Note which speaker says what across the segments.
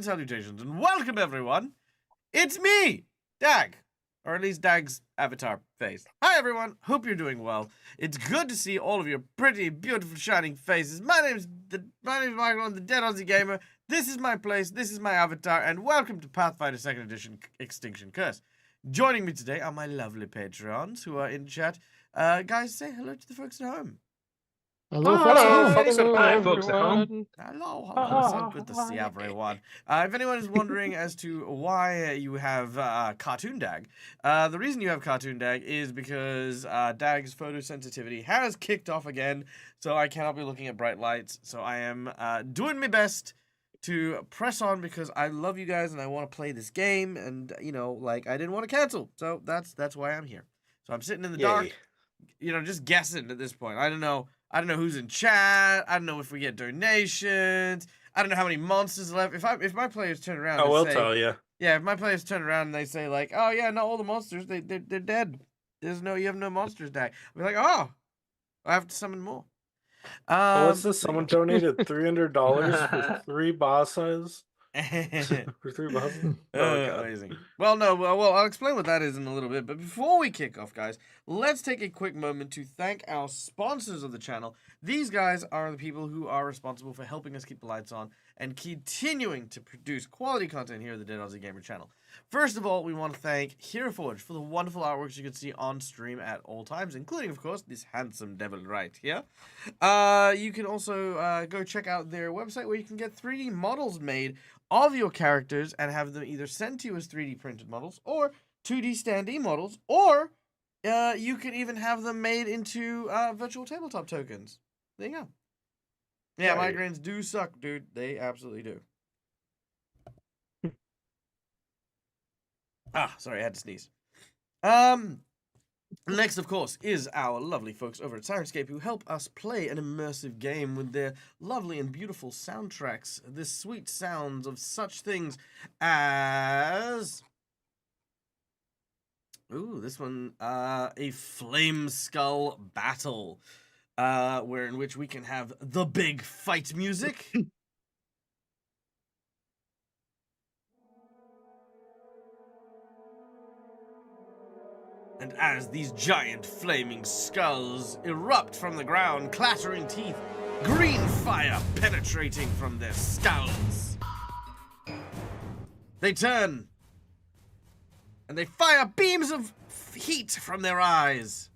Speaker 1: salutations, and welcome everyone. It's me, Dag, or at least Dag's avatar face. Hi everyone, hope you're doing well. It's good to see all of your pretty, beautiful, shining faces. My name's Michael, I'm the Dead Aussie Gamer. This is my place, this is my avatar, and welcome to Pathfinder 2nd Edition Extinction Curse. Joining me today are my lovely Patreons who are in chat. Guys, say hello to the folks at home.
Speaker 2: Hello,
Speaker 3: folks at home.
Speaker 2: folks at home.
Speaker 1: Hello. So good to see everyone. If anyone is wondering as to why you have Cartoon Dag, the reason you have Cartoon Dag is because Dag's photosensitivity has kicked off again, so I cannot be looking at bright lights. So I am doing my best to press on because I love you guys and I want to play this game, and you know, like, I didn't want to cancel, so that's why I'm here. So I'm sitting in the dark, you know, just guessing at this point. I don't know. I don't know who's in chat. I don't know if we get donations. I don't know how many monsters are left. If my players turn around and
Speaker 3: we'll
Speaker 1: say,
Speaker 3: tell you.
Speaker 1: yeah, if my players turn around and they say like, oh yeah, no, all the monsters they're dead. You have no monsters die. I'll be like, oh, I have to summon more.
Speaker 3: What's this? Someone donated $300 for 3 bosses. For 3 bosses? Oh, God.
Speaker 1: Amazing. Well, no, well, I'll explain what that is in a little bit. But before we kick off, guys, let's take a quick moment to thank our sponsors of the channel. These guys are the people who are responsible for helping us keep the lights on and continuing to produce quality content here at the Dead Aussie Gamer channel. First of all, we want to thank Hero Forge for the wonderful artworks you can see on stream at all times, including, of course, this handsome devil right here. You can also go check out their website where you can get 3D models made of your characters and have them either sent to you as 3D printed models or 2D standee models, or you can even have them made into virtual tabletop tokens. There you go. Yeah,
Speaker 3: Right.
Speaker 1: migraines do suck, dude. They absolutely do. Sorry, I had to sneeze. Next, of course, is our lovely folks over at Sirenscape who help us play an immersive game with their lovely and beautiful soundtracks. The sweet sounds of such things as... Ooh, this one, a Flame Skull Battle, in which we can have the big fight music. And as these giant flaming skulls erupt from the ground, clattering teeth, green fire penetrating from their skulls, they turn and they fire beams of heat from their eyes.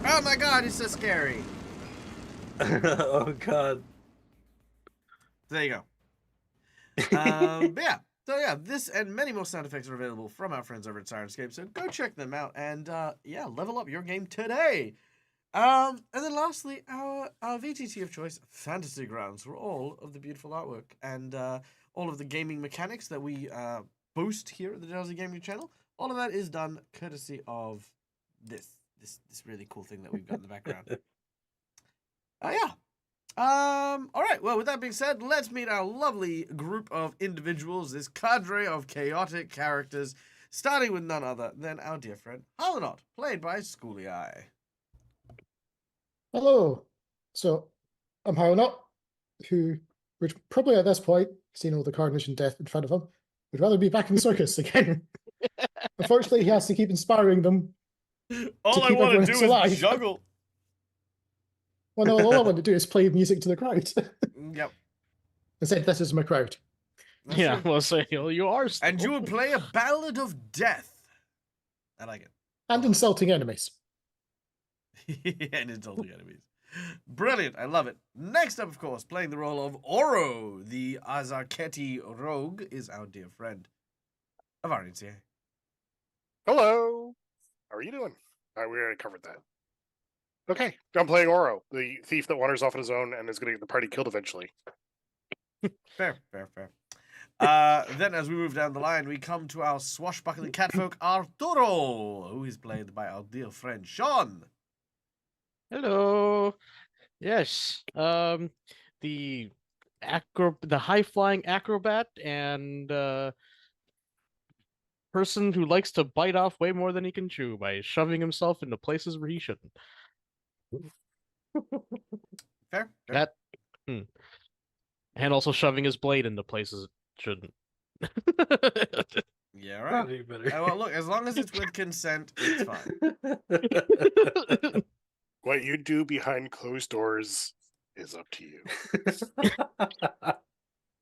Speaker 1: Oh my god, it's so scary.
Speaker 3: Oh, God.
Speaker 1: There you go. But yeah. So yeah, this and many more sound effects are available from our friends over at Sirenscape. So go check them out and yeah, level up your game today. And then lastly, our VTT of choice, Fantasy Grounds, for all of the beautiful artwork and all of the gaming mechanics that we boost here at the Dead Aussie Gaming channel. All of that is done courtesy of this really cool thing that we've got in the background. Yeah. All right. Well, with that being said, let's meet our lovely group of individuals, this cadre of chaotic characters, starting with none other than our dear friend Harlanot, played by Schooly Eye.
Speaker 2: Hello. So, I'm Harlanot, who would probably at this point, seeing all the carnage and death in front of him, would rather be back in the circus again. Unfortunately, he has to keep inspiring them.
Speaker 1: All I
Speaker 2: keep
Speaker 1: want to
Speaker 2: everyone
Speaker 1: do is
Speaker 2: alive.
Speaker 1: juggle.
Speaker 2: Well, no, all I want to do is play music to the crowd.
Speaker 1: Yep.
Speaker 2: I said, this is my crowd.
Speaker 1: That's
Speaker 4: Yeah,
Speaker 1: true.
Speaker 4: well, say you are. Still.
Speaker 1: And you would play a Ballad of Death. I like it.
Speaker 2: And insulting enemies.
Speaker 1: And insulting enemies. Brilliant. I love it. Next up, of course, playing the role of Oro, the Azarketi rogue, is our dear friend Aroden.
Speaker 5: Hello. How are you doing? We already covered that. Okay, I'm playing Oro, the thief that wanders off on his own and is going to get the party killed eventually.
Speaker 1: Fair. Then, as we move down the line, we come to our swashbuckling catfolk Arturo, who is played by our dear friend Sean.
Speaker 4: Hello. Yes. The high flying acrobat and person who likes to bite off way more than he can chew by shoving himself into places where he shouldn't.
Speaker 1: Fair.
Speaker 4: That. And also shoving his blade into places it shouldn't.
Speaker 1: Yeah, right.
Speaker 3: Any better.
Speaker 1: Well, look, as long as it's with consent, it's fine.
Speaker 5: What you do behind closed doors is up to you.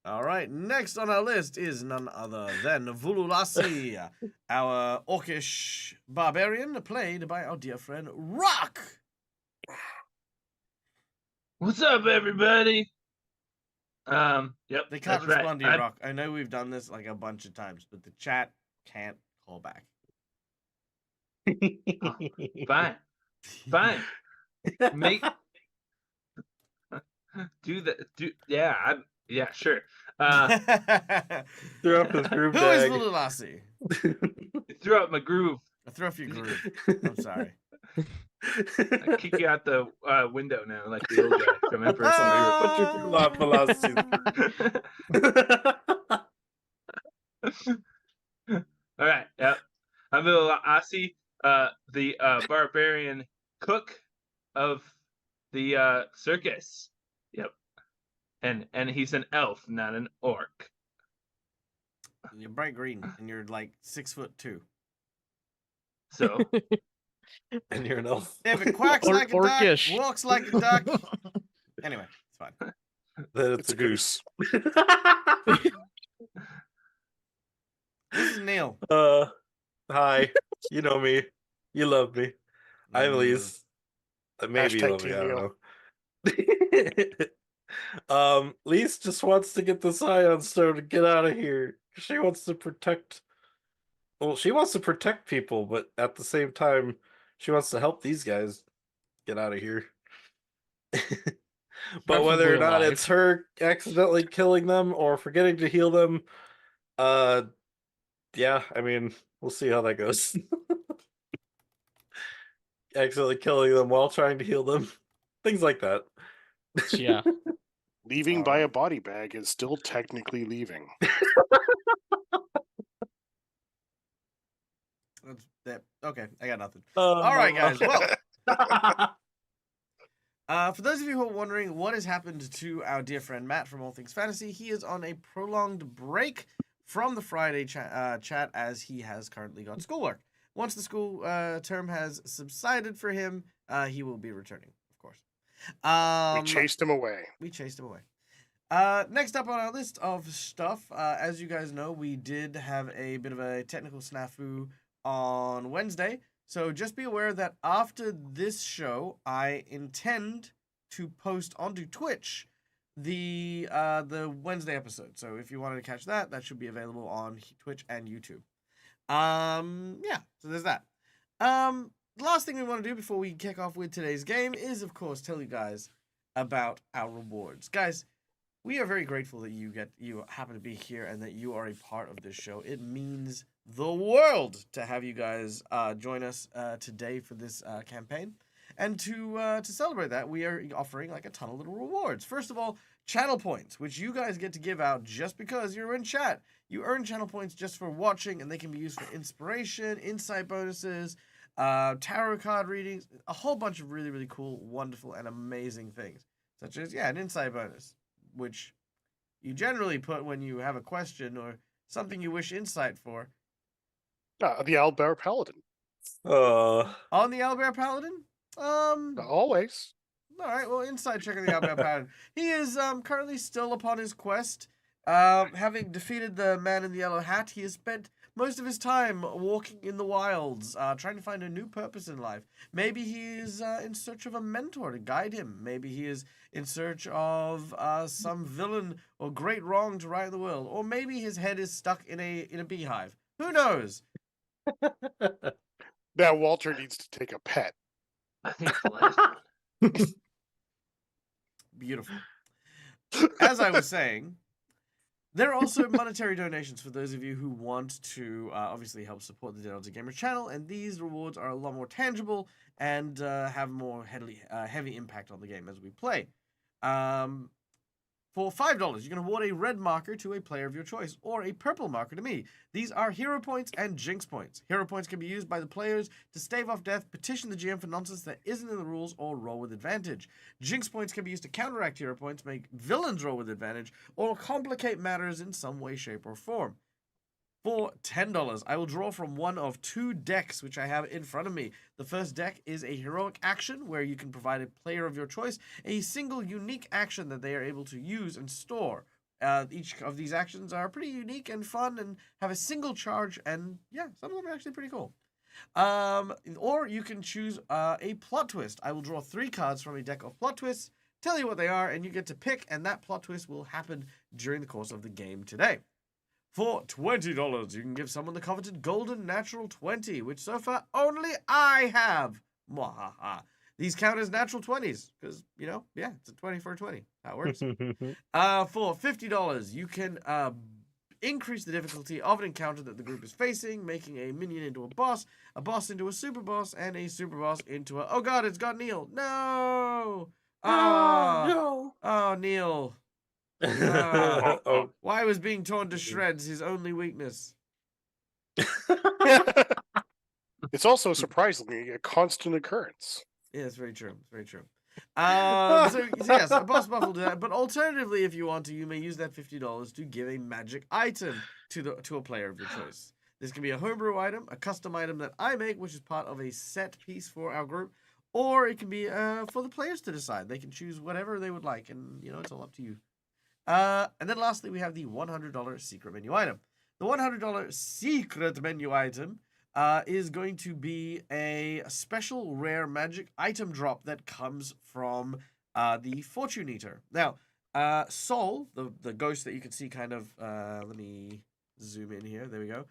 Speaker 1: All right, next on our list is none other than Vululasi, our orcish barbarian, played by our dear friend Rock.
Speaker 6: What's up, everybody? Yep.
Speaker 1: They can't
Speaker 6: that's
Speaker 1: respond
Speaker 6: right.
Speaker 1: to you, Rock. I know we've done this like a bunch of times, but the chat can't call back.
Speaker 6: Fine. Make do that. Yeah, sure.
Speaker 3: Threw up his groove
Speaker 1: Who is
Speaker 3: dag.
Speaker 1: Little Lassie?
Speaker 6: Threw up my groove.
Speaker 1: I threw off your groove. I'm sorry.
Speaker 6: I kick you out the window now, like the old guy from Emperor's
Speaker 3: Put your through love velocity.
Speaker 6: All right. Yep. I'm Little Lassie, the barbarian cook of the circus. Yep. And he's an elf, not an orc.
Speaker 1: You're bright green, and you're like 6'2".
Speaker 6: So
Speaker 3: And you're an elf.
Speaker 1: If it quacks like a
Speaker 4: Orcish.
Speaker 1: duck, walks like a duck. Anyway, it's fine.
Speaker 3: Then it's a goose.
Speaker 1: This is Neil.
Speaker 3: Hi. You know me. You love me. I'm Lise. Maybe you
Speaker 5: Hashtag
Speaker 3: love me.
Speaker 5: Team
Speaker 3: I don't know. Lise just wants to get this ion stone to get out of here. She wants to protect. Well, she wants to protect people, but at the same time, she wants to help these guys get out of here. But whether or not
Speaker 4: alive.
Speaker 3: it's her accidentally killing them or forgetting to heal them, yeah, I mean, we'll see how that goes. Accidentally killing them while trying to heal them. Things like that.
Speaker 4: Yeah.
Speaker 5: Leaving by a body bag is still technically leaving.
Speaker 1: Okay, I got nothing. All right, guys. Well, for those of you who are wondering what has happened to our dear friend Matt from All Things Fantasy, he is on a prolonged break from the Friday chat as he has currently got schoolwork. Once the school term has subsided for him, he will be returning, of course.
Speaker 5: We chased him away.
Speaker 1: Next up on our list of stuff, as you guys know, we did have a bit of a technical snafu on Wednesday. So just be aware that after this show, I intend to post onto Twitch the Wednesday episode. So if you wanted to catch that, that should be available on Twitch and YouTube. Yeah, so there's that. The last thing we want to do before we kick off with today's game is, of course, tell you guys about our rewards. Guys, we are very grateful that you happen to be here and that you are a part of this show. It means the world to have you guys join us today for this campaign. And to celebrate that, we are offering like a ton of little rewards. First of all, channel points, which you guys get to give out just because you're in chat. You earn channel points just for watching, and they can be used for inspiration, insight bonuses, tarot card readings, a whole bunch of really, really cool, wonderful, and amazing things. Such as, an insight bonus, which you generally put when you have a question or something you wish insight for.
Speaker 5: The Owlbear Paladin.
Speaker 1: On the Owlbear Paladin?
Speaker 5: Always.
Speaker 1: All right, well, insight check on the Owlbear Paladin. He is currently still upon his quest. Having defeated the man in the yellow hat, he has spent most of his time walking in the wilds, trying to find a new purpose in life. Maybe he is in search of a mentor to guide him. Maybe he is in search of some villain or great wrong to right in the world. Or maybe his head is stuck in a beehive. Who knows?
Speaker 5: Now Walter needs to take a pet.
Speaker 6: I think it's the last one.
Speaker 1: Beautiful. As I was saying, there are also monetary donations for those of you who want to obviously help support the Delta Gamer channel, and these rewards are a lot more tangible and have more heavy impact on the game as we play. For $5, you can award a red marker to a player of your choice, or a purple marker to me. These are hero points and jinx points. Hero points can be used by the players to stave off death, petition the GM for nonsense that isn't in the rules, or roll with advantage. Jinx points can be used to counteract hero points, make villains roll with advantage, or complicate matters in some way, shape, or form. For $10, I will draw from one of two decks which I have in front of me. The first deck is a heroic action where you can provide a player of your choice a single unique action that they are able to use and store. Each of these actions are pretty unique and fun and have a single charge, and yeah, some of them are actually pretty cool. Or you can choose a plot twist. I will draw 3 cards from a deck of plot twists, tell you what they are, and you get to pick, and that plot twist will happen during the course of the game today. For $20, you can give someone the coveted Golden Natural 20, which so far only I have. Mwahaha. These count as natural 20s because, you know, yeah, it's a 20 for a 20. That works. For $50, you can increase the difficulty of an encounter that the group is facing, making a minion into a boss into a super boss, and a super boss into a... Oh god, it's got Neil. No!
Speaker 3: No.
Speaker 1: Oh, Neil.
Speaker 3: Oh.
Speaker 1: Why was being torn to shreds his only weakness?
Speaker 5: It's also surprisingly a constant occurrence.
Speaker 1: Yeah, it's very true. It's very true. So yes, a boss buff will do that. But alternatively, if you want to, you may use that $50 to give a magic item to a player of your choice. This can be a homebrew item, a custom item that I make, which is part of a set piece for our group, or it can be for the players to decide. They can choose whatever they would like, and you know it's all up to you. And then lastly, we have the $100 secret menu item. The $100 secret menu item is going to be a special rare magic item drop that comes from the Fortune Eater. Now, Sol, the ghost that you can see kind of, let me zoom in here. There we go.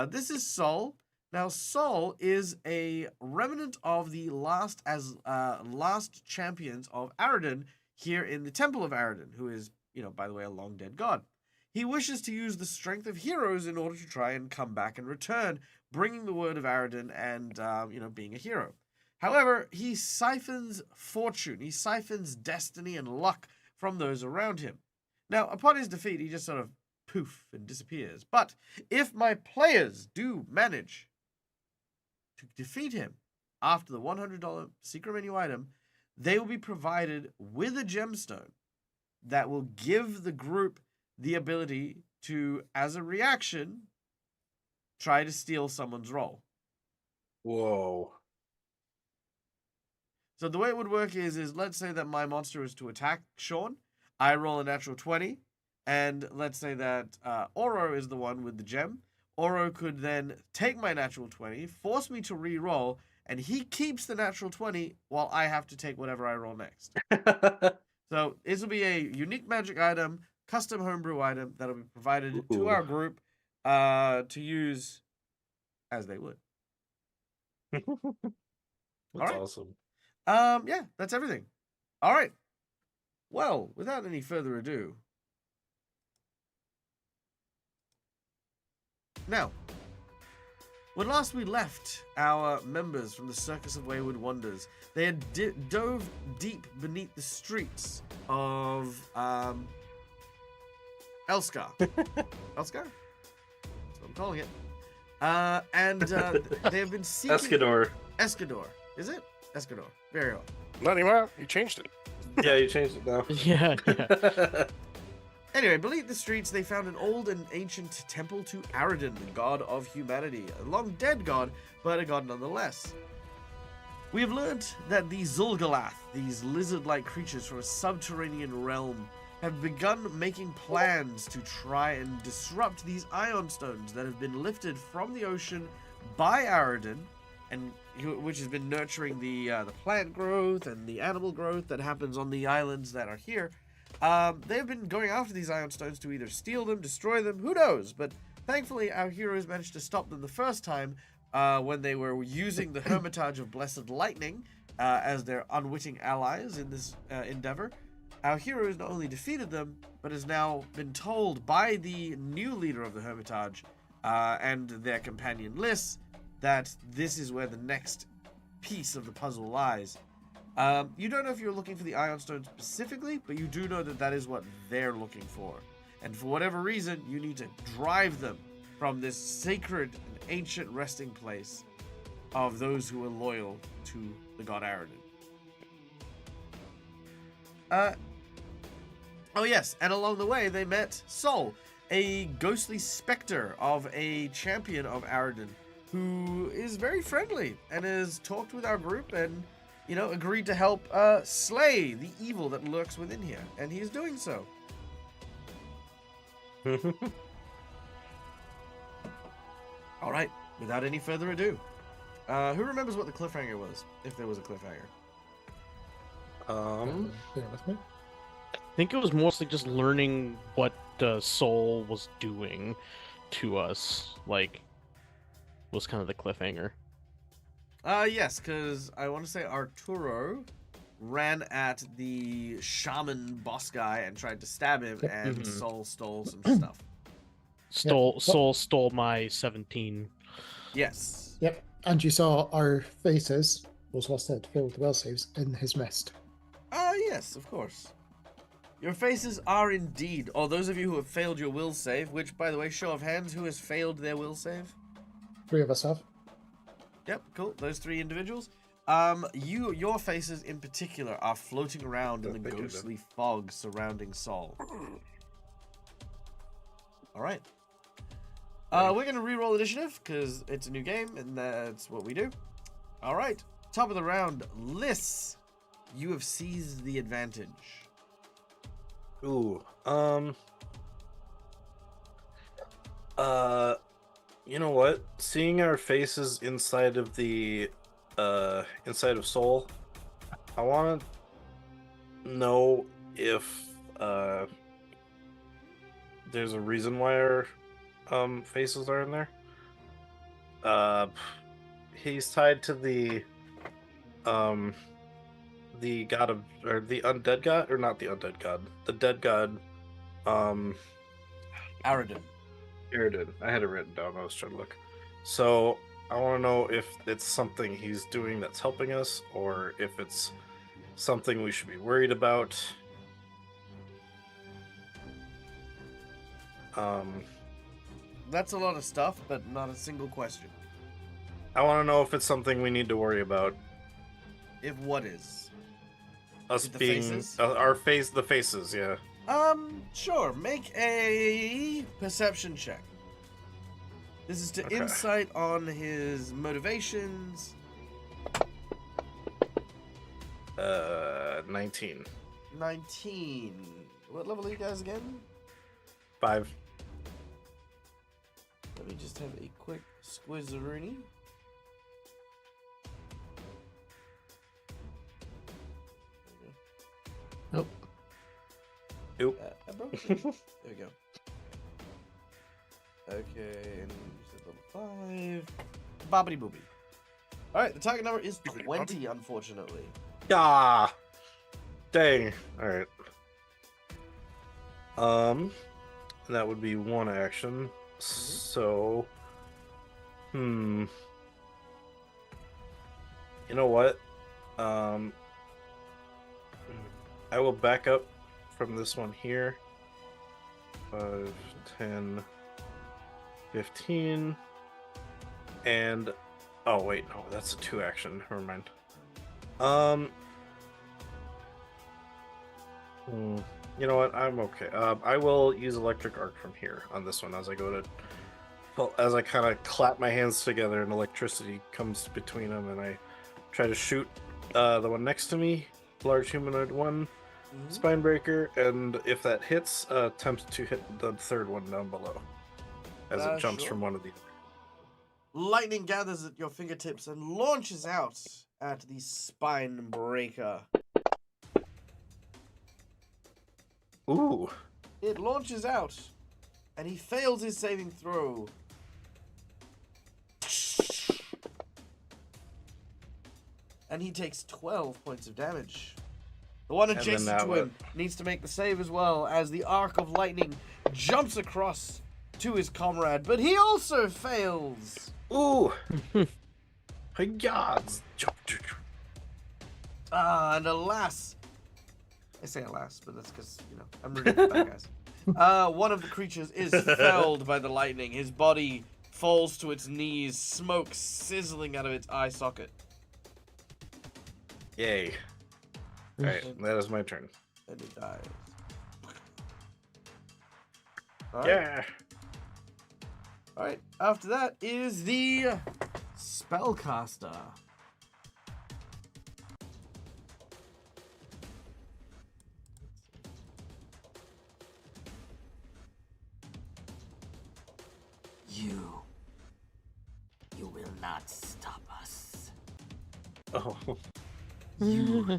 Speaker 1: This is Sol. Now, Sol is a remnant of the last champions of Aroden here in the Temple of Aroden, who is, you know, by the way, a long dead god. He wishes to use the strength of heroes in order to try and come back and return, bringing the word of Aroden and, you know, being a hero. However, he siphons fortune, he siphons destiny and luck from those around him. Now, upon his defeat, he just sort of poof and disappears. But if my players do manage to defeat him after the $100 secret menu item, they will be provided with a gemstone that will give the group the ability to, as a reaction, try to steal someone's role.
Speaker 3: Whoa.
Speaker 1: So the way it would work is let's say that my monster is to attack Sean. I roll a natural 20. And let's say that Oro is the one with the gem. Oro could then take my natural 20, force me to re-roll, and he keeps the natural 20 while I have to take whatever I roll next. So this will be a unique magic item, custom homebrew item that'll be provided to our group to use as they would.
Speaker 3: That's
Speaker 1: right.
Speaker 3: awesome.
Speaker 1: Yeah, that's everything. All right. Well, without any further ado, now, when last we left our members from the Circus of Wayward Wonders, they had dove deep beneath the streets of Elskar. Elskar? That's what I'm calling it. And they have been seeking...
Speaker 3: Escadar.
Speaker 1: Escadar. Is it? Escadar. Very well.
Speaker 5: Not anymore. You changed it.
Speaker 3: Yeah, you changed it now.
Speaker 4: Yeah.
Speaker 1: Anyway, beneath the streets, they found an old and ancient temple to Aroden, the god of humanity. A long-dead god, but a god nonetheless. We have learned that the xulgath, these lizard-like creatures from a subterranean realm, have begun making plans to try and disrupt these ion stones that have been lifted from the ocean by Aroden, and which has been nurturing the plant growth and the animal growth that happens on the islands that are here. They've been going after these ion stones to either steal them, destroy them, who knows? But thankfully, our heroes managed to stop them the first time when they were using the Hermitage of Blessed Lightning as their unwitting allies in this endeavor. Our heroes not only defeated them, but has now been told by the new leader of the Hermitage and their companion Liss that this is where the next piece of the puzzle lies. You don't know if you're looking for the Ion Stone specifically, but you do know that that is what they're looking for. And for whatever reason, you need to drive them from this sacred and ancient resting place of those who are loyal to the god Aroden. Oh yes, and along the way they met Sol, a ghostly specter of a champion of Aroden, who is very friendly and has talked with our group and, you know, agreed to help slay the evil that lurks within here, and he is doing so. All right, without any further ado, who remembers what the cliffhanger was, if there was a cliffhanger?
Speaker 2: Bear with me.
Speaker 4: I think it was mostly just learning what Soul was doing to us, like, was kind of the cliffhanger.
Speaker 1: Yes, because I want to say Arturo ran at the shaman boss guy and tried to stab him,
Speaker 2: Yep.
Speaker 1: and
Speaker 4: Mhm.
Speaker 1: Soul stole some stuff.
Speaker 4: Soul stole my 17.
Speaker 1: Yes.
Speaker 2: Yep. And you saw our faces, also I said, failed the will saves in his mist.
Speaker 1: Yes, of course. Your faces are indeed, or those of you who have failed your will save, which, by the way, show of hands, who has failed their will save?
Speaker 2: 3 of us have.
Speaker 1: Yep, cool. Those 3 individuals. Your faces in particular are floating around in the
Speaker 3: Thank you,
Speaker 1: ghostly fog surrounding Sol. All right. We're gonna re-roll initiative because it's a new game and that's what we do. All right. Top of the round, Liss. You have seized the advantage.
Speaker 3: Ooh. You know what? Seeing our faces inside of the inside of Soul, I want to know if there's a reason why our faces are in there. He's tied to the god of, or the undead god, or not the undead god, the dead god,
Speaker 1: Aroden.
Speaker 3: Aroden. I had it written down. I was trying to look. So I want to know if it's something he's doing that's helping us, or if it's something we should be worried about.
Speaker 1: That's a lot of stuff, but not a single question.
Speaker 3: I want to know if it's something we need to worry about.
Speaker 1: If what is?
Speaker 3: Us
Speaker 1: With the
Speaker 3: being
Speaker 1: faces?
Speaker 3: the faces, yeah.
Speaker 1: Sure. Make a perception check. This is to
Speaker 3: Okay.
Speaker 1: insight on his motivations.
Speaker 3: 19.
Speaker 1: 19. What level are you guys again?
Speaker 3: 5.
Speaker 1: Let me just have a quick squizzeroonie.
Speaker 2: Nope.
Speaker 3: Nope.
Speaker 1: I broke it. There we go. Okay, and you said level 5. Bobbity boobie. Alright, the target number is 20, unfortunately.
Speaker 3: Ah, dang. All right. That would be one action. So, you know what? I will back up from this one here. 5, 10, 15, and oh wait, no, that's a 2 action. Never mind. You know what? I'm okay. I will use electric arc from here on this one as I go to. Well, as I kind of clap my hands together and electricity comes between them, and I try to shoot the one next to me, large humanoid one, spine breaker, and if that hits, attempt to hit the third one down below as it jumps
Speaker 1: Sure.
Speaker 3: from one of the.
Speaker 1: Lightning gathers at your fingertips and launches out at the spine breaker.
Speaker 3: Ooh.
Speaker 1: It launches out, and he fails his saving throw. And he takes 12 points of damage. The one
Speaker 3: then
Speaker 1: adjacent
Speaker 3: that
Speaker 1: to him needs to make the save as well, as the arc of lightning jumps across to his comrade, but he also fails.
Speaker 3: Ooh. My gods.
Speaker 1: And alas, I say alas, but that's because, you know, I'm rooting for bad guys. One of the creatures is felled by the lightning. His body falls to its knees, smoke sizzling out of its eye socket.
Speaker 3: Yay. Alright, that is my turn.
Speaker 1: And it dies. Alright.
Speaker 3: Yeah.
Speaker 1: Alright, after that is the spellcaster. You will not stop us.
Speaker 3: Oh.
Speaker 1: You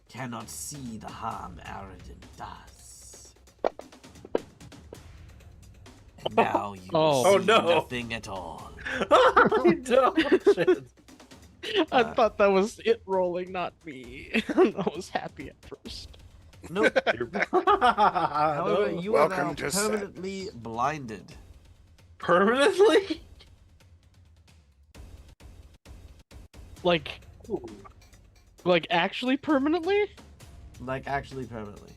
Speaker 1: cannot see the harm Aroden does. And now you
Speaker 4: Oh.
Speaker 1: see
Speaker 3: Oh, no.
Speaker 1: nothing at all.
Speaker 3: No, shit.
Speaker 4: I thought that was it rolling, not me. I was happy at first.
Speaker 1: Nope. However,
Speaker 3: No.
Speaker 1: you
Speaker 5: Welcome
Speaker 1: are now
Speaker 5: to
Speaker 1: permanently blinded.
Speaker 3: Permanently?
Speaker 4: Like actually permanently?
Speaker 1: Like, actually permanently.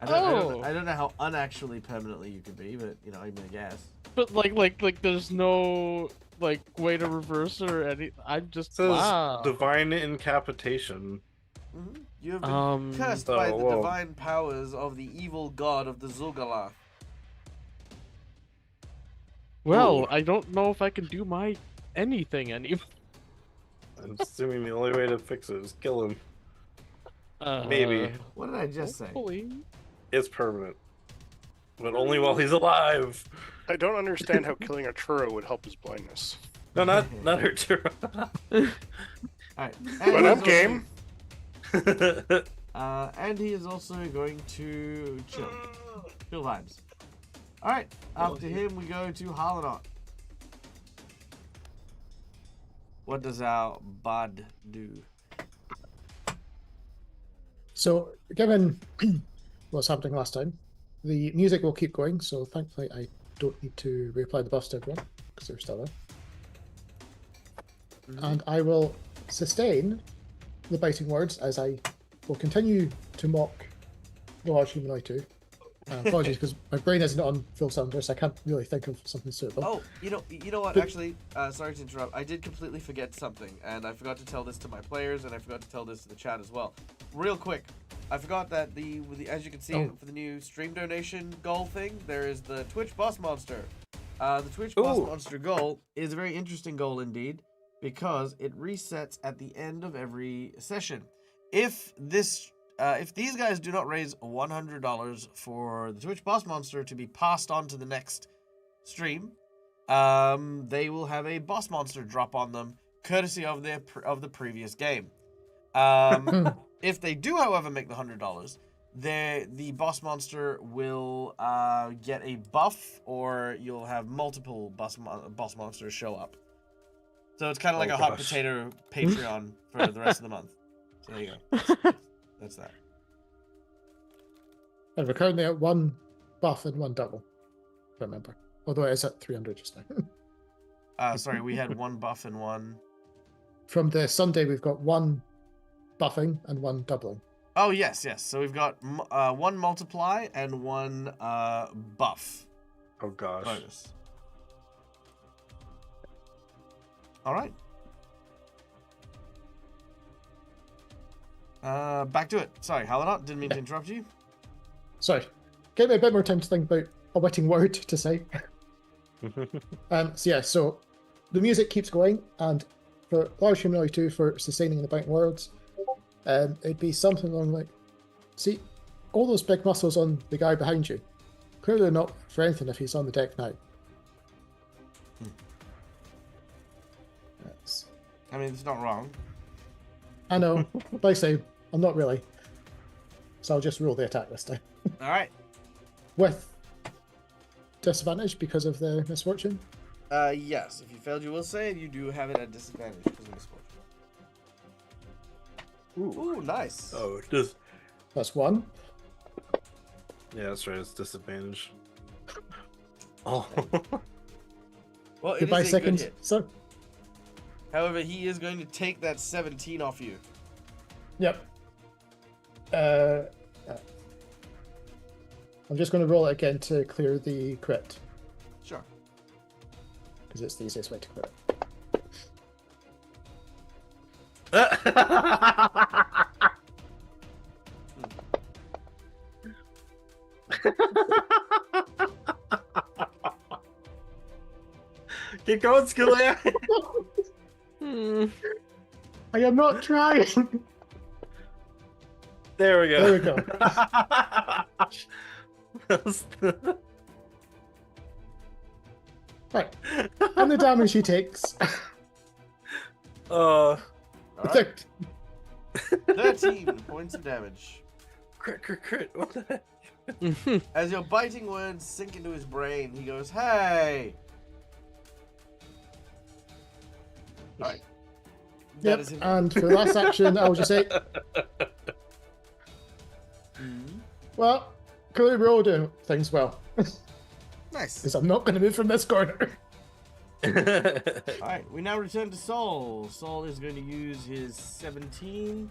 Speaker 1: I
Speaker 4: Oh.
Speaker 1: don't know how unactually permanently you could be, but, you know, I'm gonna guess.
Speaker 4: But like there's no like way to reverse or any. I'm just
Speaker 3: It says
Speaker 4: wow.
Speaker 3: divine incapitation.
Speaker 1: You have been cursed by the
Speaker 3: whoa.
Speaker 1: divine powers of the evil god of the xulgath.
Speaker 4: Well,
Speaker 3: Ooh.
Speaker 4: I don't know if I can do my anything anymore.
Speaker 3: I'm assuming the only way to fix it is kill him. Maybe.
Speaker 1: What did I just say?
Speaker 4: Hopefully.
Speaker 3: It's permanent. But only while he's alive.
Speaker 5: I don't understand how killing a churro would help his blindness.
Speaker 3: No, not her too.
Speaker 1: Alright.
Speaker 5: But I'm game.
Speaker 1: And he is also going to chill. Chill vibes. Alright, after him we go to Harlanot. What does our bud do?
Speaker 2: So, given what's happening last time, the music will keep going. So, thankfully, I don't need to reapply the buffs to everyone because they're still there. And I will sustain the biting words as I will continue to mock the large humanoid too. Apologies, because my brain isn't on full cylinder, so I can't really think of something suitable.
Speaker 1: Oh, you know what?
Speaker 2: But-
Speaker 1: Actually, sorry to interrupt. I did completely forget something, and I forgot to tell this to my players, and I forgot to tell this to the chat as well. Real quick, I forgot that as you can see for the new stream donation goal thing, there is the Twitch boss monster. The Twitch boss monster goal is a very interesting goal indeed, because it resets at the end of every session. If these guys do not raise $100 for the Twitch boss monster to be passed on to the next stream, they will have a boss monster drop on them, courtesy of the previous game. If they do, however, make the $100, the boss monster will get a buff, or you'll have multiple boss monsters show up. So it's kind of like a hot potato Patreon for the rest of the month. So there you go. That's that.
Speaker 2: And we're currently at one buff and one double, if I remember. Although it is at 300 just now.
Speaker 1: Sorry, we had one buff and one.
Speaker 2: From the Sunday, we've got one buffing and one doubling.
Speaker 1: Oh yes. So we've got one multiply and one buff.
Speaker 3: Oh gosh.
Speaker 1: Bonus. All right. Back to it. Sorry, Hallanot, didn't mean to interrupt you.
Speaker 2: Sorry. Give me a bit more time to think about a witting word to say. So the music keeps going, and for large humanoid 2 for sustaining the biting words, it'd be something along like, see, all those big muscles on the guy behind you, clearly not for anything if he's on the deck now. That's...
Speaker 1: I mean, it's not wrong.
Speaker 2: I know, like I say, I'm not really. So I'll just roll the attack this time.
Speaker 1: All right.
Speaker 2: With disadvantage because of the misfortune?
Speaker 1: Yes. If you failed, you will say you do have it at disadvantage because of misfortune. Ooh, nice.
Speaker 3: Oh, just
Speaker 2: That's one.
Speaker 3: yeah, that's right. It's disadvantage. Oh,
Speaker 1: Well, it
Speaker 2: Goodbye,
Speaker 1: is a good
Speaker 2: second.
Speaker 1: hit.
Speaker 2: So,
Speaker 1: However, he is going to take that 17 off you.
Speaker 2: yep. I'm just going to roll it again to clear the crit,
Speaker 1: Sure.
Speaker 2: because it's the easiest way to clear it.
Speaker 3: keep going, Skillia.
Speaker 2: I am not trying!
Speaker 3: There we go.
Speaker 2: There we go. Right. And the damage he takes.
Speaker 1: All right. 13
Speaker 2: 13.
Speaker 1: points of damage.
Speaker 3: Crit. What the heck?
Speaker 1: As your biting words sink into his brain, he goes, "Hey!" Alright. That
Speaker 2: Yep,
Speaker 1: is him.
Speaker 2: and for the last action, I will just say,
Speaker 1: Mhm.
Speaker 2: well, clearly we're all doing things well.
Speaker 1: Nice.
Speaker 2: Because I'm not going to move from this corner.
Speaker 1: Alright, we now return to Sol. Sol is going to use his 17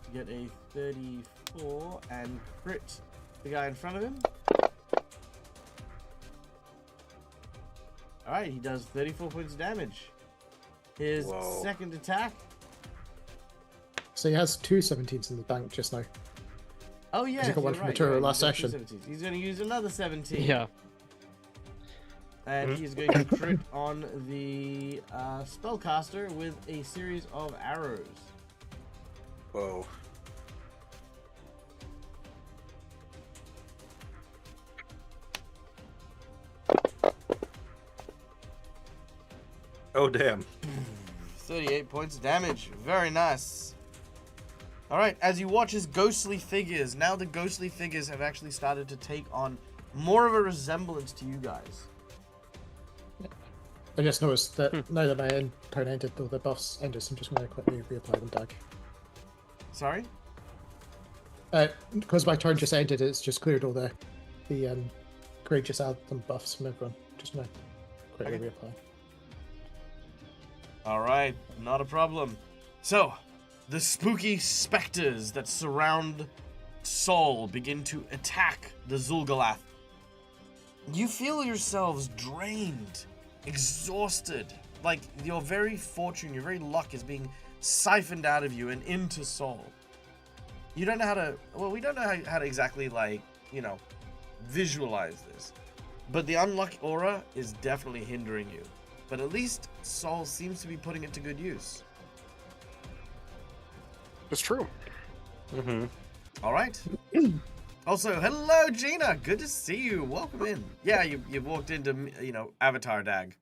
Speaker 1: to get a 34 and crit the guy in front of him. Alright, he does 34 points of damage. His
Speaker 3: Whoa.
Speaker 1: second attack.
Speaker 2: So he has two 17s in the bank just now.
Speaker 1: Oh yeah,
Speaker 2: he got one
Speaker 1: you're
Speaker 2: from the
Speaker 1: right,
Speaker 2: turret
Speaker 1: you're right,
Speaker 2: last
Speaker 1: he's got two
Speaker 2: session.
Speaker 1: 17s. He's going to use another 17.
Speaker 4: Yeah.
Speaker 1: And he's going to crit on the spellcaster with a series of arrows.
Speaker 3: Whoa. Oh, damn.
Speaker 1: 38 points of damage. Very nice. Alright, as you watch as ghostly figures, now the ghostly figures have actually started to take on more of a resemblance to you guys.
Speaker 2: I just noticed that now that my turn ended, though the buffs ended, so I'm just going to quickly reapply them, Dag.
Speaker 1: Sorry?
Speaker 2: Because my turn just ended, it's just cleared all the courageous anthem buffs from everyone. Just going to quickly
Speaker 1: Okay.
Speaker 2: reapply.
Speaker 1: Alright, not a problem. So, the spooky specters that surround Sol begin to attack the xulgath. You feel yourselves drained, exhausted, like your very fortune, your very luck is being siphoned out of you and into Sol. You don't know how to, well, we don't know how to exactly, like, you know, visualize this. But the unlucky aura is definitely hindering you. But at least Sol seems to be putting it to good use.
Speaker 5: It's true.
Speaker 3: Mm-hmm.
Speaker 1: All right. Also, hello, Gina. Good to see you. Welcome in. Yeah, you walked into, you know, Avatar Dag.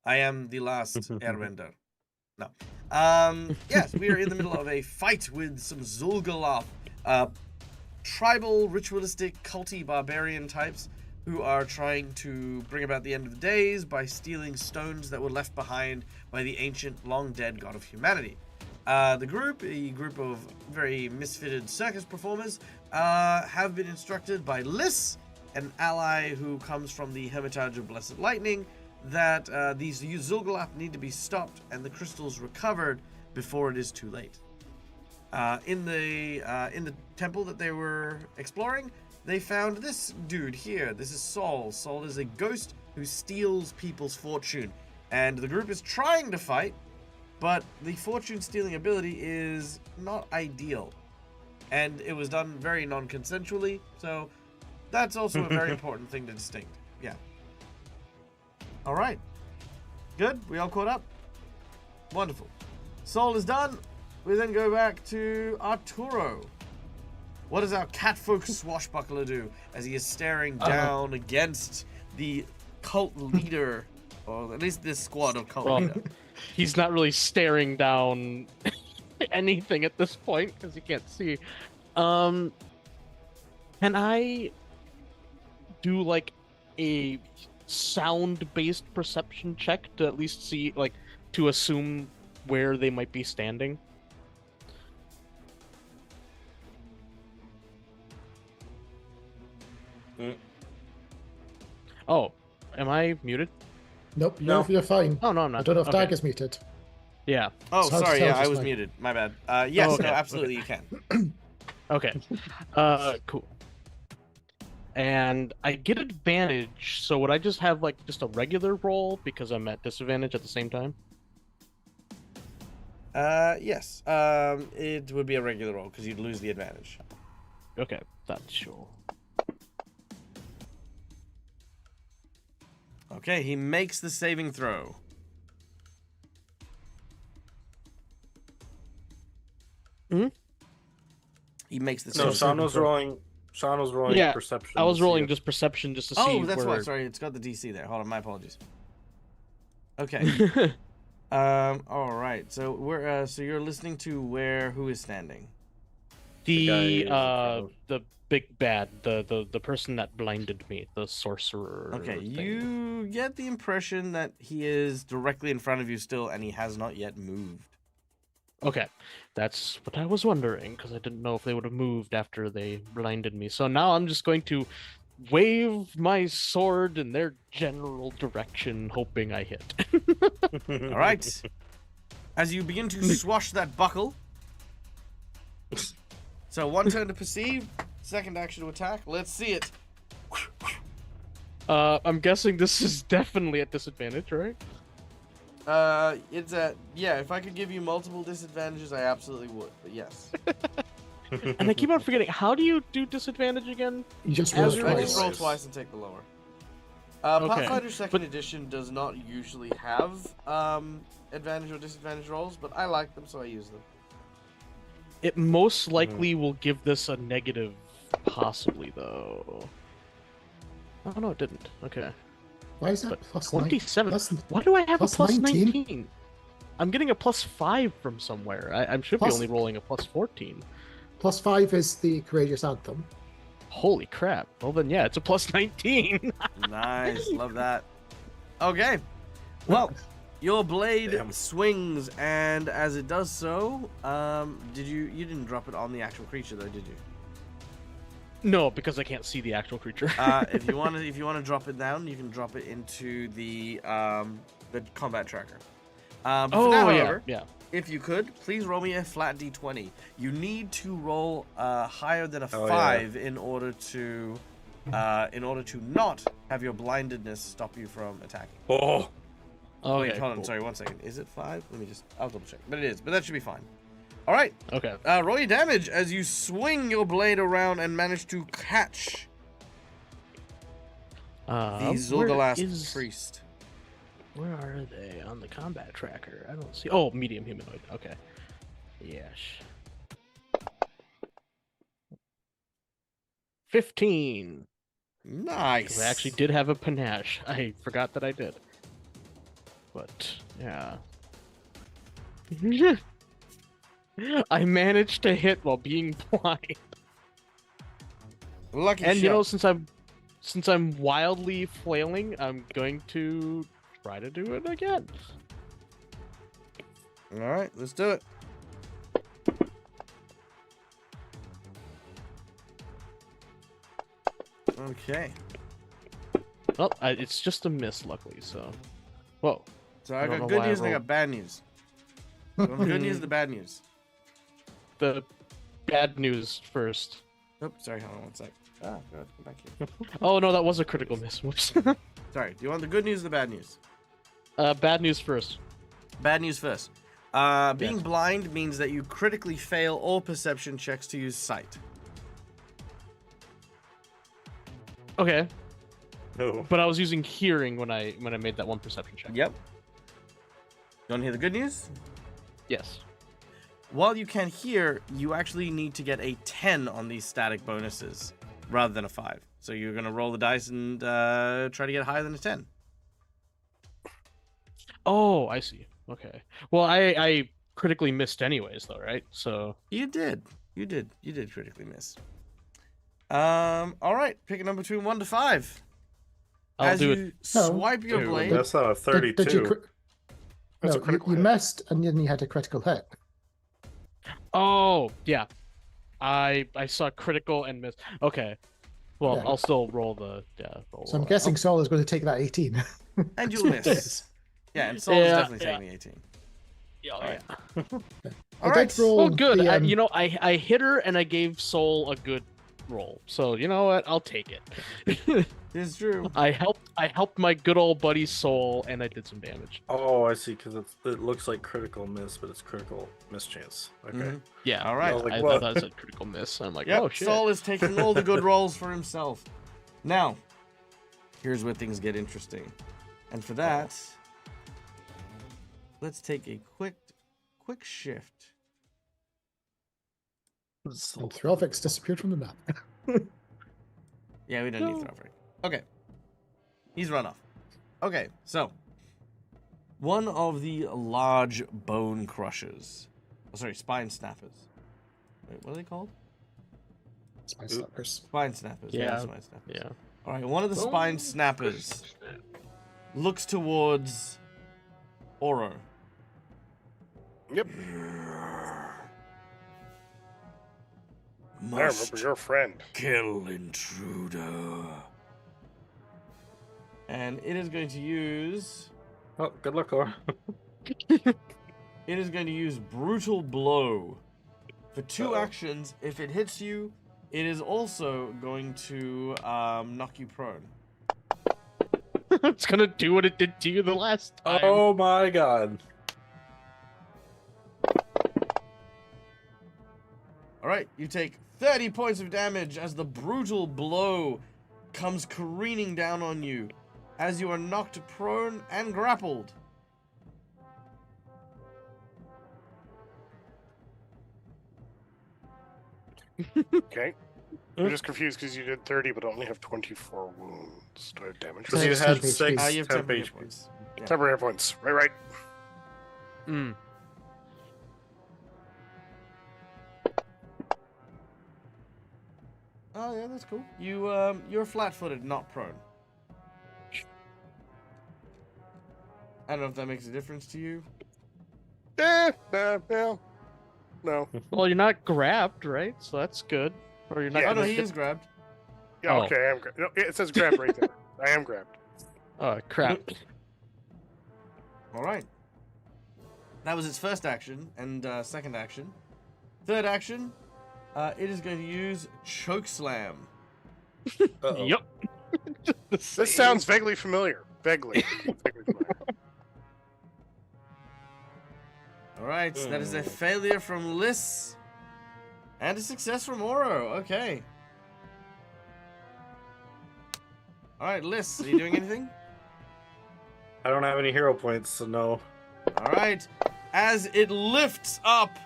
Speaker 1: I am the last airbender. No. Yes, we are in the middle of a fight with some xulgath, tribal, ritualistic, culty barbarian types who are trying to bring about the end of the days by stealing stones that were left behind by the ancient, long-dead god of humanity. The group, a group of very misfitted circus performers, have been instructed by Liss, an ally who comes from the Hermitage of Blessed Lightning, that these xulgath need to be stopped and the crystals recovered before it is too late. In the temple that they were exploring, they found this dude here. This is Sol. Sol is a ghost who steals people's fortune, and the group is trying to fight, but the fortune stealing ability is not ideal, and it was done very non-consensually, so that's also a very important thing to distinct. Yeah. All right. Good. We all caught up. Wonderful. Sol is done. We then go back to Arturo. What does our catfolk swashbuckler do as he is staring down against the cult leader, or at least this squad of cult
Speaker 4: Well,
Speaker 1: leader?
Speaker 4: He's not really staring down anything at this point because he can't see. Can I do like a sound-based perception check to at least see, like, to assume where they might be standing? Oh, am I muted?
Speaker 2: Nope,
Speaker 3: No.
Speaker 2: you're fine.
Speaker 4: Oh, no, I'm not.
Speaker 2: I don't know if
Speaker 4: Okay.
Speaker 2: Dag is muted.
Speaker 4: Yeah.
Speaker 1: Oh,
Speaker 2: It's hard to
Speaker 1: sorry.
Speaker 2: tell
Speaker 1: Yeah, I
Speaker 2: just
Speaker 1: was
Speaker 2: now.
Speaker 1: muted. My bad. Yes,
Speaker 4: Oh, okay.
Speaker 1: no, absolutely, you can.
Speaker 4: Okay. Cool. And I get advantage, so would I just have, like, just a regular roll because I'm at disadvantage at the same time?
Speaker 1: Yes. It would be a regular roll because you'd lose the advantage.
Speaker 4: Okay, that's sure.
Speaker 1: Okay, he makes the saving throw.
Speaker 4: Hmm?
Speaker 1: He makes the
Speaker 3: No,
Speaker 1: saving
Speaker 3: Sean
Speaker 1: throw.
Speaker 3: was rolling. Sean was rolling
Speaker 4: Yeah,
Speaker 3: perception.
Speaker 4: I was
Speaker 3: to see
Speaker 4: rolling
Speaker 3: if-
Speaker 4: just perception just to see
Speaker 1: Oh, that's
Speaker 4: where...
Speaker 1: why. Sorry, it's got the DC there. Hold on, my apologies. Okay. All right. So we're so you're listening to who is standing?
Speaker 3: The guy
Speaker 4: the
Speaker 3: is in front of-
Speaker 4: the big bad, the person that blinded me, the sorcerer.
Speaker 1: Okay,
Speaker 4: thing.
Speaker 1: you get the impression that he is directly in front of you still, and he has not yet moved.
Speaker 4: Okay, that's what I was wondering, because I didn't know if they would have moved after they blinded me. So now I'm just going to wave my sword in their general direction, hoping I hit.
Speaker 1: All right. As you begin to swash that buckle. So 1 turn to perceive, 2nd action to attack. Let's see it.
Speaker 4: I'm guessing this is definitely at disadvantage, right?
Speaker 1: It's a yeah. If I could give you multiple disadvantages, I absolutely would. But yes,
Speaker 4: And I keep on forgetting, how do you do disadvantage again?
Speaker 2: You just
Speaker 4: As
Speaker 2: roll
Speaker 4: you're
Speaker 1: I
Speaker 2: twice.
Speaker 1: just roll twice and take the lower. Pathfinder Second
Speaker 4: but-
Speaker 1: Edition does not usually have advantage or disadvantage rolls, but I like them, so I use them.
Speaker 4: It most likely will give this a negative, possibly, though. Oh, no, it didn't. Okay.
Speaker 2: Why is that
Speaker 4: But
Speaker 2: plus
Speaker 4: 27.
Speaker 2: Plus,
Speaker 4: Why do I have
Speaker 2: plus
Speaker 4: a plus
Speaker 2: 19?
Speaker 4: 19? I'm getting a plus 5 from somewhere. I should
Speaker 2: Plus-
Speaker 4: be only rolling a plus 14.
Speaker 2: plus 5 is the Courageous Anthem.
Speaker 4: Holy crap. Well, then, yeah, it's a plus 19.
Speaker 1: Nice, love that. Okay, well, your blade
Speaker 3: Damn.
Speaker 1: swings, and as it does so, you didn't drop it on the actual creature though, did you?
Speaker 4: No, because I can't see the actual creature.
Speaker 1: If you want to drop it down, you can drop it into the combat tracker. But for
Speaker 4: oh,
Speaker 1: now,
Speaker 4: yeah,
Speaker 1: however,
Speaker 4: yeah.
Speaker 1: if you could, please roll me a flat d20. You need to roll higher than a
Speaker 3: Oh,
Speaker 1: 5 in order to not have your blindedness stop you from attacking.
Speaker 3: Oh,
Speaker 1: Wait,
Speaker 4: Okay,
Speaker 1: hold on.
Speaker 4: cool.
Speaker 1: Sorry, 1 second. Is it 5? I'll double check. But it is. But that should be fine. All right.
Speaker 4: Okay.
Speaker 1: Roll your damage as you swing your blade around and manage to catch the
Speaker 4: Where
Speaker 1: Xulgath
Speaker 4: is-
Speaker 1: priest.
Speaker 4: Where are they on the combat tracker? I don't see. Oh, medium humanoid. Okay. Yes. 15.
Speaker 1: Nice.
Speaker 4: 'Cause I actually did have a panache. I forgot that I did. But yeah. I managed to hit while being blind.
Speaker 1: Lucky
Speaker 4: And
Speaker 1: shot.
Speaker 4: you know, since I'm wildly flailing, I'm going to try to do it again.
Speaker 1: All right, let's do it. Okay.
Speaker 4: Well, it's just a miss, luckily. So, whoa.
Speaker 1: So I
Speaker 4: I don't
Speaker 1: got
Speaker 4: know
Speaker 1: good
Speaker 4: why I
Speaker 1: news and I got
Speaker 4: rolled-
Speaker 1: bad news. You want the good news or the bad news?
Speaker 4: The bad news first.
Speaker 1: Oh, sorry, hold on 1 sec. God, come back here.
Speaker 4: Oh no, that was a critical miss. Whoops.
Speaker 1: Sorry, do you want the good news or the bad news?
Speaker 4: Bad news first.
Speaker 1: Bad news first. Being
Speaker 4: Yes.
Speaker 1: blind means that you critically fail all perception checks to use sight.
Speaker 4: Okay,
Speaker 3: no.
Speaker 4: but I was using hearing when I made that one perception check.
Speaker 1: Yep. You want to hear the good news?
Speaker 4: Yes.
Speaker 1: While you can hear, you actually need to get a 10 on these static bonuses rather than a 5. So you're going to roll the dice and try to get higher than a 10.
Speaker 4: Oh, I see. Okay. Well, I critically missed anyways, though, right? So
Speaker 1: You did. You did critically miss. All right. Pick a number between 1 to 5.
Speaker 4: I'll
Speaker 1: As
Speaker 4: do
Speaker 1: you
Speaker 4: it.
Speaker 1: swipe your
Speaker 3: Dude,
Speaker 1: blade.
Speaker 3: that's not a 32.
Speaker 2: Did you
Speaker 5: That's a
Speaker 2: no,
Speaker 5: critical
Speaker 2: you
Speaker 5: hit.
Speaker 2: missed and then you had a critical hit.
Speaker 4: Oh, yeah. I saw critical and miss. Okay. Well,
Speaker 2: Yeah.
Speaker 4: I'll still roll the roll.
Speaker 2: So I'm guessing Saul is going to take that 18.
Speaker 1: And you'll miss. Yeah, and Saul is
Speaker 4: Yeah,
Speaker 1: definitely
Speaker 4: yeah.
Speaker 1: taking the 18.
Speaker 4: Yeah,
Speaker 1: Alright.
Speaker 2: I
Speaker 1: Alright.
Speaker 2: did roll
Speaker 4: Oh, good.
Speaker 2: the,
Speaker 4: You know, I hit her and I gave Soul a good roll. So you know what? I'll take it.
Speaker 1: It's true.
Speaker 4: I helped my good old buddy Soul, and I did some damage.
Speaker 3: Oh, I see. Because it looks like critical miss, but it's critical mischance. Okay.
Speaker 1: Mhm.
Speaker 4: Yeah.
Speaker 1: All right.
Speaker 3: I was like,
Speaker 4: I
Speaker 3: what?
Speaker 4: thought it said critical miss. I'm like,
Speaker 1: Yep,
Speaker 4: oh shit.
Speaker 1: Saul is taking all the good rolls for himself. Now, here's where things get interesting. And for that, let's take a quick shift.
Speaker 2: and Threlvix disappeared from the map.
Speaker 1: Yeah, we don't need Threlvik. Okay. He's run off. Okay, so one of the large bone crushers. Oh, sorry, spine snappers. Wait, what are they called?
Speaker 2: Spine Snappers.
Speaker 1: Spine snappers.
Speaker 4: Yeah.
Speaker 1: Spine snappers.
Speaker 4: Yeah.
Speaker 1: All right, one of the spine snappers looks towards Oro.
Speaker 5: Yep. I remember your friend.
Speaker 1: kill intruder. And it is going to use.
Speaker 3: Oh, good luck, Or.
Speaker 1: It is going to use brutal blow for 2 actions. If it hits you, it is also going to knock you prone.
Speaker 4: It's gonna do what it did to you the last time.
Speaker 3: Oh my god.
Speaker 1: All right, you take 30 points of damage as the brutal blow comes careening down on you as you are knocked prone and grappled.
Speaker 5: Okay. I'm just confused because you did 30 but only have 24 wounds. Do I have damage?
Speaker 3: Because you
Speaker 2: It's
Speaker 3: had
Speaker 2: 10 HP.
Speaker 3: 6
Speaker 1: You have
Speaker 3: temp
Speaker 1: 10 hit
Speaker 3: HP.
Speaker 1: points. Yeah.
Speaker 5: Temporary points. Right.
Speaker 4: Mm.
Speaker 1: Oh yeah, that's cool. You're flat-footed, not prone. I don't know if that makes a difference to you.
Speaker 5: No.
Speaker 4: Well, you're not grabbed, right? So that's good. Or you're not.
Speaker 5: Yeah,
Speaker 1: Oh no,
Speaker 4: gonna
Speaker 1: he
Speaker 4: get-
Speaker 1: is grabbed.
Speaker 5: Yeah,
Speaker 4: Oh.
Speaker 5: okay, I am grabbed. No, it says grabbed right there. I am grabbed.
Speaker 4: Oh crap!
Speaker 1: All right. That was its first action and second action. Third action, it is going to use choke slam.
Speaker 3: Uh-oh.
Speaker 4: Yep.
Speaker 5: This sounds vaguely familiar. Vaguely. Vaguely familiar.
Speaker 1: All right, that is a failure from Liss and a success from Oro. Okay. All right, Liss, are you doing anything?
Speaker 3: I don't have any hero points, so no.
Speaker 1: All right. As it lifts up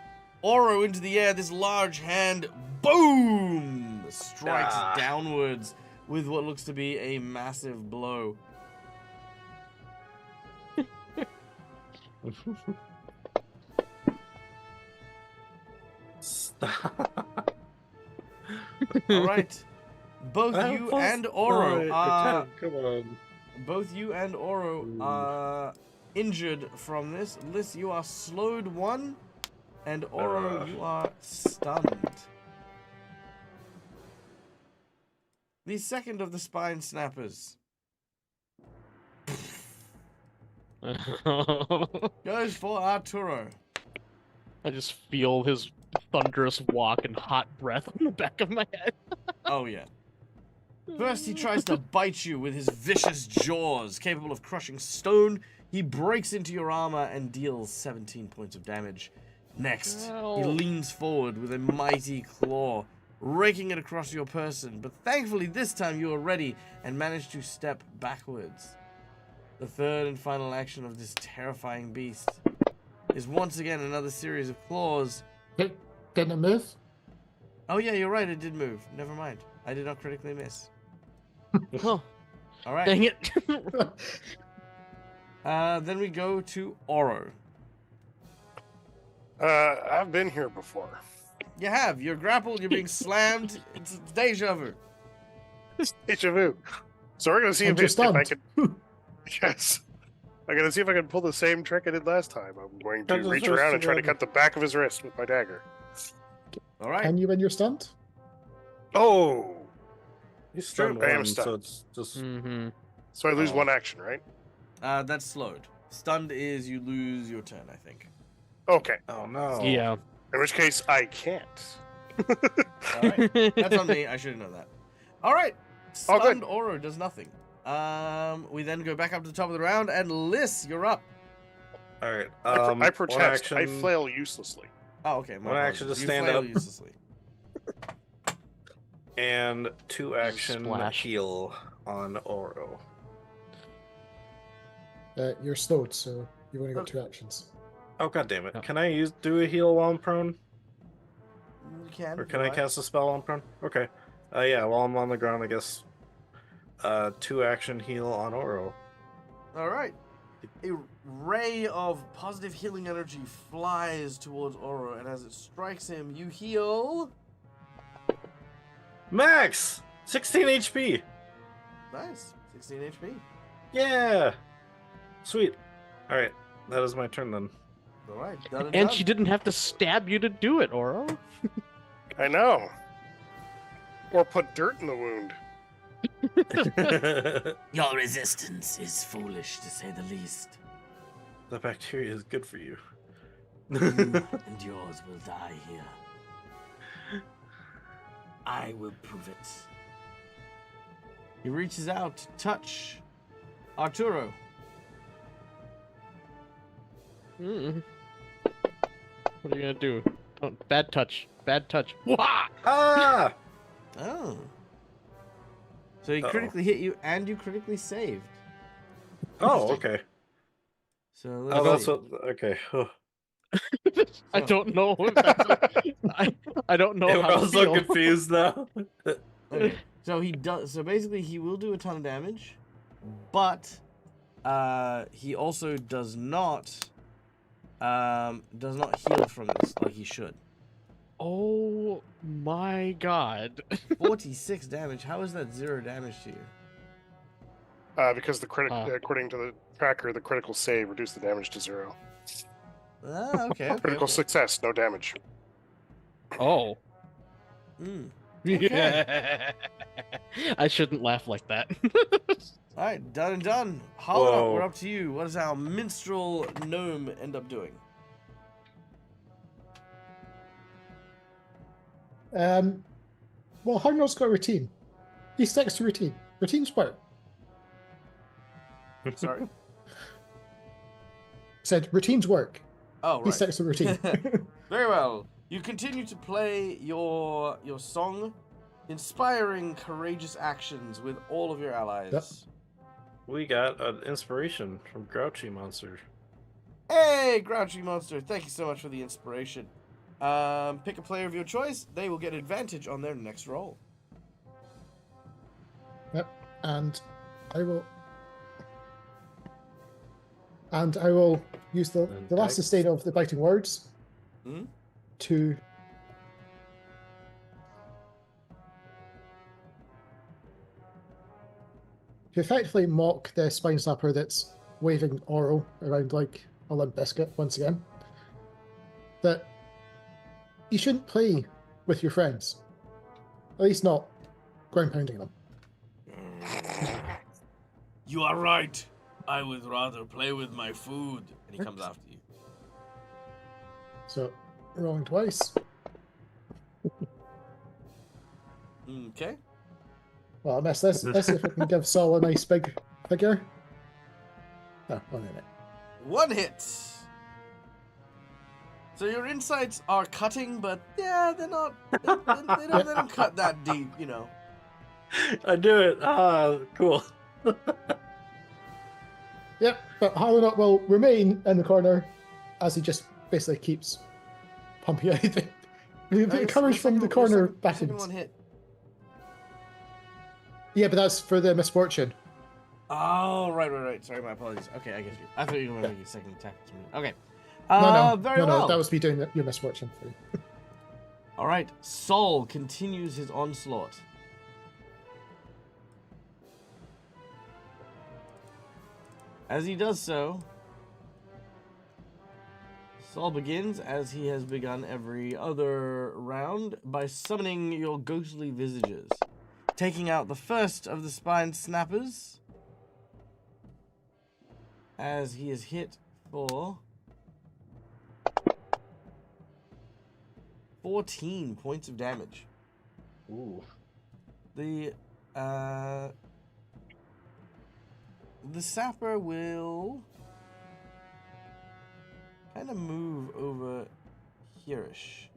Speaker 1: Oro into the air, this large hand, boom, strikes downwards with what looks to be a massive blow.
Speaker 3: Stop.
Speaker 1: All right. Both you and Oro are
Speaker 3: Come on.
Speaker 1: both you and Oro are injured from this. Liss, you are slowed 1, and Oro, you are stunned. The second of the spine snappers goes for Arturo.
Speaker 4: I just feel his thunderous walk and hot breath on the back of my head.
Speaker 1: Oh yeah. First, he tries to bite you with his vicious jaws, capable of crushing stone. He breaks into your armor and deals 17 points of damage. Next, he
Speaker 4: Ow.
Speaker 1: leans forward with a mighty claw, raking it across your person. But thankfully, this time you are ready and manage to step backwards. The third and final action of this terrifying beast is once again another series of claws.
Speaker 2: Didn't it move?
Speaker 1: Oh yeah, you're right, it did move. Never mind. I did not critically miss.
Speaker 4: Oh,
Speaker 1: All right.
Speaker 4: dang it!
Speaker 1: Then we go to Oro.
Speaker 5: I've been here before.
Speaker 1: You have. You're grappled. You're being slammed. It's deja vu.
Speaker 5: Deja vu. So we're gonna see
Speaker 2: And
Speaker 5: if
Speaker 2: you're
Speaker 5: I
Speaker 2: stunned.
Speaker 5: can. Yes. I'm gonna see if I can pull the same trick I did last time. I'm going to
Speaker 3: Cut his
Speaker 5: reach
Speaker 3: wrist
Speaker 5: around and try to
Speaker 3: together.
Speaker 5: cut the back of his wrist with my dagger.
Speaker 1: All right.
Speaker 2: Can you when you're stunned?
Speaker 5: Oh.
Speaker 3: He's stunned
Speaker 5: I am
Speaker 3: one, so
Speaker 5: stunned.
Speaker 3: it's just.
Speaker 4: Mm-hmm.
Speaker 5: So I lose
Speaker 3: Oh.
Speaker 5: one action, right?
Speaker 1: That's slowed. Stunned is you lose your turn, I think.
Speaker 5: Okay.
Speaker 3: Oh no.
Speaker 4: Yeah.
Speaker 5: In which case I can't.
Speaker 1: All right. That's on me. I should know that. All right.
Speaker 5: Oh, good.
Speaker 1: Stunned Oro does nothing. We then go back up to the top of the round, and Liss, you're up.
Speaker 3: All right.
Speaker 5: I
Speaker 3: One
Speaker 5: protest. I
Speaker 3: action-
Speaker 5: flail uselessly.
Speaker 1: Oh, okay. my
Speaker 3: One action to
Speaker 1: apologies. You
Speaker 3: stand
Speaker 1: flail
Speaker 3: up.
Speaker 1: uselessly.
Speaker 3: And 2 action
Speaker 4: Splash.
Speaker 3: heal on Oro.
Speaker 2: You're slowed, so you've only got 2 actions.
Speaker 3: Oh god damn it!
Speaker 4: Oh.
Speaker 3: Can I do a heal while I'm prone,
Speaker 1: You can.
Speaker 3: or can I
Speaker 1: right.
Speaker 3: cast a spell while I'm prone? Okay. Yeah. While I'm on the ground, I guess. 2 action heal on Oro.
Speaker 1: All right. A ray of positive healing energy flies towards Oro, and as it strikes him, you heal.
Speaker 3: Max 16 HP.
Speaker 1: Nice. 16 HP.
Speaker 3: Yeah. Sweet. All right. That is my turn then.
Speaker 1: All right. Done
Speaker 4: And
Speaker 1: done.
Speaker 4: she didn't have to stab you to do it, Oro.
Speaker 5: I know. Or put dirt in the wound.
Speaker 1: Your resistance is foolish, to say the least.
Speaker 3: The bacteria is good for you.
Speaker 1: You and yours will die here. I will prove it. He reaches out to touch Arturo.
Speaker 4: Mm. What are you gonna do? Don't, bad touch. Bad touch. Wah!
Speaker 3: Ah!
Speaker 1: Oh. So he
Speaker 3: Uh-oh.
Speaker 1: critically hit you and you critically saved.
Speaker 3: Oh, okay.
Speaker 1: So
Speaker 3: Oh,
Speaker 1: let's
Speaker 3: that's
Speaker 1: see.
Speaker 3: what. Okay. Oh.
Speaker 4: I don't know if that's I don't know
Speaker 3: We're
Speaker 4: how to
Speaker 3: all so
Speaker 4: feel.
Speaker 3: confused now.
Speaker 1: Okay. So he does. So basically, he will do a ton of damage, but he also does not heal from this like he should.
Speaker 4: Oh my god.
Speaker 1: 46 damage. How is that 0 damage to you?
Speaker 5: Because according to the tracker, the critical save reduced the damage to 0.
Speaker 1: Ah, okay.
Speaker 5: Critical success, no damage.
Speaker 4: Oh.
Speaker 1: Mm.
Speaker 4: I shouldn't laugh like that.
Speaker 1: All right, done and done. Hollow,
Speaker 3: Whoa.
Speaker 1: we're up to you. What does our minstrel gnome end up doing?
Speaker 2: Well, Harnell's got a routine. He sticks to routine. Routines work.
Speaker 1: Sorry.
Speaker 2: Said routines work.
Speaker 1: Oh,
Speaker 2: He
Speaker 1: right.
Speaker 2: sticks to routine.
Speaker 1: Very well. You continue to play your song, inspiring courageous actions with all of your allies.
Speaker 2: Yep.
Speaker 3: We got an inspiration from Grouchy Monster.
Speaker 1: Hey, Grouchy Monster, thank you so much for the inspiration. Pick a player of your choice. They will get advantage on their next roll.
Speaker 2: Yep. And I will use the last sustain of the biting words
Speaker 1: Hmm?
Speaker 2: to effectively mock the spine snapper that's waving Oro around like a limp biscuit once again. That you shouldn't play with your friends. At least not ground pounding them.
Speaker 1: You are right. I would rather play with my food. And he comes after you.
Speaker 2: So, rolling twice.
Speaker 1: Okay.
Speaker 2: Well, I missed this. Let's see if I can give Saul a nice big figure. Oh, 1 minute.
Speaker 1: 1 hit. So your insights are cutting, but yeah, they're not. They don't cut that deep, you know.
Speaker 3: I do it. Ah, cool.
Speaker 2: Yep, but Harlanot will remain in the corner as he just basically keeps pumping out the courage from the corner back in.
Speaker 1: Second one hit.
Speaker 2: Yeah, but that's for the misfortune.
Speaker 1: Oh, right. Sorry, my apologies. Okay, I get you. I thought you were going to make a second attack. Okay.
Speaker 2: No,
Speaker 1: Very well.
Speaker 2: that was me doing your misfortune for you.
Speaker 1: All right. Sol continues his onslaught. As he does so, Sol begins, as he has begun every other round, by summoning your ghostly visages, taking out the first of the spine snappers, as he is hit for 14 points of damage.
Speaker 3: Ooh.
Speaker 1: The sapper will kind of move over here-ish.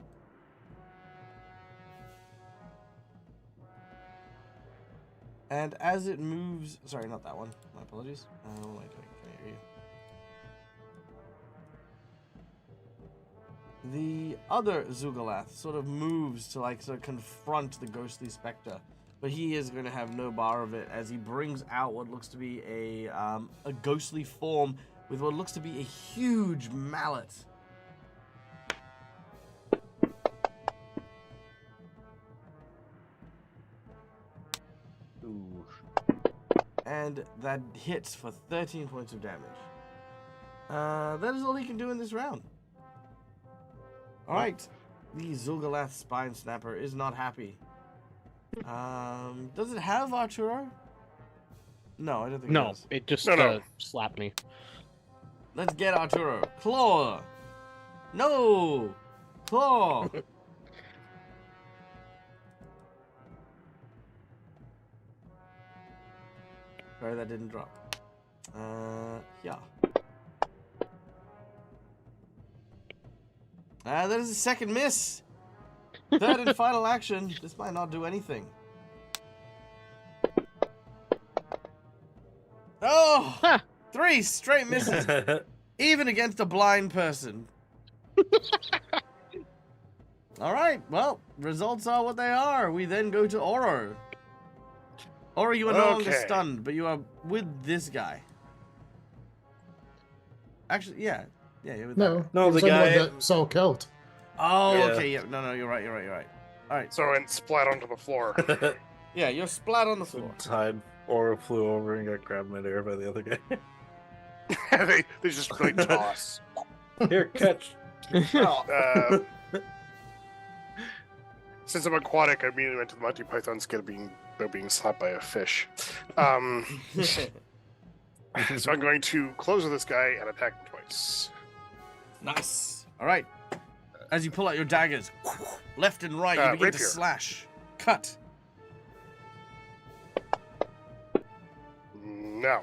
Speaker 1: And as it moves, sorry, not that one. My apologies. What am I doing? Can I hear you? The other xulgath sort of moves to sort of confront the ghostly specter, but he is going to have no bar of it as he brings out what looks to be a ghostly form with what looks to be a huge mallet.
Speaker 3: Ooh.
Speaker 1: And that hits for 13 points of damage. That is all he can do in this round. Alright. The xulgath spine snapper is not happy. Does it have Arturo? No, I don't think it
Speaker 4: No,
Speaker 1: does.
Speaker 4: it just
Speaker 5: No.
Speaker 4: slapped me.
Speaker 1: Let's get Arturo. Claw! No! Claw! Sorry, that didn't drop. Yeah. That is a second miss. Third and final action. This might not do anything. Oh!
Speaker 4: Ha!
Speaker 1: 3 straight misses, even against a blind person. All right, well, results are what they are. We then go to Oro. Oro, you are no longer
Speaker 5: Okay.
Speaker 1: stunned, but you are with this guy. Actually, yeah, you're with that
Speaker 2: No,
Speaker 1: guy.
Speaker 3: No,
Speaker 2: he was
Speaker 3: the
Speaker 2: the only
Speaker 3: guy-
Speaker 2: one that Saul killed.
Speaker 1: Oh,
Speaker 3: Yeah.
Speaker 1: okay, yeah, no, you're right. All right,
Speaker 5: So and splat onto the floor.
Speaker 1: yeah, you're splat on the floor.
Speaker 3: Tide Aura flew over and got grabbed midair by the other guy.
Speaker 5: they just like toss.
Speaker 3: Here, catch.
Speaker 5: Uh, since I'm aquatic, I immediately went to the Monty Python skit of being slapped by a fish. So I'm going to close with this guy and attack him twice.
Speaker 1: Nice. All right. As you pull out your daggers, left and right, you begin to
Speaker 5: rapier.
Speaker 1: slash, cut.
Speaker 5: No.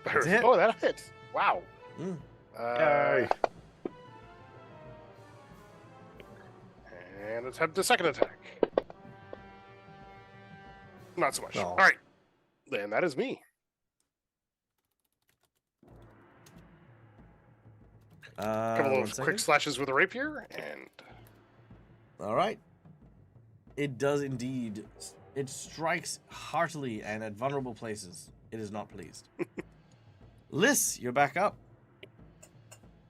Speaker 1: That's a hit.
Speaker 5: Oh, that hit. Wow.
Speaker 1: Mm.
Speaker 3: Yay.
Speaker 5: And attempt a second attack. Not so much.
Speaker 3: No.
Speaker 5: All right. Then that is me. Couple
Speaker 1: One
Speaker 5: of quick
Speaker 1: second.
Speaker 5: slashes with a rapier, and
Speaker 1: All right. It does indeed. It strikes heartily and at vulnerable places. It is not pleased. Liz, you're back up.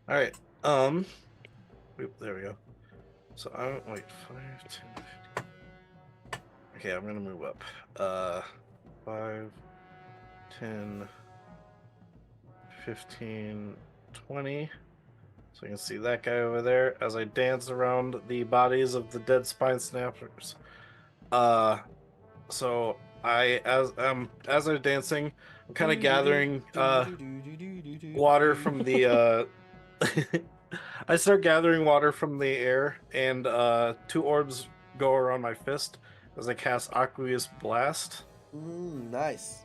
Speaker 3: All right. Oop, there we go. So I wait 5, 10, 15. Okay, I'm gonna move up. 5, 10, 15, 20. So you can see that guy over there as I dance around the bodies of the dead spine snappers. So as I'm dancing, I'm kind of gathering water from the I start gathering water from the air, and 2 orbs go around my fist as I cast Aqueous Blast.
Speaker 1: Nice.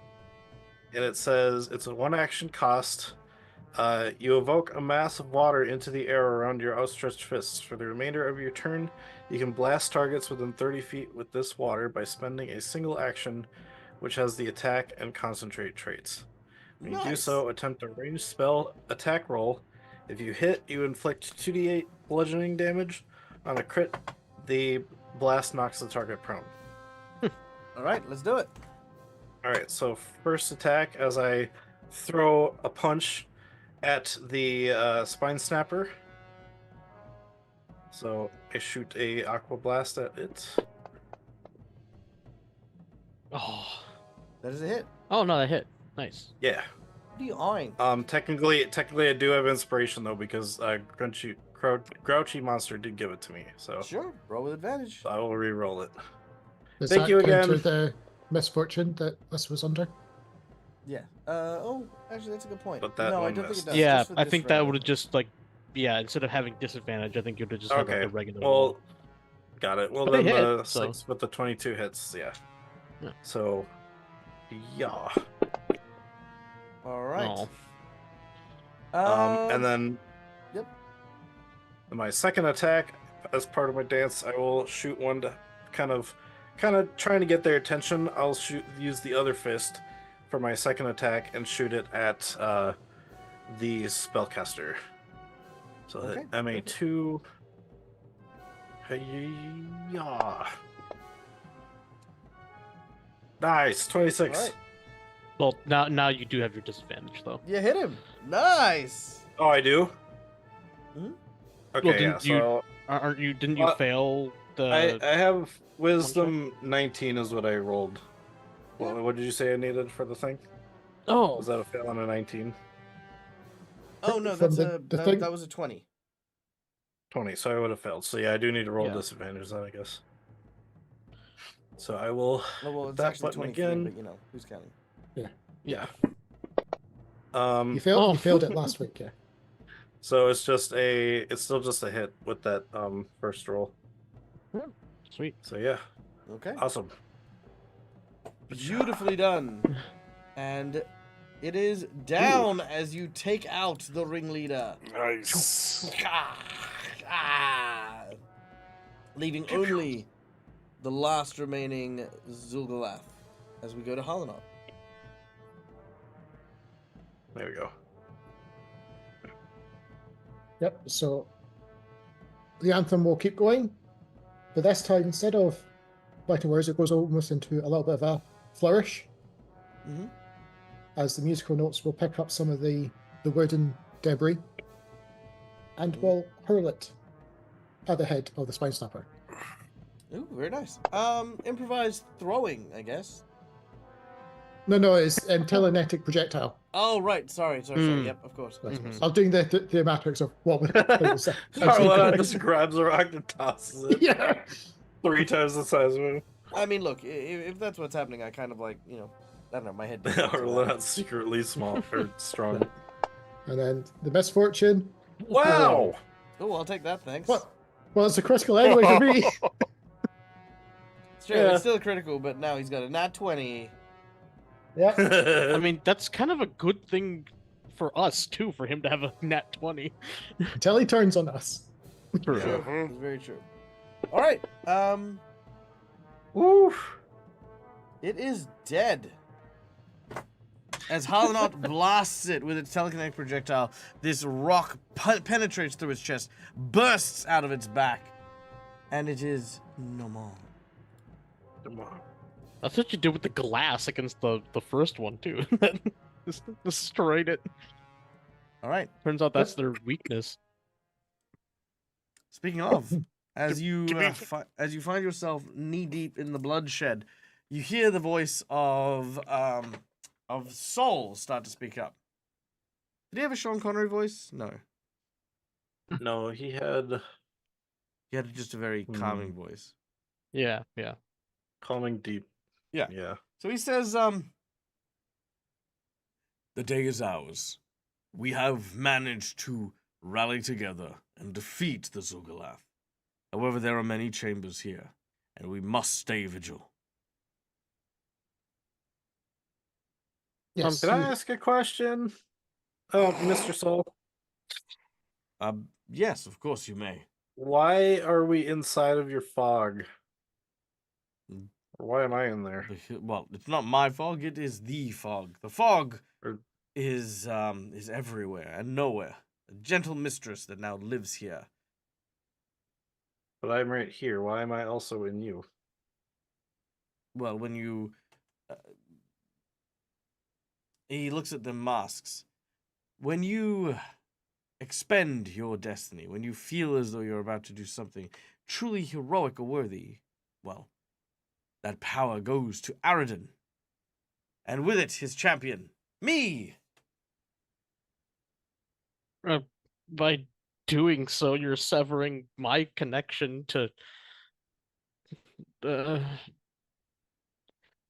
Speaker 3: And it says it's a 1 action cost. You evoke a mass of water into the air around your outstretched fists. For the remainder of your turn, you can blast targets within 30 feet with this water by spending a single action, which has the attack and concentrate traits. When you do
Speaker 1: Nice.
Speaker 3: so, attempt a ranged spell attack roll. If you hit, you inflict 2d8 bludgeoning damage. On a crit, the blast knocks the target prone.
Speaker 1: All right, let's do it.
Speaker 3: Alright, so first attack as I throw a punch at the spine snapper. So I shoot a aqua blast at it.
Speaker 4: Oh,
Speaker 1: That is a hit.
Speaker 4: oh no, that hit. Nice.
Speaker 3: Yeah.
Speaker 1: What are you eyeing?
Speaker 3: Technically I do have inspiration though because Grouchy Monster did give it to me, so
Speaker 1: Sure, roll with advantage.
Speaker 3: I will re-roll it.
Speaker 2: Does
Speaker 3: Thank
Speaker 2: that
Speaker 3: you
Speaker 2: counter
Speaker 3: again.
Speaker 2: the misfortune that this was under?
Speaker 1: Yeah. Oh, actually, that's a good point.
Speaker 3: But that
Speaker 1: no, I
Speaker 3: one
Speaker 1: don't think it
Speaker 3: missed.
Speaker 1: does.
Speaker 4: Yeah,
Speaker 1: just for
Speaker 4: I
Speaker 1: this
Speaker 4: think that
Speaker 1: round.
Speaker 4: would have just like, yeah, instead of having disadvantage, I think you would have just had like
Speaker 3: Okay.
Speaker 4: the regular.
Speaker 3: Well,
Speaker 4: roll.
Speaker 3: got it. Well
Speaker 4: But
Speaker 3: then
Speaker 4: they hit,
Speaker 3: the
Speaker 4: so-
Speaker 3: 6 with the 22 hits, yeah.
Speaker 4: Yeah.
Speaker 3: So yeah.
Speaker 1: All right.
Speaker 4: Oh.
Speaker 3: And then
Speaker 1: Yep.
Speaker 3: my second attack, as part of my dance, I will shoot one to kind of trying to get their attention. I'll use the other fist for my second attack and shoot it at the spellcaster. So
Speaker 1: Okay,
Speaker 3: hit MA2. Yeah. Nice, 26.
Speaker 1: All right.
Speaker 4: Well, now you do have your disadvantage though.
Speaker 1: You hit him. Nice.
Speaker 3: Oh, I do.
Speaker 1: Mhm.
Speaker 3: Okay,
Speaker 4: Well,
Speaker 3: yeah.
Speaker 4: didn't you-
Speaker 3: So
Speaker 4: Aren't you? Didn't you fail the?
Speaker 3: I have wisdom 19 is what I rolled. What did you say I needed for the thing?
Speaker 4: Oh,
Speaker 3: Was that a fail on a 19?
Speaker 1: Oh no,
Speaker 2: From
Speaker 1: that's
Speaker 2: the thing-
Speaker 1: that was a 20.
Speaker 3: 20, so I would have failed. So yeah, I do need to roll
Speaker 4: Yeah.
Speaker 3: disadvantage then, I guess. So I will
Speaker 1: Oh, well,
Speaker 3: hit
Speaker 1: it's
Speaker 3: that
Speaker 1: actually
Speaker 3: button
Speaker 1: 23,
Speaker 3: again.
Speaker 1: but you know, who's counting?
Speaker 3: Yeah.
Speaker 2: You failed.
Speaker 4: Oh.
Speaker 2: You failed it last week. Yeah.
Speaker 3: So it's still just a hit with that first roll.
Speaker 4: Sweet.
Speaker 3: So yeah,
Speaker 1: Okay.
Speaker 3: awesome.
Speaker 1: Beautifully done. And it is down as you take out the ringleader.
Speaker 5: Nice.
Speaker 1: Leaving only the last remaining xulgath as we go to Hallinot.
Speaker 3: There we go.
Speaker 2: Yep. So the anthem will keep going, but this time instead of fighting words, it goes almost into a little bit of a flourish.
Speaker 1: Mm-hmm.
Speaker 2: As the musical notes will pick up some of the wooden debris and will hurl it at the head of the spine snapper.
Speaker 1: Ooh, very nice. Improvised throwing, I guess.
Speaker 2: No, it's telekinetic projectile.
Speaker 1: Oh, right. Sorry.
Speaker 4: Mm.
Speaker 1: Yep, of course.
Speaker 2: That's
Speaker 4: Mhm.
Speaker 2: I was doing the matrix of what was
Speaker 3: Carlotta just grabs a rock and tosses it
Speaker 2: yeah.
Speaker 3: 3 times the size of him.
Speaker 1: I mean, look, if that's what's happening, I kind of like, you know, I don't know, my head. deflects
Speaker 3: Or
Speaker 1: around.
Speaker 3: not secretly small or strong.
Speaker 2: And then the misfortune.
Speaker 3: Wow!
Speaker 1: Oh, I'll take that, thanks.
Speaker 2: What? Well, it's a critical anyway for me.
Speaker 1: It's true,
Speaker 3: Yeah.
Speaker 1: it's still critical, but now he's got a nat 20.
Speaker 2: Yeah.
Speaker 4: I mean, that's kind of a good thing for us too, for him to have a nat 20.
Speaker 2: Until he turns on us.
Speaker 1: True.
Speaker 5: Mhm.
Speaker 1: It's very true. All right.
Speaker 3: Oof.
Speaker 1: It is dead. As Hallinot blasts it with its telekinetic projectile, this rock penetrates through its chest, bursts out of its back, and it is no more.
Speaker 3: Come on.
Speaker 4: That's what you did with the glass against the first one too. Just destroyed it.
Speaker 1: All right.
Speaker 4: Turns out that's their weakness.
Speaker 1: Speaking of, as
Speaker 5: To
Speaker 1: you
Speaker 5: be-
Speaker 1: as you find yourself knee deep in the bloodshed, you hear the voice of Sol start to speak up. Did he have a Sean Connery voice? No,
Speaker 3: No, he had
Speaker 1: he had just a very calming voice.
Speaker 4: Yeah.
Speaker 3: calming deep.
Speaker 1: Yeah.
Speaker 3: Yeah.
Speaker 1: So he says, the day is ours. We have managed to rally together and defeat the xulgath. However, there are many chambers here, and we must stay vigil.
Speaker 2: Yes.
Speaker 3: Can I ask a question? Oh, Mr. Soul.
Speaker 1: Yes, of course you may.
Speaker 3: Why are we inside of your fog?
Speaker 1: Mm.
Speaker 3: Or why am I in there?
Speaker 1: Well, it's not my fog, it is the fog. The fog
Speaker 3: Or-
Speaker 1: is everywhere and nowhere. A gentle mistress that now lives here.
Speaker 3: But I'm right here. Why am I also in you?
Speaker 1: Well, when you... he looks at the masks. When you expend your destiny, when you feel as though you're about to do something truly heroic or worthy, well, that power goes to Aroden. And with it, his champion, me!
Speaker 4: By doing so, you're severing my connection to.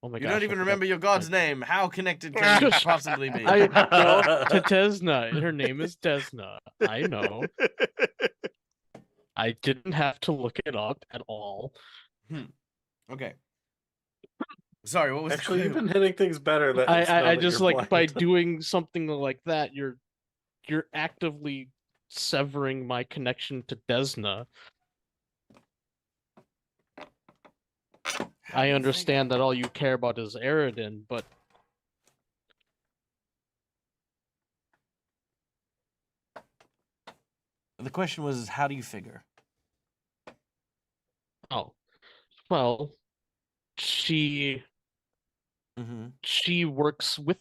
Speaker 4: Oh my
Speaker 1: You
Speaker 4: gosh,
Speaker 1: don't
Speaker 4: I
Speaker 1: even
Speaker 4: forgot.
Speaker 1: remember your god's name. How connected can you possibly be?
Speaker 4: I know to Desna. Her name is Desna. I know. I didn't have to look it up at all.
Speaker 1: Okay. Sorry, what was
Speaker 3: Actually, you've
Speaker 1: the...
Speaker 3: been hitting things better. That
Speaker 4: I just like by doing something like that, you're actively severing my connection to Desna. I understand that all you care about is Aroden, but
Speaker 1: The question was, how do you figure?
Speaker 4: oh, well, she
Speaker 1: Mm-hmm.
Speaker 4: she works with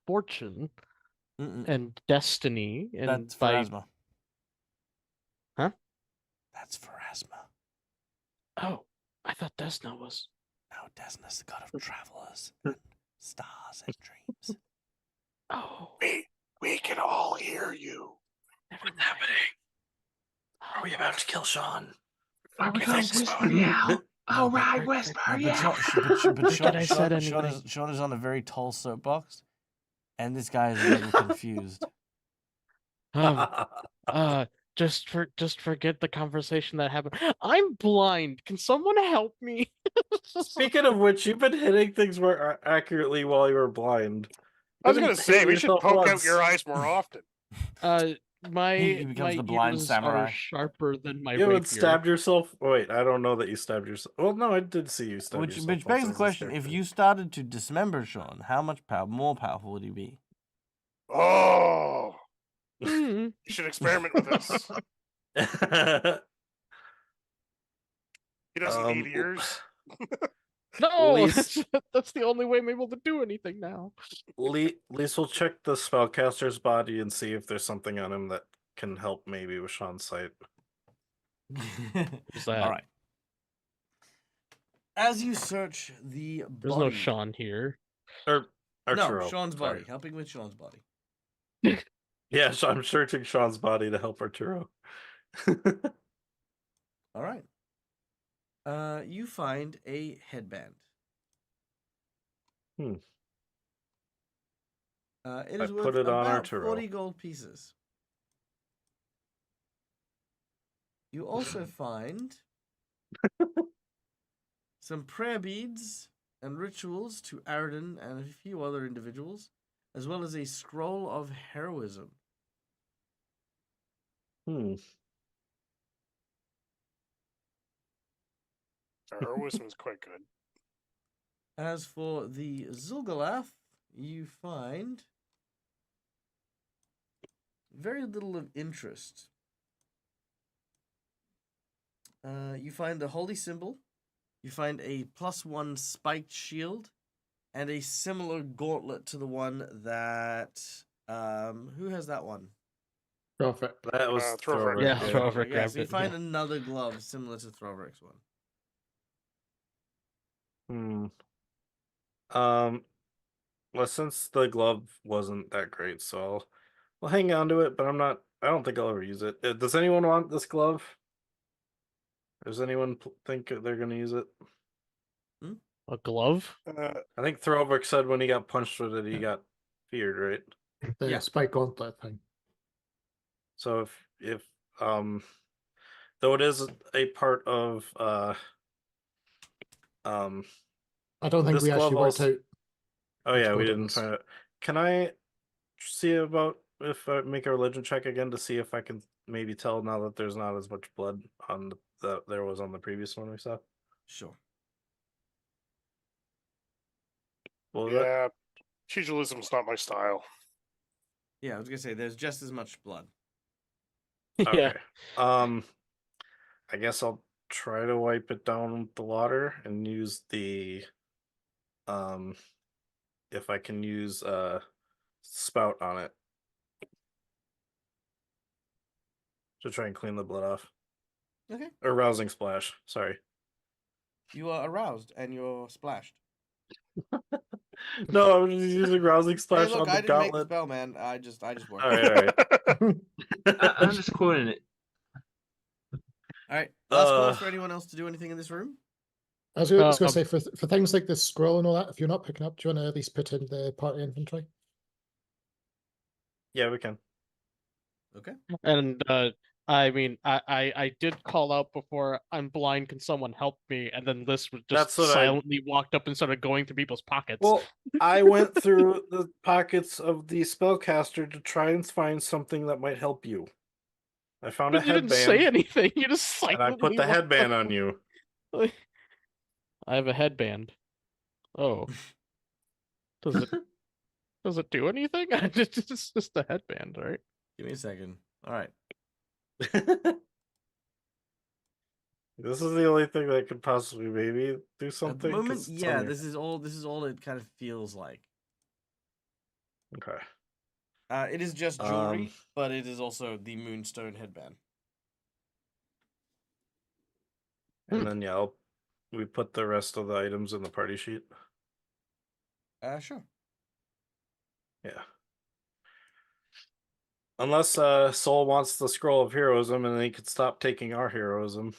Speaker 4: fortune and destiny, and
Speaker 1: That's
Speaker 4: by
Speaker 1: Pharasma.
Speaker 4: Huh?
Speaker 1: That's Pharasma.
Speaker 4: oh, I thought Desna was.
Speaker 1: Now Desna's the god of travelers and stars and dreams.
Speaker 4: Oh,
Speaker 5: We can all hear you.
Speaker 4: what's happening?
Speaker 3: Are we about to kill Sean?
Speaker 5: I think so, yeah.
Speaker 6: All right,
Speaker 4: right.
Speaker 6: Whisper,
Speaker 1: But
Speaker 6: yeah.
Speaker 4: I said anything.
Speaker 1: Sean is on a very tall soapbox, and this guy is a little confused.
Speaker 4: Just forget the conversation that happened. I'm blind. Can someone help me?
Speaker 3: Speaking of which, you've been hitting things more accurately while you were blind.
Speaker 5: I was
Speaker 3: You
Speaker 5: gonna
Speaker 3: didn't
Speaker 5: say
Speaker 3: hit
Speaker 5: we should
Speaker 3: yourself
Speaker 5: poke out
Speaker 3: once.
Speaker 5: your eyes more often.
Speaker 4: My
Speaker 1: He becomes the blind
Speaker 4: ears
Speaker 1: samurai.
Speaker 4: are sharper than my
Speaker 3: You haven't
Speaker 4: rapier.
Speaker 3: stabbed yourself? Wait, I don't know that you stabbed yourself. Well, no, I did see you stab
Speaker 1: Which
Speaker 3: yourself.
Speaker 1: begs
Speaker 3: once
Speaker 1: the
Speaker 3: as a
Speaker 1: question: if
Speaker 3: staircase.
Speaker 1: you started to dismember Sean, how much more powerful would he be?
Speaker 5: Oh,
Speaker 4: Mm.
Speaker 5: you should experiment with this. He doesn't need ears.
Speaker 4: No,
Speaker 3: Least-
Speaker 4: that's the only way I'm able to do anything now.
Speaker 3: Lise will check the spellcaster's body and see if there's something on him that can help maybe with Sean's sight.
Speaker 4: Who's that?
Speaker 1: All right. As you search the
Speaker 4: There's
Speaker 1: body,
Speaker 4: no Sean here.
Speaker 3: Or
Speaker 1: no,
Speaker 3: Arturo.
Speaker 1: Sean's
Speaker 3: sorry.
Speaker 1: body, helping with Sean's body.
Speaker 3: Yeah, so I'm searching Sean's body to help Arturo.
Speaker 1: All right. You find a headband.
Speaker 3: Hmm.
Speaker 1: It
Speaker 3: I
Speaker 1: is worth
Speaker 3: put it on
Speaker 1: about
Speaker 3: Arturo.
Speaker 1: 40 gold pieces. You also find some prayer beads and rituals to Aroden and a few other individuals, as well as a scroll of heroism.
Speaker 5: Heroism is quite good.
Speaker 1: As for the xulgath, you find very little of interest. You find the holy symbol. You find a +1 spiked shield, and a similar gauntlet to the one that who has that one?
Speaker 2: Perfect.
Speaker 3: That was
Speaker 5: Throver.
Speaker 3: Throver.
Speaker 4: Yeah,
Speaker 1: Oh,
Speaker 4: Throver
Speaker 1: yeah,
Speaker 4: grabbed
Speaker 1: so you
Speaker 4: it,
Speaker 1: find
Speaker 4: yeah.
Speaker 1: another glove similar to Throver's one.
Speaker 3: Well, since the glove wasn't that great, so I'll hang on to it, but I don't think I'll ever use it. Does anyone want this glove? Does anyone think they're going to use it?
Speaker 4: A glove?
Speaker 3: I think Throver said when he got punched with it, he got feared, right?
Speaker 2: The
Speaker 1: Yeah.
Speaker 2: spike gauntlet thing.
Speaker 3: So if though it is a part of
Speaker 2: I don't think
Speaker 3: this
Speaker 2: we
Speaker 3: glove
Speaker 2: actually worked
Speaker 3: also-
Speaker 2: out.
Speaker 3: oh yeah, we
Speaker 2: code it
Speaker 3: didn't
Speaker 2: was.
Speaker 3: find it. Can I see about if I make a religion check again to see if I can maybe tell now that there's not as much blood on that there was on the previous one we saw?
Speaker 1: Sure.
Speaker 3: What was that?
Speaker 5: Yeah, pugilism's not my style.
Speaker 1: Yeah, I was gonna say there's just as much blood.
Speaker 4: Yeah.
Speaker 3: Okay. I guess I'll try to wipe it down with the water and use the if I can use spout on it to try and clean the blood off.
Speaker 1: Okay.
Speaker 3: Or rousing splash, sorry.
Speaker 1: You are aroused and you're splashed.
Speaker 3: No, I'm just using rousing splash
Speaker 1: Hey, look,
Speaker 3: on
Speaker 1: I
Speaker 3: the
Speaker 1: didn't make the
Speaker 3: gauntlet.
Speaker 1: spell, man. I just worked.
Speaker 3: All right.
Speaker 6: I'm just quoting it.
Speaker 1: All right. Last calls for anyone else to do anything in this room?
Speaker 2: I was going to
Speaker 4: Um,
Speaker 2: say, for things like this scroll and all that, if you're not picking up, do you want to at least put in the party inventory?
Speaker 3: Yeah, we can.
Speaker 1: Okay.
Speaker 4: And I mean, I did call out before, I'm blind, can someone help me? And then Liz just
Speaker 3: That's what
Speaker 4: silently walked up and started going through people's pockets.
Speaker 3: Well, I went through the pockets of the spellcaster to try and find something that might help you. I found
Speaker 4: But
Speaker 3: a
Speaker 4: you didn't say
Speaker 3: headband,
Speaker 4: anything. You just
Speaker 3: and
Speaker 4: silently
Speaker 3: I put the
Speaker 4: walked
Speaker 3: headband
Speaker 4: up.
Speaker 3: on you.
Speaker 4: I have a headband. Oh. Does it do anything? It's just a headband, right?
Speaker 1: Give me a second. All right.
Speaker 3: This is the only thing that could possibly maybe do
Speaker 1: At
Speaker 3: something.
Speaker 1: the moment,
Speaker 3: 'cause it's
Speaker 1: yeah,
Speaker 3: on your-
Speaker 1: this is all it kind of feels like.
Speaker 3: Okay.
Speaker 1: It is just jewelry,
Speaker 3: Um,
Speaker 1: but it is also the moonstone headband.
Speaker 3: And then yeah, we put the rest of the items in the party sheet.
Speaker 1: Sure.
Speaker 3: Yeah. Unless Soul wants the scroll of heroism and he could stop taking our heroism.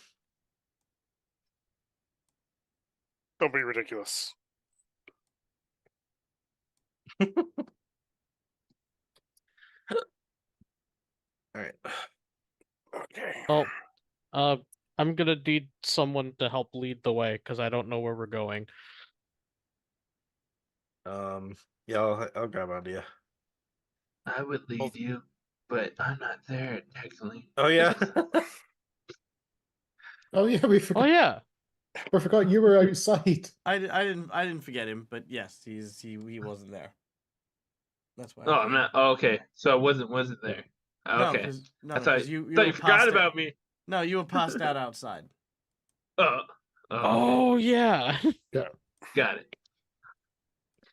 Speaker 5: Don't be ridiculous.
Speaker 3: All right.
Speaker 5: Okay.
Speaker 4: Oh, I'm gonna need someone to help lead the way because I don't know where we're going.
Speaker 3: Yeah, I'll grab onto you.
Speaker 6: I would lead you, but I'm not there technically.
Speaker 3: Oh yeah.
Speaker 2: Oh yeah,
Speaker 4: Oh yeah.
Speaker 2: we forgot you were outside.
Speaker 1: I didn't forget him, but yes, he wasn't there. That's why. I
Speaker 6: Oh,
Speaker 1: put
Speaker 6: I'm
Speaker 1: him.
Speaker 6: not. Oh, okay. So I wasn't there.
Speaker 1: No,
Speaker 6: Okay. I thought
Speaker 1: you
Speaker 6: thought
Speaker 1: were
Speaker 6: you forgot
Speaker 1: passed
Speaker 6: about
Speaker 1: out.
Speaker 6: me.
Speaker 1: No, you were passed out outside.
Speaker 6: Oh. Okay.
Speaker 4: Oh yeah.
Speaker 6: Got it.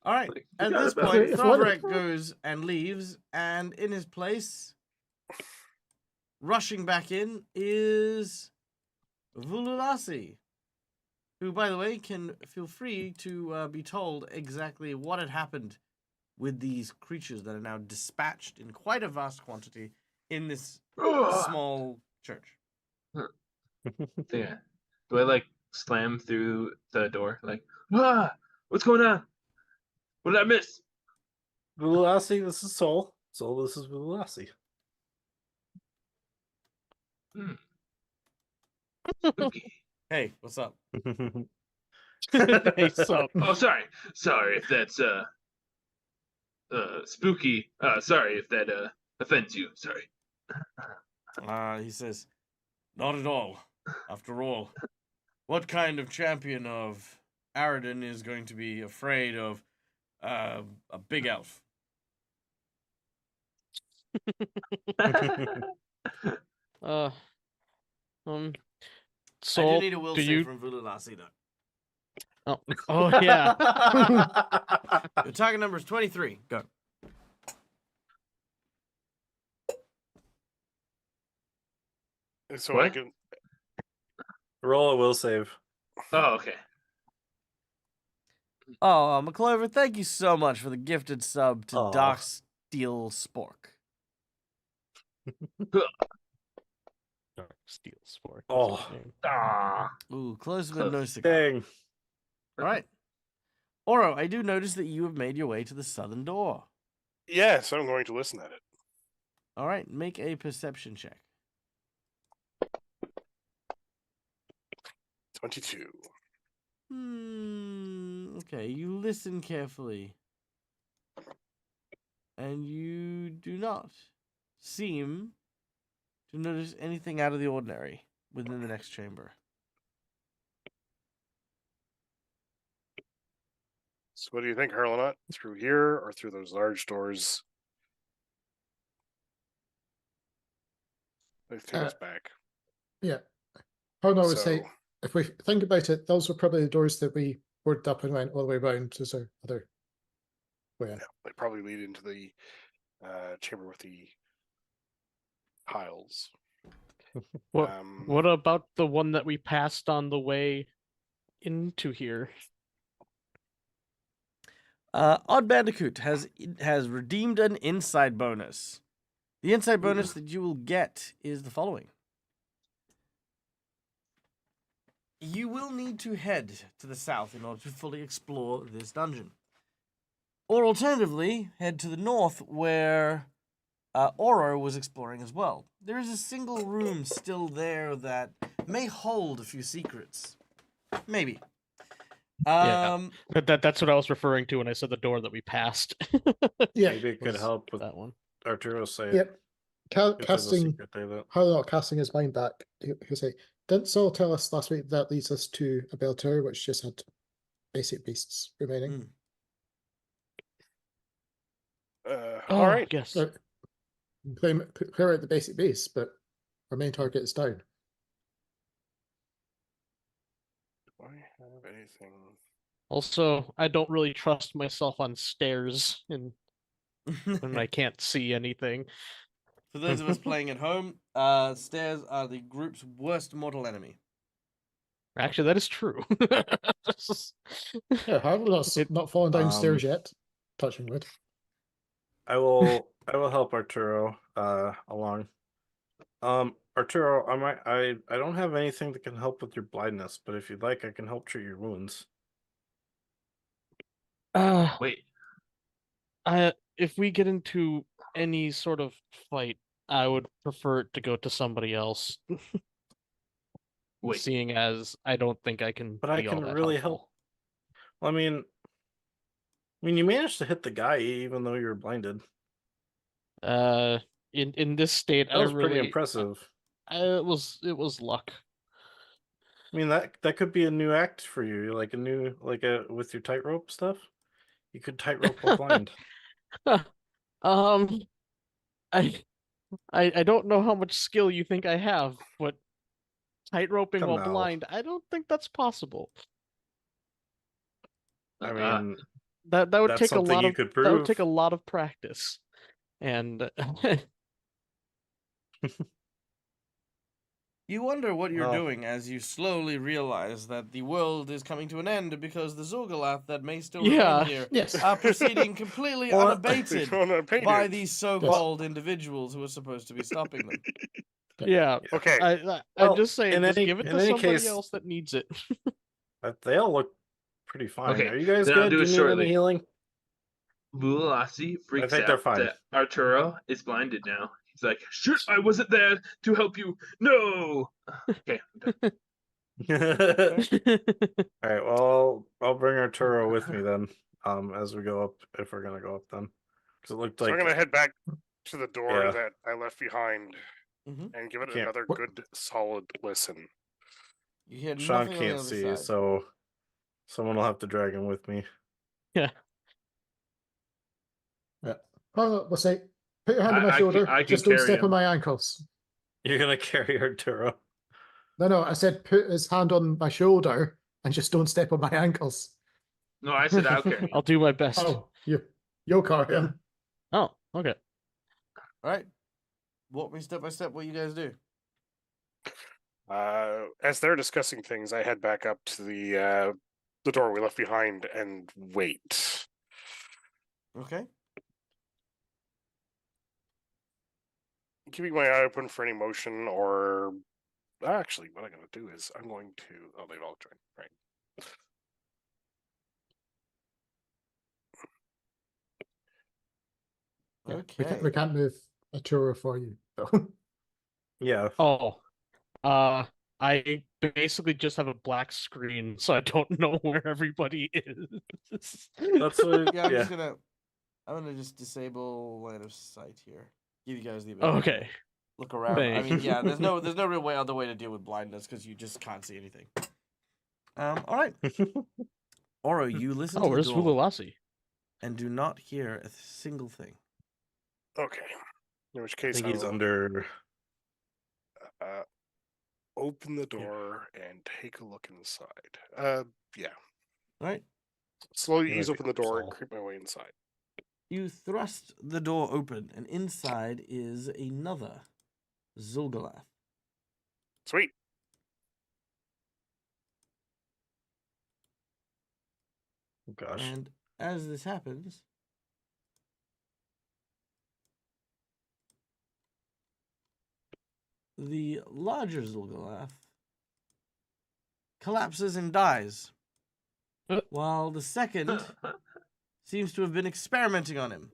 Speaker 1: All right.
Speaker 6: Like,
Speaker 1: At
Speaker 6: forgot
Speaker 1: this
Speaker 6: about
Speaker 1: point,
Speaker 6: me.
Speaker 2: If one-
Speaker 1: Thorvrek goes and leaves, and in his place, rushing back in, is Vululasi, who, by the way, can feel free to be told exactly what had happened with these creatures that are now dispatched in quite a vast quantity in this small church.
Speaker 6: Yeah. Do I like slam through the door? Like, what's going on? What did I miss?
Speaker 3: Vululasi, this is Sol. Sol, this is Vululasi.
Speaker 6: Okay.
Speaker 1: Hey, what's up?
Speaker 4: Hey, so
Speaker 6: Oh, sorry if that's spooky. Sorry if that offends you. Sorry.
Speaker 1: He says, not at all. After all, what kind of champion of Aroden is going to be afraid of a big elf?
Speaker 4: uh
Speaker 1: I
Speaker 4: Soul,
Speaker 1: do need a will
Speaker 4: do
Speaker 1: save
Speaker 4: you
Speaker 1: from Vululasi, though.
Speaker 4: oh yeah.
Speaker 1: Your target number is 23. Go.
Speaker 5: So I
Speaker 6: What?
Speaker 5: can.
Speaker 3: Roll a will save.
Speaker 6: Oh, okay.
Speaker 1: Oh, McClover, thank you so much for the gifted sub to
Speaker 3: Aw.
Speaker 1: Dark Steel Spork.
Speaker 4: Steel Sport.
Speaker 3: Oh.
Speaker 6: Ah.
Speaker 1: Ooh, close but no
Speaker 6: Close.
Speaker 1: cigar.
Speaker 3: Dang.
Speaker 1: All right. Oro, I do notice that you have made your way to the southern door.
Speaker 5: Yes, I'm going to listen at it.
Speaker 1: All right, make a perception check.
Speaker 5: 22.
Speaker 1: Okay, you listen carefully. And you do not seem to notice anything out of the ordinary within the next chamber.
Speaker 5: So what do you think, Harlanot? Through here or through those large doors? They take us back.
Speaker 2: Yeah. Hold on, I would
Speaker 5: So-
Speaker 2: say, if we think about it, those were probably the doors that we boarded up and went all the way around to the other way in.
Speaker 5: Yeah, they probably lead into the chamber with the tiles.
Speaker 4: What
Speaker 5: Um,
Speaker 4: what about the one that we passed on the way into here?
Speaker 1: Odd Bandicoot has redeemed an inside bonus. The inside bonus that you will get is the following. You will need to head to the south in order to fully explore this dungeon. Or alternatively, head to the north where Oro was exploring as well. There is a single room still there that may hold a few secrets. Maybe.
Speaker 4: Yeah. That's what I was referring to when I said the door that we passed.
Speaker 2: Yeah.
Speaker 3: Maybe it could
Speaker 4: Was
Speaker 3: help with
Speaker 4: that one.
Speaker 3: Arturo say it.
Speaker 2: Yep.
Speaker 3: If there's a
Speaker 2: Casting,
Speaker 3: secret there that-
Speaker 2: Harlanot casting his mind back. He'll say, didn't Saul tell us last week that leads us to a bell tower which just had basic beasts remaining?
Speaker 5: all right.
Speaker 4: Yes.
Speaker 2: Clear out the basic beasts, but our main target is down.
Speaker 5: Do I have anything?
Speaker 4: Also, I don't really trust myself on stairs and when I can't see anything.
Speaker 1: For those of us playing at home, stairs are the group's worst mortal enemy.
Speaker 4: Actually, that is true.
Speaker 2: Yeah, Harlanot's not fallen downstairs yet. Touching wood.
Speaker 3: I will help Arturo along. Arturo, I don't have anything that can help with your blindness, but if you'd like, I can help treat your wounds.
Speaker 6: Wait.
Speaker 4: If we get into any sort of fight, I would prefer it to go to somebody else,
Speaker 6: Wait.
Speaker 4: seeing as I don't think I can
Speaker 3: But I
Speaker 4: be all
Speaker 3: can
Speaker 4: that
Speaker 3: really
Speaker 4: helpful.
Speaker 3: help. Well, I mean, you managed to hit the guy even though you were blinded.
Speaker 4: In this state,
Speaker 3: That was pretty impressive.
Speaker 4: it was luck.
Speaker 3: I mean, that could be a new act for you, like with your tightrope stuff. You could tightrope while blind.
Speaker 4: Um, I don't know how much skill you think I have, but tightroping
Speaker 3: Come
Speaker 4: while
Speaker 3: now.
Speaker 4: blind, I don't think that's possible.
Speaker 3: I mean,
Speaker 4: That would
Speaker 3: that's
Speaker 4: take a
Speaker 3: something
Speaker 4: lot
Speaker 3: you
Speaker 4: of
Speaker 3: could
Speaker 4: that would take a
Speaker 3: prove.
Speaker 4: lot of practice, and
Speaker 1: You wonder what you're
Speaker 3: Well-
Speaker 1: doing as you slowly realize that the world is coming to an end because the xulgath that may still
Speaker 4: Yeah.
Speaker 1: remain here
Speaker 2: Yes.
Speaker 1: are proceeding completely
Speaker 3: Well,
Speaker 1: unabated
Speaker 5: Unabated.
Speaker 1: by these so-called individuals who are supposed to be stopping them.
Speaker 4: yeah.
Speaker 5: Okay.
Speaker 4: I'm
Speaker 3: Well,
Speaker 4: just saying,
Speaker 3: in
Speaker 4: just
Speaker 3: any-
Speaker 4: give it
Speaker 3: in
Speaker 4: to
Speaker 3: any
Speaker 4: somebody
Speaker 3: case-
Speaker 4: else that needs it.
Speaker 3: They all look pretty fine.
Speaker 6: Okay,
Speaker 3: Are you guys
Speaker 6: then I'll
Speaker 3: good?
Speaker 6: do
Speaker 3: Do
Speaker 6: it
Speaker 3: you need
Speaker 6: shortly.
Speaker 3: any healing?
Speaker 6: Vuelasi freaks
Speaker 3: think they're
Speaker 6: out
Speaker 3: fine.
Speaker 6: that Arturo is blinded now. He's like, "Shit, I wasn't there to help you." No. Okay. I'm done.
Speaker 3: All right. Well, I'll bring Arturo with me then. As we go up, if we're gonna go up then, because it looked
Speaker 5: So
Speaker 3: like
Speaker 5: I'm gonna head back to the door
Speaker 3: Yeah.
Speaker 5: that I left behind
Speaker 1: Mhm.
Speaker 5: and give it
Speaker 3: Can't-
Speaker 5: another
Speaker 2: What-
Speaker 5: good solid listen.
Speaker 1: You hear
Speaker 3: Sean
Speaker 1: nothing on the
Speaker 3: can't
Speaker 1: other
Speaker 3: see,
Speaker 1: side.
Speaker 3: so someone will have to drag him with me.
Speaker 2: Oh, we'll say, put your hand on my
Speaker 6: I
Speaker 2: shoulder.
Speaker 6: can
Speaker 2: Just don't
Speaker 6: carry
Speaker 2: step
Speaker 6: him.
Speaker 2: on my ankles.
Speaker 3: You're gonna carry Arturo.
Speaker 2: No, I said put his hand on my shoulder and just don't step on my ankles.
Speaker 6: No, I said I'll carry him.
Speaker 4: I'll do my best.
Speaker 2: Oh, you'll carry him.
Speaker 4: Oh, okay.
Speaker 1: All right. Walk me step by step what you guys do.
Speaker 5: As they're discussing things, I head back up to the door we left behind and wait.
Speaker 1: Okay.
Speaker 5: Keeping my eye open for any motion or actually what I'm gonna do is I'm going to they've all joined, right.
Speaker 2: Yeah,
Speaker 1: Okay.
Speaker 2: we can't move a tour for you, though.
Speaker 3: Yeah.
Speaker 4: Oh, I basically just have a black screen, so I don't know where everybody is.
Speaker 3: That's what.
Speaker 1: Yeah,
Speaker 3: Yeah.
Speaker 1: I'm gonna just disable line of sight here. Give you guys the ability to
Speaker 4: Okay.
Speaker 1: look around. I mean,
Speaker 4: Thanks.
Speaker 1: yeah, there's no real other way to deal with blindness because you just can't see anything. All right. Oro, you listen
Speaker 4: Oh,
Speaker 1: to the
Speaker 4: where's
Speaker 1: door
Speaker 4: Vululasi?
Speaker 1: and do not hear a single thing.
Speaker 5: Okay. In which
Speaker 3: I
Speaker 5: case
Speaker 3: think he's
Speaker 5: I'll
Speaker 3: under.
Speaker 5: open the door and take a look inside. Yeah.
Speaker 1: All right.
Speaker 5: Slowly
Speaker 3: Yeah,
Speaker 5: ease
Speaker 3: like
Speaker 5: open the door and
Speaker 3: Saul.
Speaker 5: creep my way inside.
Speaker 1: You thrust the door open, and inside is another xulgath.
Speaker 5: Sweet.
Speaker 3: Oh, gosh.
Speaker 1: And as this happens, the larger xulgath collapses and dies, while the second seems to have been experimenting on him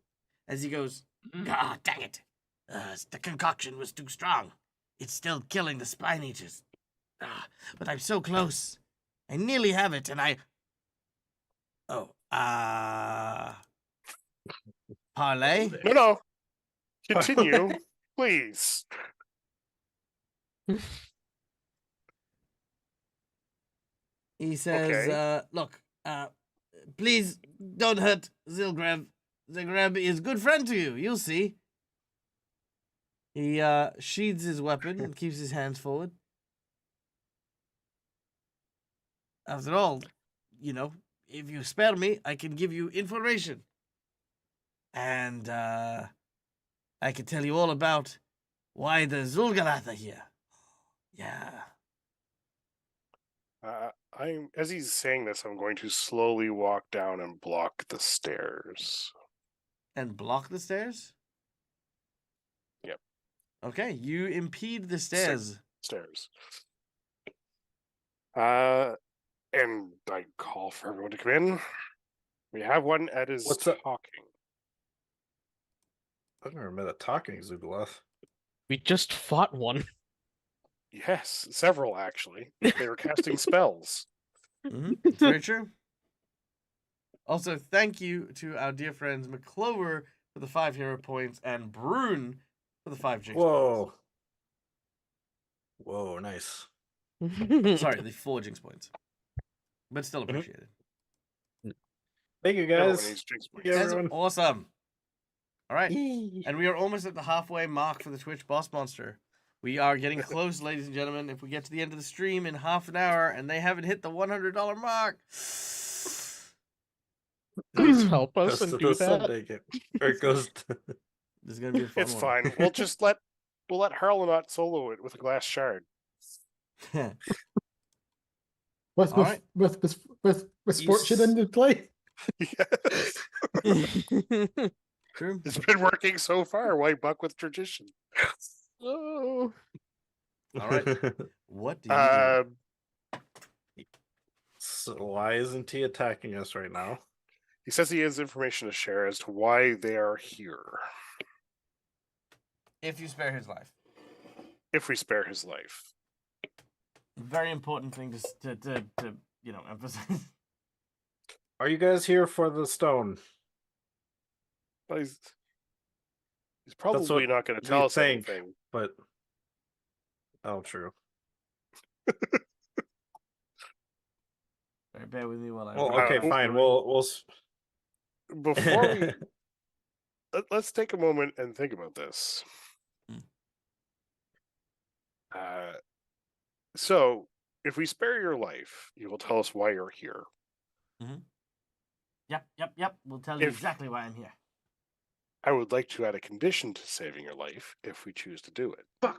Speaker 1: as he goes, "Ah, dang it. The concoction was too strong. It's still killing the spine eaters. But I'm so close. I nearly have it, and I... Oh, parlay?
Speaker 5: No. Continue, please.
Speaker 1: He says,
Speaker 5: Okay.
Speaker 1: look, please don't hurt Zilgreb. Zilgreb is a good friend to you. You'll see. He sheathes his weapon and keeps his hands forward. After all, you know, if you spare me, I can give you information. And I can tell you all about why the Xulgath are here. Yeah.
Speaker 5: As he's saying this, I'm going to slowly walk down and block the stairs.
Speaker 1: And block the stairs?
Speaker 5: Yep.
Speaker 1: Okay, you impede the stairs.
Speaker 5: Stairs. And I call for everyone to come in. We have one that is
Speaker 3: What's up?
Speaker 5: talking.
Speaker 3: I've never met a talking xulgath.
Speaker 4: We just fought one.
Speaker 5: Yes, several actually. They were casting spells.
Speaker 1: It's very true. Also, thank you to our dear friends McClover for the 5 hero points and Brune for the 5 jinx
Speaker 3: Whoa. Whoa, nice.
Speaker 1: points. Sorry, the 4 jinx points. But still appreciated.
Speaker 3: Thank you,
Speaker 5: Everyone
Speaker 3: guys.
Speaker 5: needs jinx
Speaker 3: Thank
Speaker 5: points.
Speaker 3: you,
Speaker 1: Guys,
Speaker 3: everyone.
Speaker 1: awesome. All right. And we are almost at the halfway mark for the Twitch boss monster. We are getting close, ladies and gentlemen. If we get to the end of the stream in half an hour and they haven't hit the $100 mark,
Speaker 4: Please help us
Speaker 3: Goes
Speaker 4: and
Speaker 3: to
Speaker 4: do
Speaker 3: the
Speaker 4: that.
Speaker 3: Sunday game. Or it goes to...
Speaker 1: this is going to be a fun
Speaker 5: It's
Speaker 1: one.
Speaker 5: fine. We'll let Harlanot solo it with a glass shard.
Speaker 2: With
Speaker 1: All right.
Speaker 2: misfortune in the play.
Speaker 5: Yes.
Speaker 1: True.
Speaker 5: It's been working so far. Why buck with tradition?
Speaker 4: Oh.
Speaker 1: All right. What do you do?
Speaker 3: So why isn't he attacking us right now?
Speaker 5: He says he has information to share as to why they are here.
Speaker 1: If you spare his life.
Speaker 5: If we spare his life.
Speaker 1: Very important thing to emphasize.
Speaker 3: Are you guys here for the stone?
Speaker 5: But he's probably
Speaker 3: what
Speaker 5: not going to
Speaker 3: we
Speaker 5: tell us
Speaker 3: think.
Speaker 5: anything.
Speaker 3: But oh, true.
Speaker 1: Right, bear with me while I.
Speaker 3: Well,
Speaker 5: Uh,
Speaker 3: okay,
Speaker 5: w-
Speaker 3: fine. We'll.
Speaker 5: Before we let's take a moment and think about this. So, if we spare your life, you will tell us why you're here.
Speaker 1: Yep. We'll tell you
Speaker 5: If-
Speaker 1: exactly why I'm here.
Speaker 5: I would like to add a condition to saving your life if we choose to do it.
Speaker 6: Fuck.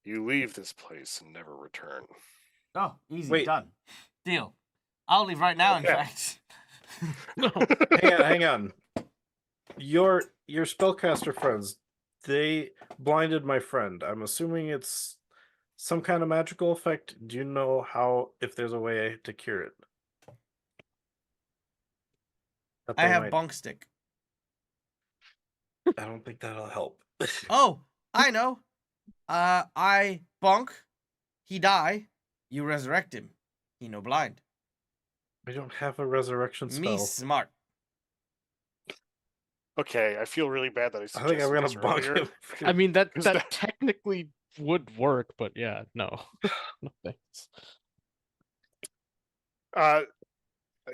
Speaker 5: You leave this place and never return.
Speaker 1: Oh, easy,
Speaker 3: Wait.
Speaker 1: done. Deal. I'll leave right now, in
Speaker 5: Okay.
Speaker 1: fact.
Speaker 4: No.
Speaker 3: hang on. Your spellcaster friends, they blinded my friend. I'm assuming it's some kind of magical effect. Do you know if there's a way to cure it? That
Speaker 1: I
Speaker 3: they
Speaker 1: have
Speaker 3: might-
Speaker 1: bonk stick.
Speaker 3: I don't think that'll help.
Speaker 1: Oh, I know. I bonk. He die. You resurrect him. He no blind.
Speaker 3: We don't have a resurrection spell.
Speaker 1: Me smart.
Speaker 5: Okay, I feel really bad that I
Speaker 3: I
Speaker 5: suggested
Speaker 3: think I'm gonna
Speaker 5: this
Speaker 3: bonk
Speaker 5: earlier.
Speaker 3: him.
Speaker 4: I mean that
Speaker 5: Is
Speaker 4: that
Speaker 5: that-
Speaker 4: technically would work, but yeah, no. No thanks.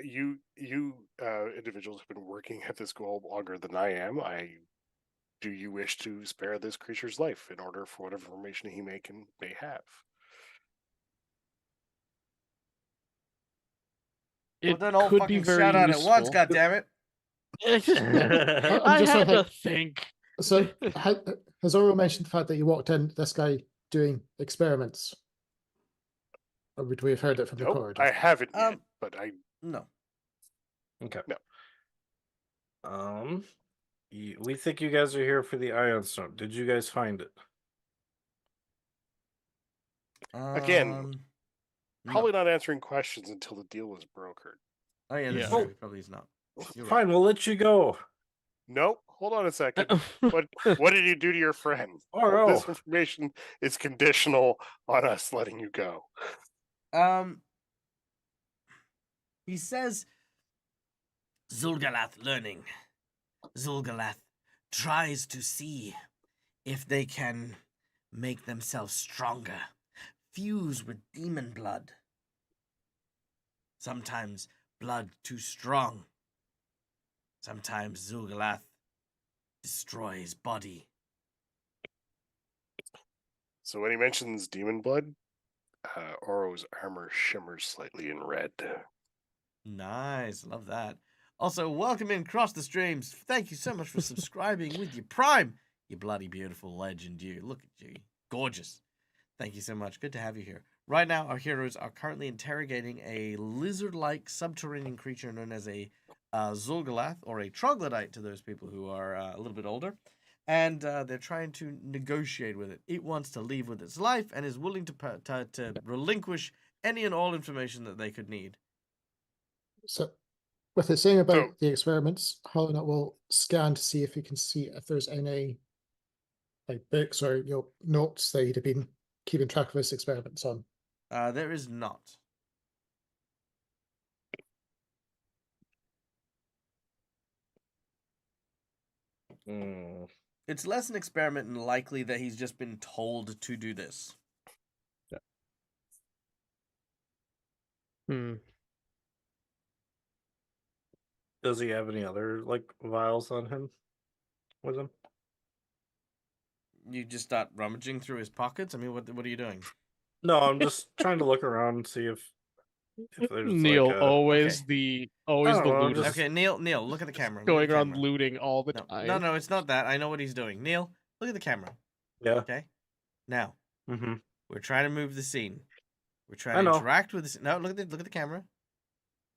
Speaker 5: You individuals have been working at this goal longer than I am. Do you wish to spare this creature's life in order for whatever information he may have?
Speaker 4: It
Speaker 1: Then all
Speaker 4: could be
Speaker 1: fucking
Speaker 4: very
Speaker 1: shout out at
Speaker 4: useful.
Speaker 1: once, goddammit.
Speaker 4: I
Speaker 2: just
Speaker 4: had
Speaker 2: trying
Speaker 4: to
Speaker 2: to
Speaker 4: think.
Speaker 2: So has Oro mentioned the fact that you walked in this guy doing experiments? Or would we have heard it from the
Speaker 5: Nope,
Speaker 2: corridor?
Speaker 5: I haven't yet,
Speaker 1: Um,
Speaker 5: but I
Speaker 1: No.
Speaker 3: Okay.
Speaker 5: No.
Speaker 3: We think you guys are here for the Ion Stone. Did you guys find it?
Speaker 5: Again,
Speaker 1: No.
Speaker 5: probably not answering questions until the deal is brokered.
Speaker 1: Oh yeah, that's
Speaker 4: Yeah.
Speaker 1: true. Probably is not. You're
Speaker 3: Fine, we'll let you go.
Speaker 5: Nope. Hold on a second. What did you do to your friend?
Speaker 3: Oro.
Speaker 5: This information is conditional on us letting you go.
Speaker 1: right. He says, Xulgath learning. Xulgath tries to see if they can make themselves stronger, fuse with demon blood. Sometimes blood too strong. Sometimes Xulgath destroys body.
Speaker 5: So when he mentions demon blood, Oro's armor shimmers slightly in red.
Speaker 1: Nice, love that. Also, welcome in across the streams. Thank you so much for subscribing with your Prime. You bloody beautiful legend, you. Look at you. Gorgeous. Thank you so much. Good to have you here. Right now, our heroes are currently interrogating a lizard-like subterranean creature known as a xulgath, or a troglodyte to those people who are a little bit older. And they're trying to negotiate with it. It wants to leave with its life and is willing to relinquish any and all information that they could need.
Speaker 2: So With it saying about
Speaker 5: So-
Speaker 2: the experiments, Hollow will scan to see if he can see if there's any like books or notes that he'd have been keeping track of his experiments on.
Speaker 1: There is not.
Speaker 3: Mm.
Speaker 1: It's less an experiment and likely that he's just been told to do this.
Speaker 4: Hmm.
Speaker 3: Does he have any other like vials on him? With him?
Speaker 1: You just start rummaging through his pockets? I mean, what are you doing?
Speaker 3: No, I'm just trying to look around and see if there's
Speaker 4: Neil,
Speaker 3: like a...
Speaker 4: always
Speaker 1: Okay.
Speaker 4: the
Speaker 3: I don't know,
Speaker 4: looter.
Speaker 3: just-
Speaker 1: Okay, Neil, look at the camera. Look
Speaker 4: Going
Speaker 1: at the
Speaker 4: around
Speaker 1: camera.
Speaker 4: looting all the
Speaker 1: No,
Speaker 4: time.
Speaker 1: no, it's not that. I know what he's doing. Neil, look at the camera.
Speaker 3: Yeah.
Speaker 1: Okay? Now,
Speaker 3: Mm-hmm.
Speaker 1: we're trying to move the scene. We're trying
Speaker 3: I
Speaker 1: to
Speaker 3: know.
Speaker 1: interact with this. No, look at the camera.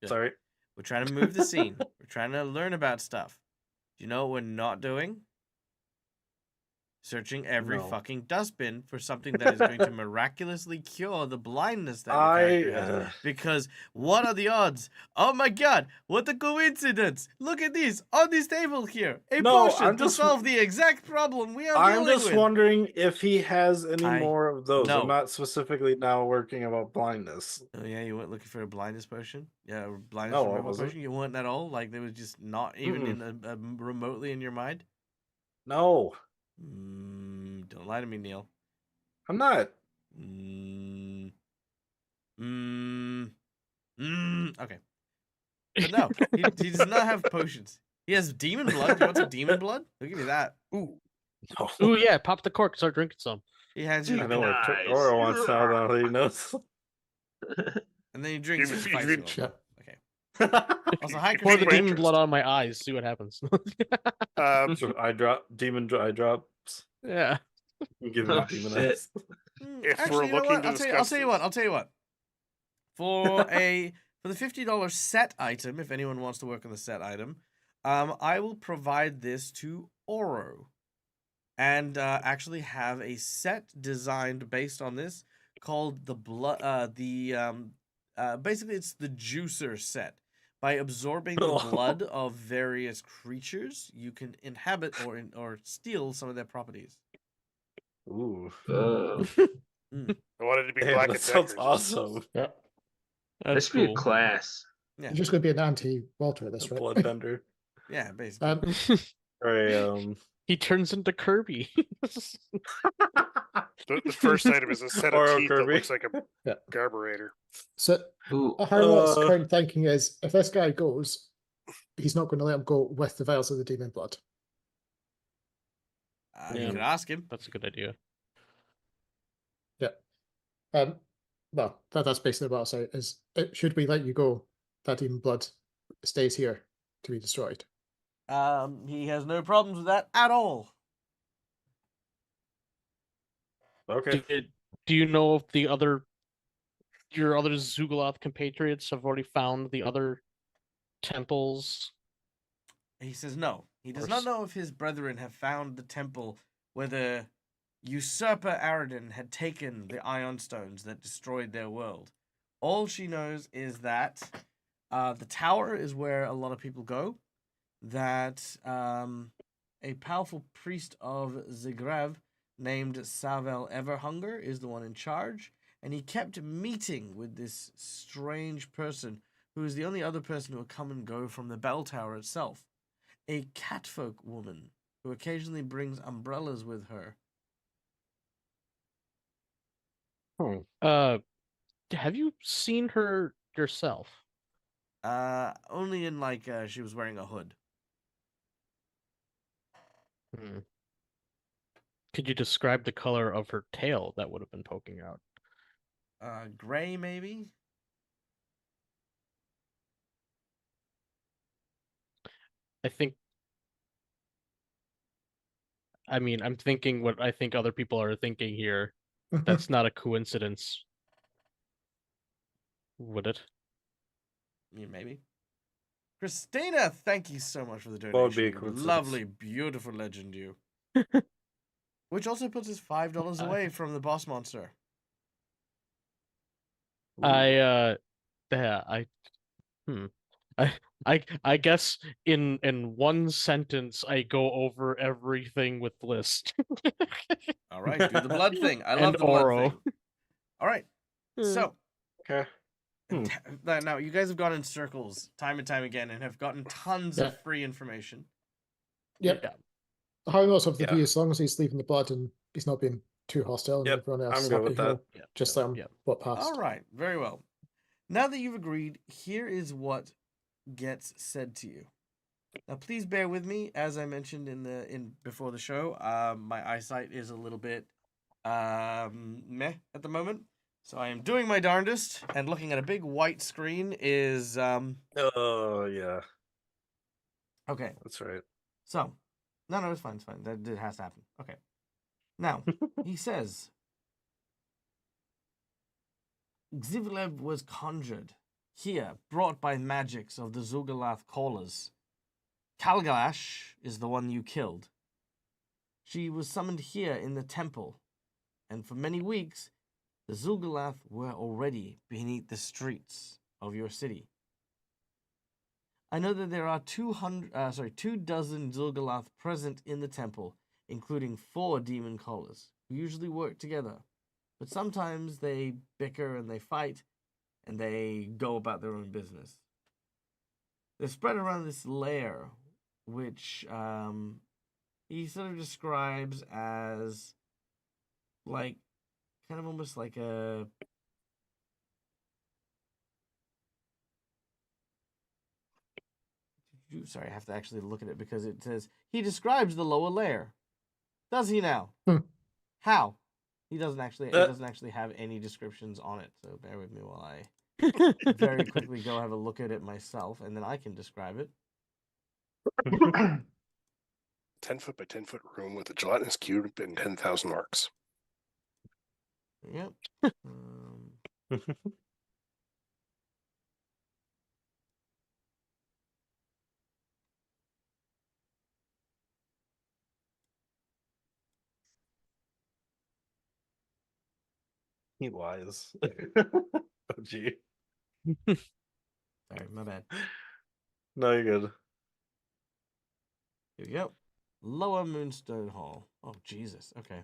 Speaker 1: Good.
Speaker 3: Sorry.
Speaker 1: We're trying to move the scene. We're trying to learn about stuff. Do you know what we're not doing? Searching every
Speaker 3: No.
Speaker 1: fucking dustbin for something that is going to miraculously cure the blindness that your character has. Because what are the odds? Oh my god, what a coincidence! Look at this on this table here. A
Speaker 3: No,
Speaker 1: potion
Speaker 3: I'm
Speaker 1: to
Speaker 3: just-
Speaker 1: solve the exact problem we are
Speaker 3: I'm
Speaker 1: dealing
Speaker 3: just
Speaker 1: with.
Speaker 3: wondering if he has any
Speaker 1: I-
Speaker 3: more of those.
Speaker 1: No.
Speaker 3: I'm not specifically now working about blindness.
Speaker 1: Oh yeah, you weren't looking for a blindness potion? Yeah, a blindness
Speaker 3: No, I
Speaker 1: removal
Speaker 3: wasn't.
Speaker 1: potion? You weren't at all? Like, there was just not even in remotely in your mind?
Speaker 3: No,
Speaker 1: Don't lie to me, Neil.
Speaker 3: I'm not.
Speaker 1: Okay. But no, he does not have potions. He has demon blood. Do you want some demon blood? I'll give you that.
Speaker 3: No.
Speaker 4: Ooh, yeah, pop the cork, start drinking some.
Speaker 1: He hands you
Speaker 3: I
Speaker 1: the
Speaker 3: know what
Speaker 6: Nice.
Speaker 3: Tora wants now that he knows.
Speaker 1: and then he drinks
Speaker 5: You
Speaker 1: it.
Speaker 5: drink-
Speaker 1: Fights
Speaker 5: you
Speaker 1: you
Speaker 5: drink-
Speaker 1: all. Okay. Also, hi,
Speaker 4: Pour the
Speaker 1: Christina.
Speaker 4: demon blood on my eyes, see what happens.
Speaker 3: So I drop demon eye drops.
Speaker 4: Yeah.
Speaker 3: Give him
Speaker 6: Oh,
Speaker 3: demon
Speaker 6: shit.
Speaker 3: eyes.
Speaker 5: If
Speaker 1: Actually,
Speaker 5: we're
Speaker 1: you know
Speaker 5: looking
Speaker 1: what?
Speaker 5: to
Speaker 1: I'll tell
Speaker 5: discuss
Speaker 1: you
Speaker 5: this-
Speaker 1: what. I'll tell you what. For the $50 set item, if anyone wants to work on the set item, I will provide this to Oro, and actually have a set designed based on this called the blood. Basically, it's the juicer set. By absorbing the blood of various creatures, you can inhabit or steal some of their properties.
Speaker 3: Ooh.
Speaker 6: Oh,
Speaker 5: I wanted to be
Speaker 3: Damn,
Speaker 5: Black
Speaker 3: that
Speaker 5: and
Speaker 3: sounds
Speaker 5: Decker.
Speaker 3: awesome.
Speaker 2: Yeah.
Speaker 6: that
Speaker 4: That's
Speaker 6: should be a
Speaker 4: cool.
Speaker 6: class.
Speaker 1: Yeah,
Speaker 2: You're just going to be an anti-Walter at
Speaker 3: A
Speaker 2: this, right?
Speaker 3: bloodbender.
Speaker 1: yeah, basically.
Speaker 3: Or a
Speaker 4: He turns into Kirby.
Speaker 5: The first item is a set of
Speaker 3: Oro
Speaker 5: teeth
Speaker 3: Kirby.
Speaker 5: that looks like a
Speaker 2: Yeah.
Speaker 5: carburetor.
Speaker 2: So
Speaker 6: Ooh,
Speaker 2: Harlot's
Speaker 3: Uh,
Speaker 2: current thinking is, if this guy goes, he's not going to let him go with the vials of the demon blood.
Speaker 1: You
Speaker 4: Yeah.
Speaker 1: could ask him.
Speaker 4: That's a good idea.
Speaker 2: Well, that's basically what I'll say, is should we let you go, that demon blood stays here to be destroyed.
Speaker 1: He has no problems with that at all.
Speaker 3: okay.
Speaker 4: Do you know if your other Xulgath compatriots have already found the other temples?
Speaker 1: He says no. He does
Speaker 4: Or
Speaker 1: not
Speaker 4: s-
Speaker 1: know if his brethren have found the temple where the usurper Aroden had taken the ion stones that destroyed their world. All she knows is that the tower is where a lot of people go. That a powerful priest of Zigrav named Savel Everhunger is the one in charge, and he kept meeting with this strange person who is the only other person who will come and go from the bell tower itself. A catfolk woman who occasionally brings umbrellas with her.
Speaker 4: Have you seen her yourself?
Speaker 1: Only in like she was wearing a hood.
Speaker 4: Could you describe the color of her tail that would have been poking out?
Speaker 1: Gray maybe?
Speaker 4: I'm thinking what I think other people are thinking here. That's not a coincidence. Would it?
Speaker 1: Yeah, maybe. Christina, thank you so much for the donation.
Speaker 3: What would be a coincidence?
Speaker 1: Lovely, beautiful legend, you. Which also puts us $5 away from the boss monster.
Speaker 4: I I guess in one sentence I go over everything with list
Speaker 1: All right, do the blood thing. I love
Speaker 4: and
Speaker 1: the blood
Speaker 4: Oro.
Speaker 1: thing. All right, so
Speaker 3: Okay.
Speaker 1: now you guys have gone in circles time and time again and have gotten tons
Speaker 2: Yeah.
Speaker 1: of free information.
Speaker 2: Yep.
Speaker 4: Yeah.
Speaker 2: How most of the
Speaker 3: Yeah.
Speaker 2: view, as long as he's leaving the blood and he's not being too hostile, and
Speaker 3: Yep,
Speaker 2: everyone else
Speaker 3: I'm
Speaker 2: is
Speaker 3: good
Speaker 2: happy,
Speaker 3: with that.
Speaker 2: he'll
Speaker 4: Yeah,
Speaker 2: just
Speaker 4: yeah.
Speaker 2: what passed.
Speaker 1: All right, very well. Now that you've agreed, here is what gets said to you. Now, please bear with me, as I mentioned in before the show. My eyesight is a little bit meh at the moment, so I am doing my darndest. And looking at a big white screen is
Speaker 3: Oh yeah,
Speaker 1: okay.
Speaker 3: that's right.
Speaker 1: So, no, it's fine, it's fine. That has to happen. Okay. Now he says, Xivlev was conjured here, brought by magics of the xulgath callers. Kalgalash is the one you killed. She was summoned here in the temple, and for many weeks, the xulgath were already beneath the streets of your city. I know that there are 2 dozen xulgath present in the temple, including 4 demon callers, who usually work together. But sometimes they bicker and they fight, and they go about their own business. They're spread around this lair, which he sort of describes as like kind of almost like a sorry, I have to actually look at it because it says he describes the lower layer. Does he now? How? He doesn't actually have any descriptions on it, so bear with me while I very quickly go have a look at it myself, and then I can describe it.
Speaker 5: 10-foot by 10-foot room with a gelatinous cube and 10,000 orcs.
Speaker 1: Yep.
Speaker 3: He lies. Oh gee.
Speaker 1: Sorry, my bad.
Speaker 3: No, you're good.
Speaker 1: Here we go. Lower Moonstone Hall. Oh, Jesus. Okay.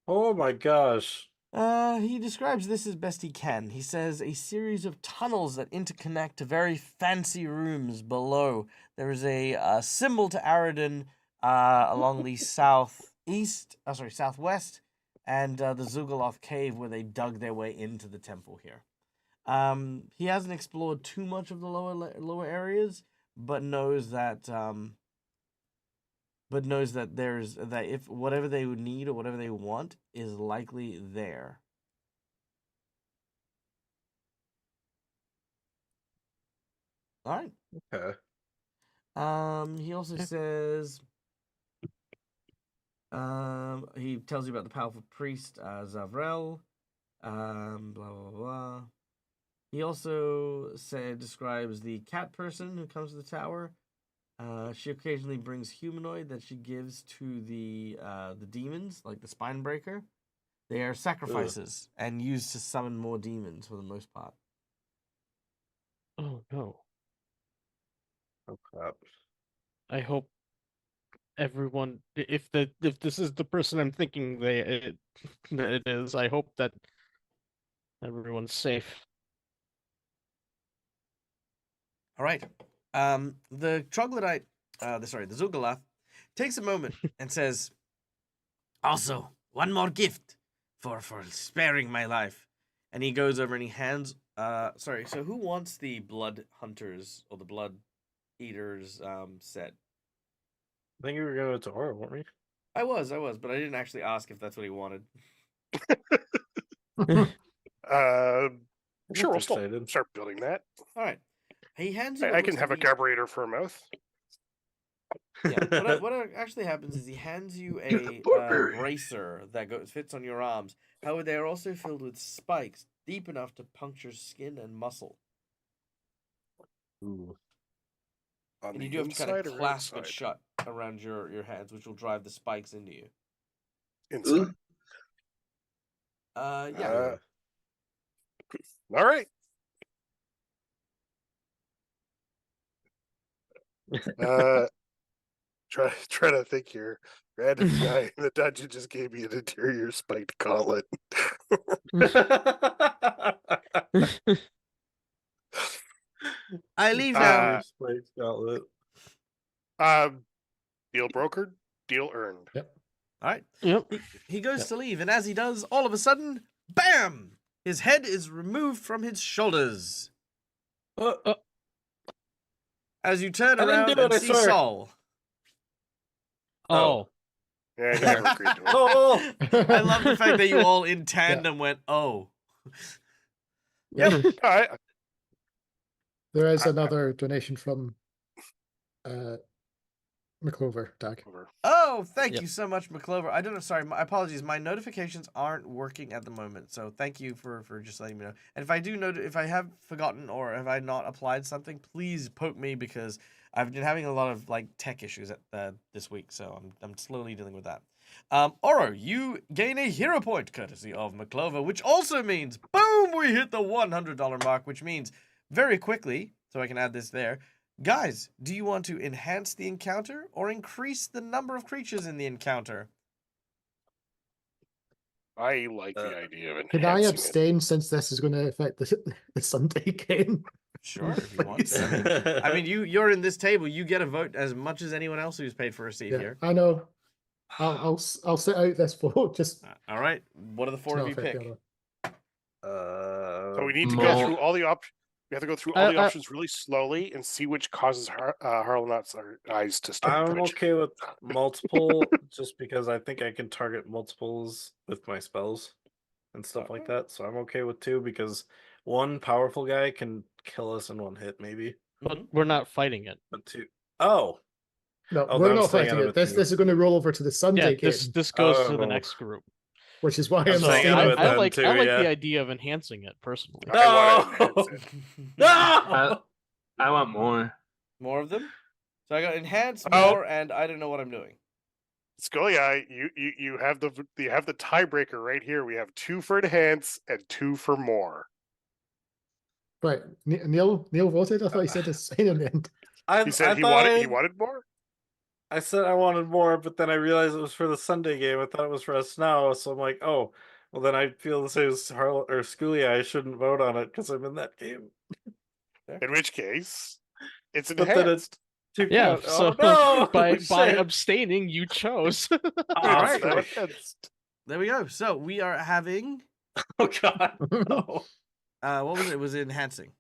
Speaker 3: Oh my gosh.
Speaker 1: He describes this as best he can. He says a series of tunnels that interconnect to very fancy rooms below. There is a symbol to Aroden along the southwest, and the xulgath cave where they dug their way into the temple here. He hasn't explored too much of the lower areas, but knows that there's that if whatever they would need or whatever they want is likely there. All right.
Speaker 3: Okay.
Speaker 1: He also says he tells you about the powerful priest Zavrel. Blah blah blah. He also describes the cat person who comes to the tower. She occasionally brings humanoid that she gives to the demons, like the spine breaker. They are sacrifices and used to summon more demons for the most part.
Speaker 4: Oh no.
Speaker 3: Oh crap.
Speaker 4: I hope everyone, if this is the person I'm thinking it is, I hope that everyone's safe.
Speaker 1: All right. The troglodyte, the xulgath, takes a moment and says, "Also, one more gift for sparing my life." And he goes over and he hands. So who wants the blood hunters or the blood eaters set?
Speaker 3: I think we were going to Aura, weren't we?
Speaker 1: I was, but I didn't actually ask if that's what he wanted.
Speaker 5: Sure, we'll still
Speaker 3: excited.
Speaker 5: start building that.
Speaker 1: All right. He hands you.
Speaker 5: I can have a carburetor for a mouth.
Speaker 1: Yeah. What actually happens is he hands you a bracer that fits on your arms. However, they are also filled with spikes deep enough to puncture skin and muscle.
Speaker 3: Ooh.
Speaker 5: On
Speaker 1: And
Speaker 5: the
Speaker 1: you do have to kind
Speaker 5: inside
Speaker 1: of
Speaker 5: or
Speaker 1: clasp it
Speaker 5: outside?
Speaker 1: shut around your hands, which will drive the spikes into you.
Speaker 5: Inside.
Speaker 1: Yeah.
Speaker 5: All right. Try to think here. Random guy in the dungeon just gave me an interior spiked gauntlet.
Speaker 1: I leave now.
Speaker 3: Space gauntlet.
Speaker 5: Deal brokered, deal earned.
Speaker 2: Yep.
Speaker 1: All right.
Speaker 4: Yep.
Speaker 1: He goes
Speaker 2: Yep.
Speaker 1: to leave, and as he does, all of a sudden, bam! His head is removed from his shoulders. As you turn
Speaker 3: I didn't
Speaker 1: around
Speaker 3: do it,
Speaker 1: and
Speaker 3: I
Speaker 1: see
Speaker 3: swear.
Speaker 1: Saul.
Speaker 4: Oh.
Speaker 5: Yeah, he never agreed to it.
Speaker 3: Oh,
Speaker 1: I love the fact that you all in tandem went, oh. Yep.
Speaker 2: There is
Speaker 5: I-
Speaker 2: another donation from McClover, Dag.
Speaker 1: Oh, thank
Speaker 4: Yep.
Speaker 1: you so much, McClover. I don't know. Sorry, my apologies. My notifications aren't working at the moment, so thank you for just letting me know. And if I do if I have forgotten or have I not applied something, please poke me because I've been having a lot of like tech issues this week, so I'm slowly dealing with that. Oro, you gain a hero point courtesy of McClover, which also means boom, we hit the $100 mark, which means very quickly. So I can add this there. Guys, do you want to enhance the encounter or increase the number of creatures in the encounter?
Speaker 5: I like the idea of
Speaker 2: Can I
Speaker 5: enhancing it.
Speaker 2: abstain since this is going to affect the Sunday game?
Speaker 1: Sure, if you want.
Speaker 2: Please.
Speaker 1: I mean, you're in this table. You get a vote as much as anyone else who's paid for a seat
Speaker 2: Yeah,
Speaker 1: here.
Speaker 2: I know. I'll sit out this vote. Just
Speaker 1: All right. What do the four
Speaker 2: to
Speaker 1: of
Speaker 2: not
Speaker 1: you
Speaker 2: affect
Speaker 1: pick?
Speaker 2: the other.
Speaker 5: So we need to go
Speaker 4: More-
Speaker 5: through all the options. We have to go through all the
Speaker 4: I-
Speaker 5: options really slowly and see which causes Harlanot's eyes to start
Speaker 3: I'm
Speaker 5: twitching.
Speaker 3: okay with multiple, just because I think I can target multiples with my spells and stuff like that. So I'm okay with 2 because one powerful guy can kill us in one hit, maybe.
Speaker 4: But we're not fighting it.
Speaker 3: But 2. Oh,
Speaker 2: No,
Speaker 3: Oh,
Speaker 2: we're
Speaker 3: then I'm
Speaker 2: not
Speaker 3: staying
Speaker 2: fighting
Speaker 3: out of
Speaker 2: it.
Speaker 3: it
Speaker 2: This
Speaker 3: too.
Speaker 2: is going to roll over to the Sunday
Speaker 4: Yeah,
Speaker 2: game,
Speaker 4: this goes to the
Speaker 3: Oh.
Speaker 4: next group.
Speaker 2: which is why
Speaker 3: I'm
Speaker 2: I'm
Speaker 4: So
Speaker 3: staying out of
Speaker 2: staying.
Speaker 3: it
Speaker 4: I
Speaker 3: then
Speaker 4: like
Speaker 3: too,
Speaker 4: the
Speaker 3: yeah.
Speaker 4: idea of enhancing it personally.
Speaker 5: I wanna enhance it.
Speaker 3: No!
Speaker 6: I want more.
Speaker 1: More of them? So I got enhance,
Speaker 5: Oh.
Speaker 1: more, and I don't know what I'm doing.
Speaker 5: Scully, you have the tiebreaker right here. We have 2 for enhance and 2 for more.
Speaker 2: Right, Neil voted. I thought he said the same in the end.
Speaker 3: I,
Speaker 5: He said
Speaker 3: I
Speaker 5: he
Speaker 3: thought
Speaker 5: wanted more.
Speaker 3: I said I wanted more, but then I realized it was for the Sunday game. I thought it was for us now, so I'm like, oh, well then I feel the same as Harl or Schoolie. I shouldn't vote on it because I'm in that game.
Speaker 5: In which case, it's
Speaker 3: But then
Speaker 5: enhanced.
Speaker 3: it's 2
Speaker 4: Yeah,
Speaker 3: count.
Speaker 4: so
Speaker 3: Oh no!
Speaker 4: by
Speaker 3: Shit.
Speaker 4: abstaining, you chose.
Speaker 3: Oh,
Speaker 1: Alright.
Speaker 3: sorry.
Speaker 5: Enhanced.
Speaker 1: There we go. So we are having,
Speaker 3: Oh god. No.
Speaker 1: what was it? It was enhancing.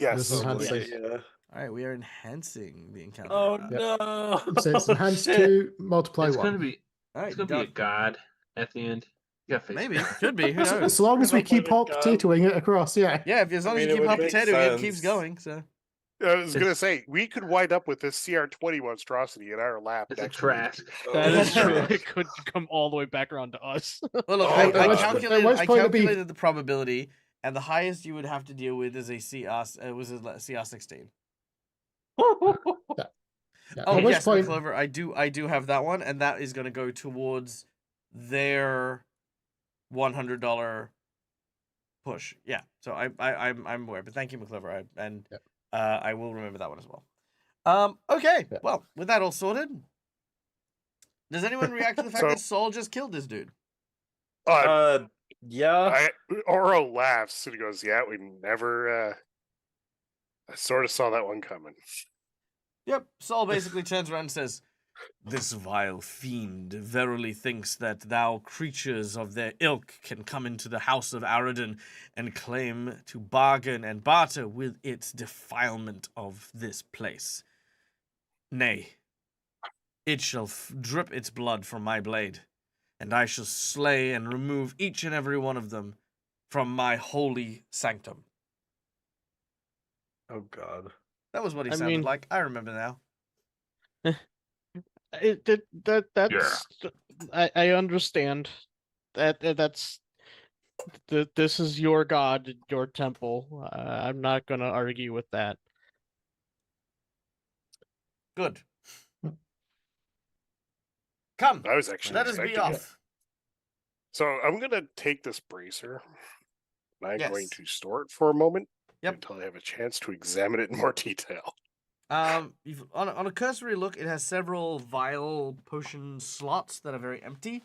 Speaker 5: Yes.
Speaker 2: This is enhancing.
Speaker 3: Yeah.
Speaker 1: All right, we are enhancing the encounter.
Speaker 3: Oh
Speaker 2: Yep.
Speaker 3: no.
Speaker 2: So it's enhanced
Speaker 3: Shit.
Speaker 2: 2, multiply
Speaker 6: It's
Speaker 2: 1.
Speaker 6: gonna be.
Speaker 1: All right,
Speaker 6: It's gonna be a
Speaker 1: done.
Speaker 6: god at the end. You got face.
Speaker 1: Maybe. Could be. Who knows?
Speaker 2: As long as we
Speaker 3: I'll
Speaker 2: keep
Speaker 3: play
Speaker 2: hot
Speaker 3: with God.
Speaker 2: potatoing it across, yeah.
Speaker 1: Yeah, as long as
Speaker 3: mean,
Speaker 1: you
Speaker 3: it
Speaker 1: keep
Speaker 3: would
Speaker 1: hot
Speaker 3: make
Speaker 1: potato, it keeps
Speaker 3: sense.
Speaker 1: going. So
Speaker 5: I was gonna say we could wind up with this CR20 monstrosity in our lap.
Speaker 6: It's a
Speaker 5: next week.
Speaker 6: trash.
Speaker 4: That is
Speaker 3: Oh,
Speaker 4: true.
Speaker 3: gosh.
Speaker 4: It could come all the way back around to us.
Speaker 1: well, look,
Speaker 3: Oh,
Speaker 1: I
Speaker 3: at which-
Speaker 1: calculated.
Speaker 2: at which
Speaker 1: I
Speaker 2: point it'd be-
Speaker 1: calculated the probability, and the highest you would have to deal with is a CR. It was a CR16.
Speaker 2: Yeah,
Speaker 1: Oh
Speaker 2: at which
Speaker 1: yes,
Speaker 2: point,
Speaker 1: Clover. I do have that one, and that is going to go towards their $100 push. Yeah. So I'm aware, but thank you, McClover. I will remember that one as well. Okay.
Speaker 2: Yeah.
Speaker 1: Well, with that all sorted, does anyone react to the fact
Speaker 5: So-
Speaker 1: that Saul just killed this dude?
Speaker 3: Yeah.
Speaker 5: Oro laughs and he goes, "Yeah, we never. I sort of saw that one coming."
Speaker 1: Yep. Saul basically turns around and says, "This vile fiend verily thinks that thou creatures of their ilk can come into the house of Aroden and claim to bargain and barter with its defilement of this place. Nay, it shall drip its blood from my blade, and I shall slay and remove each and every one of them from my holy sanctum."
Speaker 3: Oh god.
Speaker 1: That was what he
Speaker 4: I
Speaker 1: sounded
Speaker 4: mean-
Speaker 1: like. I remember now.
Speaker 4: That's I understand that's this is your god, your temple. I'm not gonna argue with that.
Speaker 1: Good. Come,
Speaker 5: I was actually
Speaker 1: let us be
Speaker 5: expecting it.
Speaker 1: off.
Speaker 5: So I'm gonna take this bracer. And I'm going
Speaker 1: Yes.
Speaker 5: to store it for a moment
Speaker 1: Yep.
Speaker 5: until I have a chance to examine it in more detail.
Speaker 1: On a cursory look, it has several vial potion slots that are very empty,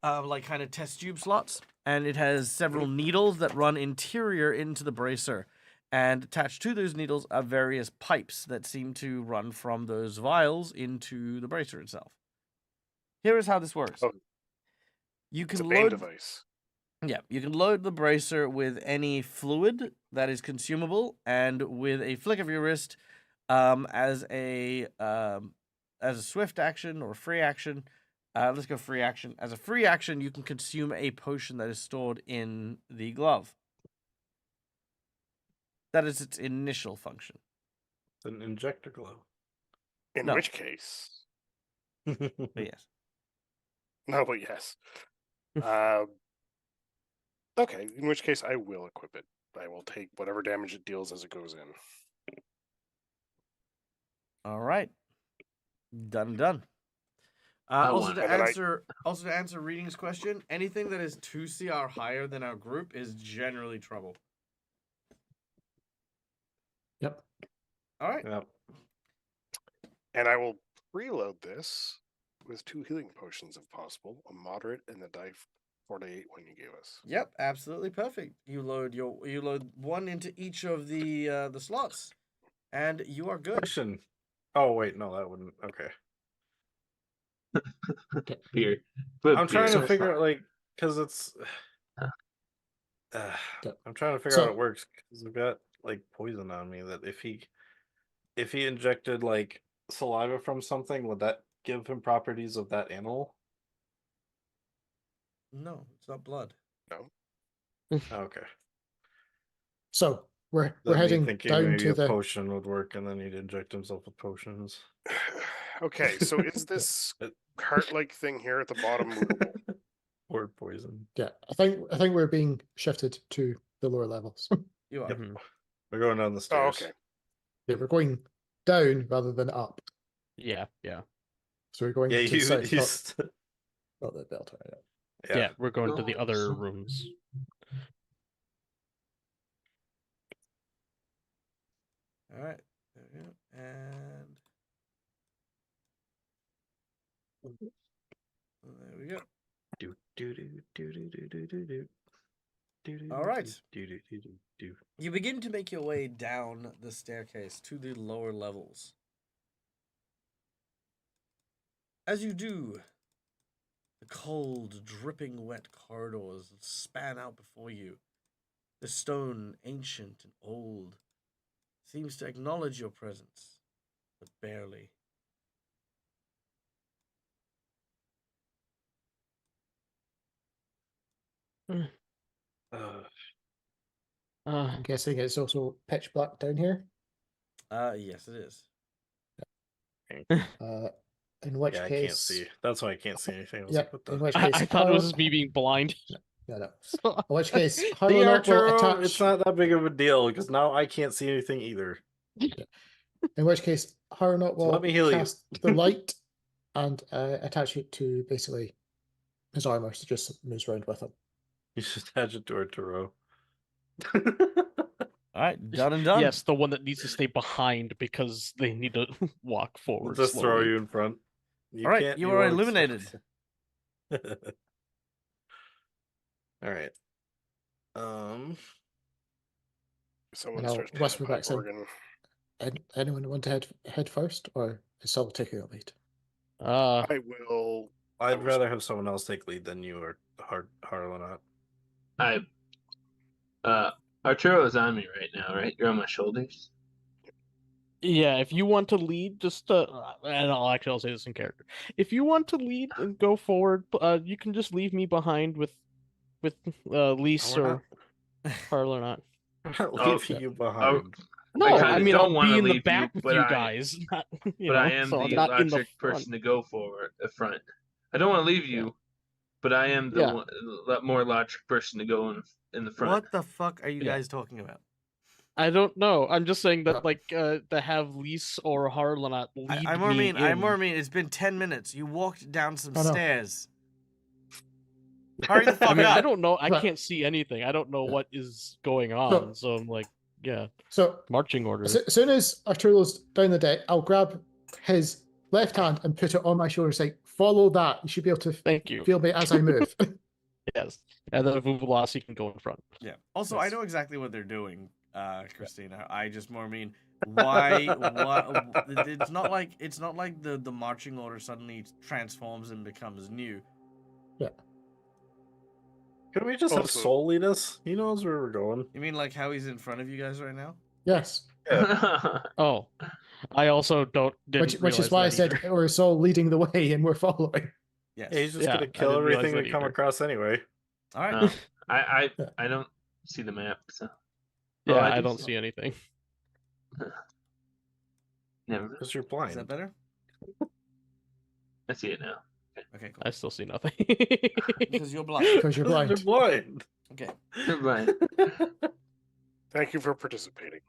Speaker 1: like kind of test tube slots, and it has several needles that run interior into the bracer, and attached to those needles are various pipes that seem to run from those vials into the bracer itself. Here is how this works.
Speaker 5: Oh,
Speaker 1: You
Speaker 5: It's a
Speaker 1: can
Speaker 5: Bane
Speaker 1: load.
Speaker 5: device.
Speaker 1: Yeah, you can load the bracer with any fluid that is consumable, and with a flick of your wrist, as a swift action or free action. Let's go free action. As a free action, you can consume a potion that is stored in the glove. That is its initial function.
Speaker 3: It's an injector glove.
Speaker 5: In
Speaker 1: No.
Speaker 5: which case,
Speaker 1: But yes.
Speaker 5: no, but yes. Okay, in which case I will equip it. I will take whatever damage it deals as it goes in.
Speaker 1: All right. Done.
Speaker 6: I
Speaker 1: Also
Speaker 6: want-
Speaker 1: to
Speaker 5: And then
Speaker 1: answer Reading's question, anything that is 2 CR higher than our group is generally trouble.
Speaker 2: Yep.
Speaker 1: All right.
Speaker 3: Yep.
Speaker 5: And I will preload this with 2 healing potions if possible, a moderate and the die 4 to 8 one you gave us.
Speaker 1: Yep, absolutely perfect. You load one into each of the slots, and you are good.
Speaker 3: Question. Oh wait, no, that wouldn't. Okay.
Speaker 6: Beer. Put
Speaker 3: I'm trying
Speaker 6: beer.
Speaker 3: to figure out, like, because it's. I'm trying to figure out how it works because I've got like poison on me. That if he injected like saliva from something, would that give him properties of that animal?
Speaker 1: No, it's not blood.
Speaker 3: Okay.
Speaker 2: So we're
Speaker 3: Then me
Speaker 2: heading
Speaker 3: thinking
Speaker 2: down
Speaker 3: maybe
Speaker 2: to
Speaker 3: a
Speaker 2: the.
Speaker 3: potion would work, and then he'd inject himself with potions.
Speaker 5: Okay, so is this cart-like thing here at the bottom movable?
Speaker 3: Or poison.
Speaker 2: Yeah, I think we're being shifted to the lower levels.
Speaker 1: You are.
Speaker 3: Yep.
Speaker 4: Mhm.
Speaker 3: We're going down the
Speaker 5: Oh,
Speaker 3: stairs.
Speaker 5: okay.
Speaker 2: Yeah, we're going down rather than up.
Speaker 4: Yeah.
Speaker 2: So we're going
Speaker 3: Yeah,
Speaker 2: to the south,
Speaker 3: you
Speaker 2: not the Delta.
Speaker 4: Yeah, we're going to the other rooms.
Speaker 1: All right. There we go. And there we go.
Speaker 3: Do, do, do, do, do, do, do, do, do. Do, do,
Speaker 1: All right.
Speaker 3: do, do, do, do, do.
Speaker 1: You begin to make your way down the staircase to the lower levels. As you do, the cold, dripping wet corridors span out before you. The stone, ancient and old, seems to acknowledge your presence, but barely.
Speaker 2: I'm guessing it's also pitch black down here.
Speaker 1: Yes, it is.
Speaker 2: In which
Speaker 3: Yeah, I
Speaker 2: case,
Speaker 3: can't see. That's why I can't see anything. I was
Speaker 2: yeah.
Speaker 3: like, what the?
Speaker 2: In which
Speaker 4: I
Speaker 2: case,
Speaker 4: thought it was just me being blind.
Speaker 2: No. In which case,
Speaker 3: See,
Speaker 2: Harlow will
Speaker 3: Arturo,
Speaker 2: attach.
Speaker 3: it's not that big of a deal because now I can't see anything either.
Speaker 2: In which case, Harlow will
Speaker 3: let me heal you.
Speaker 2: cast the light and attach it to basically his armor, so just moves around with him.
Speaker 3: You should attach it to Arturo.
Speaker 1: All right, done and done.
Speaker 4: Yes, the one that needs to stay behind because they need to walk forward.
Speaker 3: Just throw
Speaker 4: slowly.
Speaker 3: you in front.
Speaker 1: All right,
Speaker 3: can't-
Speaker 1: you are
Speaker 3: won't
Speaker 1: illuminated.
Speaker 3: accept- All right.
Speaker 5: Someone
Speaker 2: And I'll
Speaker 5: starts
Speaker 2: whisper
Speaker 5: playing
Speaker 2: back saying,
Speaker 5: organ.
Speaker 2: anyone want to head first, or is Saul taking the lead?
Speaker 5: I will.
Speaker 3: I'd
Speaker 5: was-
Speaker 3: rather have someone else take lead than you or Harlanot.
Speaker 6: Arturo is on me right now, right? You're on my shoulders.
Speaker 4: Yeah, if you want to lead, just and I'll say this in character. If you want to lead and go forward, you can just leave me behind with Lise
Speaker 3: we're
Speaker 4: or Harlow not.
Speaker 3: I'm not
Speaker 6: Oh,
Speaker 3: leaving you behind.
Speaker 4: No,
Speaker 6: kinda
Speaker 4: I mean
Speaker 6: don't
Speaker 4: I'll
Speaker 6: wanna
Speaker 4: be in the
Speaker 6: leave you,
Speaker 4: back with
Speaker 6: but
Speaker 4: you
Speaker 6: I-
Speaker 4: guys, not you
Speaker 6: But
Speaker 4: know.
Speaker 6: I am
Speaker 4: so
Speaker 6: the
Speaker 4: I'm not in the
Speaker 6: logic
Speaker 4: front.
Speaker 6: person to go forward, the front. I don't want to leave you, but I am the
Speaker 4: Yeah.
Speaker 6: one, more logic person to go in the front.
Speaker 1: What the fuck are you
Speaker 4: Yeah.
Speaker 1: guys talking about?
Speaker 4: I don't know. I'm just saying that like to have Lise or Harlanot lead
Speaker 1: I more
Speaker 4: me
Speaker 1: mean, I
Speaker 4: in.
Speaker 1: more mean, it's been 10 minutes. You walked down some
Speaker 2: I know.
Speaker 1: stairs. Hurry the fuck
Speaker 4: I mean,
Speaker 1: up.
Speaker 4: I don't know. I
Speaker 2: Right.
Speaker 4: can't see anything. I don't know
Speaker 2: Yeah.
Speaker 4: what is going on. So I'm like, yeah,
Speaker 2: So
Speaker 4: marching order.
Speaker 2: as soon as Arturo's down the deck, I'll grab his left hand and put it on my shoulder and say, follow that. You should be able to
Speaker 4: Thank you.
Speaker 2: feel me as I move.
Speaker 4: Yes, and then Vuvulassi can go in front.
Speaker 1: Yeah. Also, I
Speaker 2: Yes.
Speaker 1: know exactly what they're doing, Christina. I just more mean why. It's not like the marching order suddenly transforms and becomes new.
Speaker 3: Could we just have
Speaker 5: Also-
Speaker 3: Soul lead us? He knows where we're going.
Speaker 1: You mean like how he's in front of you guys right now?
Speaker 2: Yes.
Speaker 4: Oh, I also didn't
Speaker 2: Which
Speaker 4: realize
Speaker 2: is why I
Speaker 4: that
Speaker 2: said
Speaker 4: either.
Speaker 2: we're Soul leading the way and we're following.
Speaker 1: Yes.
Speaker 3: Yeah, he's just
Speaker 4: Yeah,
Speaker 3: gonna
Speaker 4: I
Speaker 3: kill
Speaker 4: didn't realize
Speaker 3: everything
Speaker 4: that
Speaker 3: we come
Speaker 4: either.
Speaker 3: across anyway.
Speaker 1: All right.
Speaker 6: No, I
Speaker 2: Yeah.
Speaker 6: I don't see the map, so
Speaker 4: Yeah,
Speaker 6: Oh,
Speaker 4: I
Speaker 6: do
Speaker 4: don't see anything.
Speaker 6: Never.
Speaker 3: Because you're
Speaker 1: Is
Speaker 3: blind.
Speaker 1: that better?
Speaker 6: I see it now.
Speaker 1: Okay, cool.
Speaker 4: I still see nothing.
Speaker 1: Because you're blind.
Speaker 2: Because you're blind.
Speaker 3: You're blind.
Speaker 1: Okay.
Speaker 6: Never mind.
Speaker 5: Thank you for participating.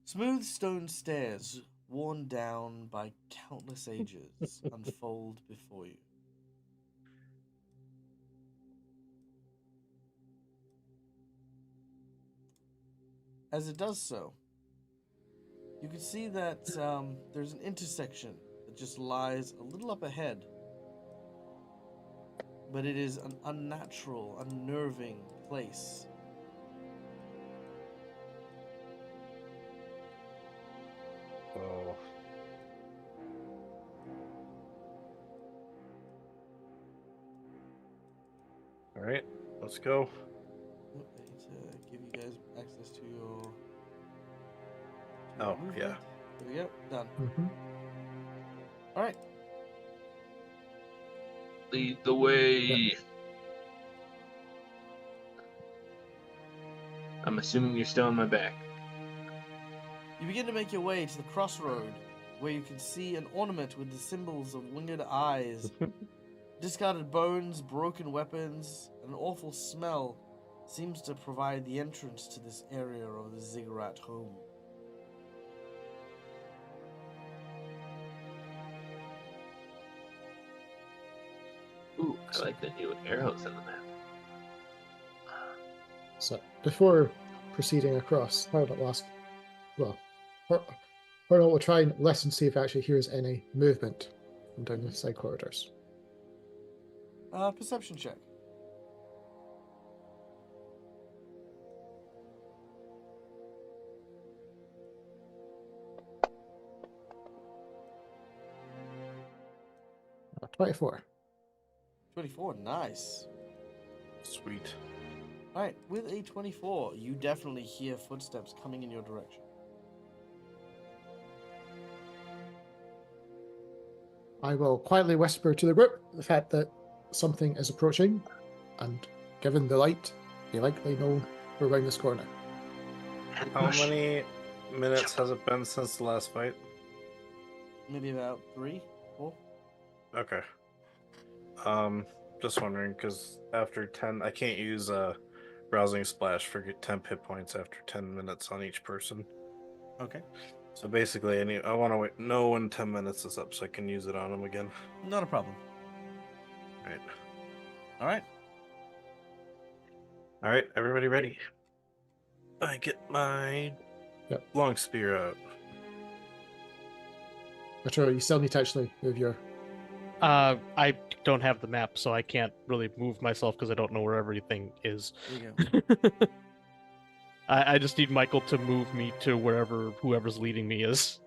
Speaker 1: Smooth stone stairs, worn down by countless ages, unfold before you. As it does so, you can see that there's an intersection that just lies a little up ahead. But it is an unnatural, unnerving place.
Speaker 3: Oh. All right, let's go.
Speaker 1: Oh, I need to give you guys access to your.
Speaker 3: Oh,
Speaker 1: movement.
Speaker 3: yeah.
Speaker 1: There we go. Done.
Speaker 2: Mm-hmm.
Speaker 1: All right.
Speaker 6: Lead the way. I'm assuming you're still on my back.
Speaker 1: You begin to make your way to the crossroad, where you can see an ornament with the symbols of winged eyes, discarded bones, broken weapons, and an awful smell seems to provide the entrance to this area of the ziggurat home.
Speaker 6: Ooh, I like the new arrows on the map.
Speaker 2: So before proceeding across, Harold will ask, well, Harold will try and listen, see if he actually hears any movement from down the side corridors.
Speaker 1: Perception check.
Speaker 2: Uh, 24.
Speaker 1: 24, nice.
Speaker 3: Sweet.
Speaker 1: Alright, with a 24, you definitely hear footsteps coming in your direction.
Speaker 2: I will quietly whisper to the group the fact that something is approaching, and given the light, they likely know we're around this corner.
Speaker 3: How many minutes has it been since the last fight?
Speaker 1: Maybe about 3, 4.
Speaker 3: Okay. Just wondering because after 10, I can't use a browsing splash for 10 hit points after 10 minutes on each person.
Speaker 1: Okay.
Speaker 3: So basically, I want to know when 10 minutes is up so I can use it on them again.
Speaker 1: Not a problem.
Speaker 3: Right.
Speaker 1: Alright.
Speaker 3: All right, everybody ready? I get my long spear out.
Speaker 2: But sure, you still need to actually move your.
Speaker 4: I don't have the map, so I can't really move myself because I don't know where everything is.
Speaker 1: There you go.
Speaker 4: I just need Michael to move me to wherever whoever's leading me is.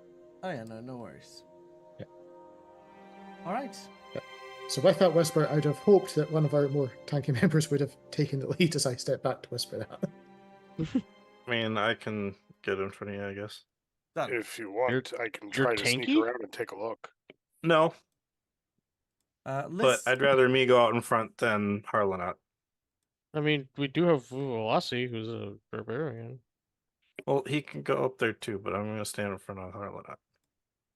Speaker 1: Oh yeah, no worries.
Speaker 2: Yeah.
Speaker 1: Alright.
Speaker 2: So with that whisper, I'd have hoped that one of our more tanky members would have taken the lead as I step back to whisper that.
Speaker 3: I mean, I can get in front of you, I guess.
Speaker 1: Done.
Speaker 5: If you want, I can
Speaker 4: you're
Speaker 5: try to sneak
Speaker 4: tanky?
Speaker 5: around and take a look.
Speaker 3: No,
Speaker 1: Liz,
Speaker 3: but I'd rather me go out in front than Harlanot.
Speaker 4: I mean, we do have Vuvulassi, who's a barbarian.
Speaker 3: Well, he can go up there too, but I'm going to stand in front of Harlanot.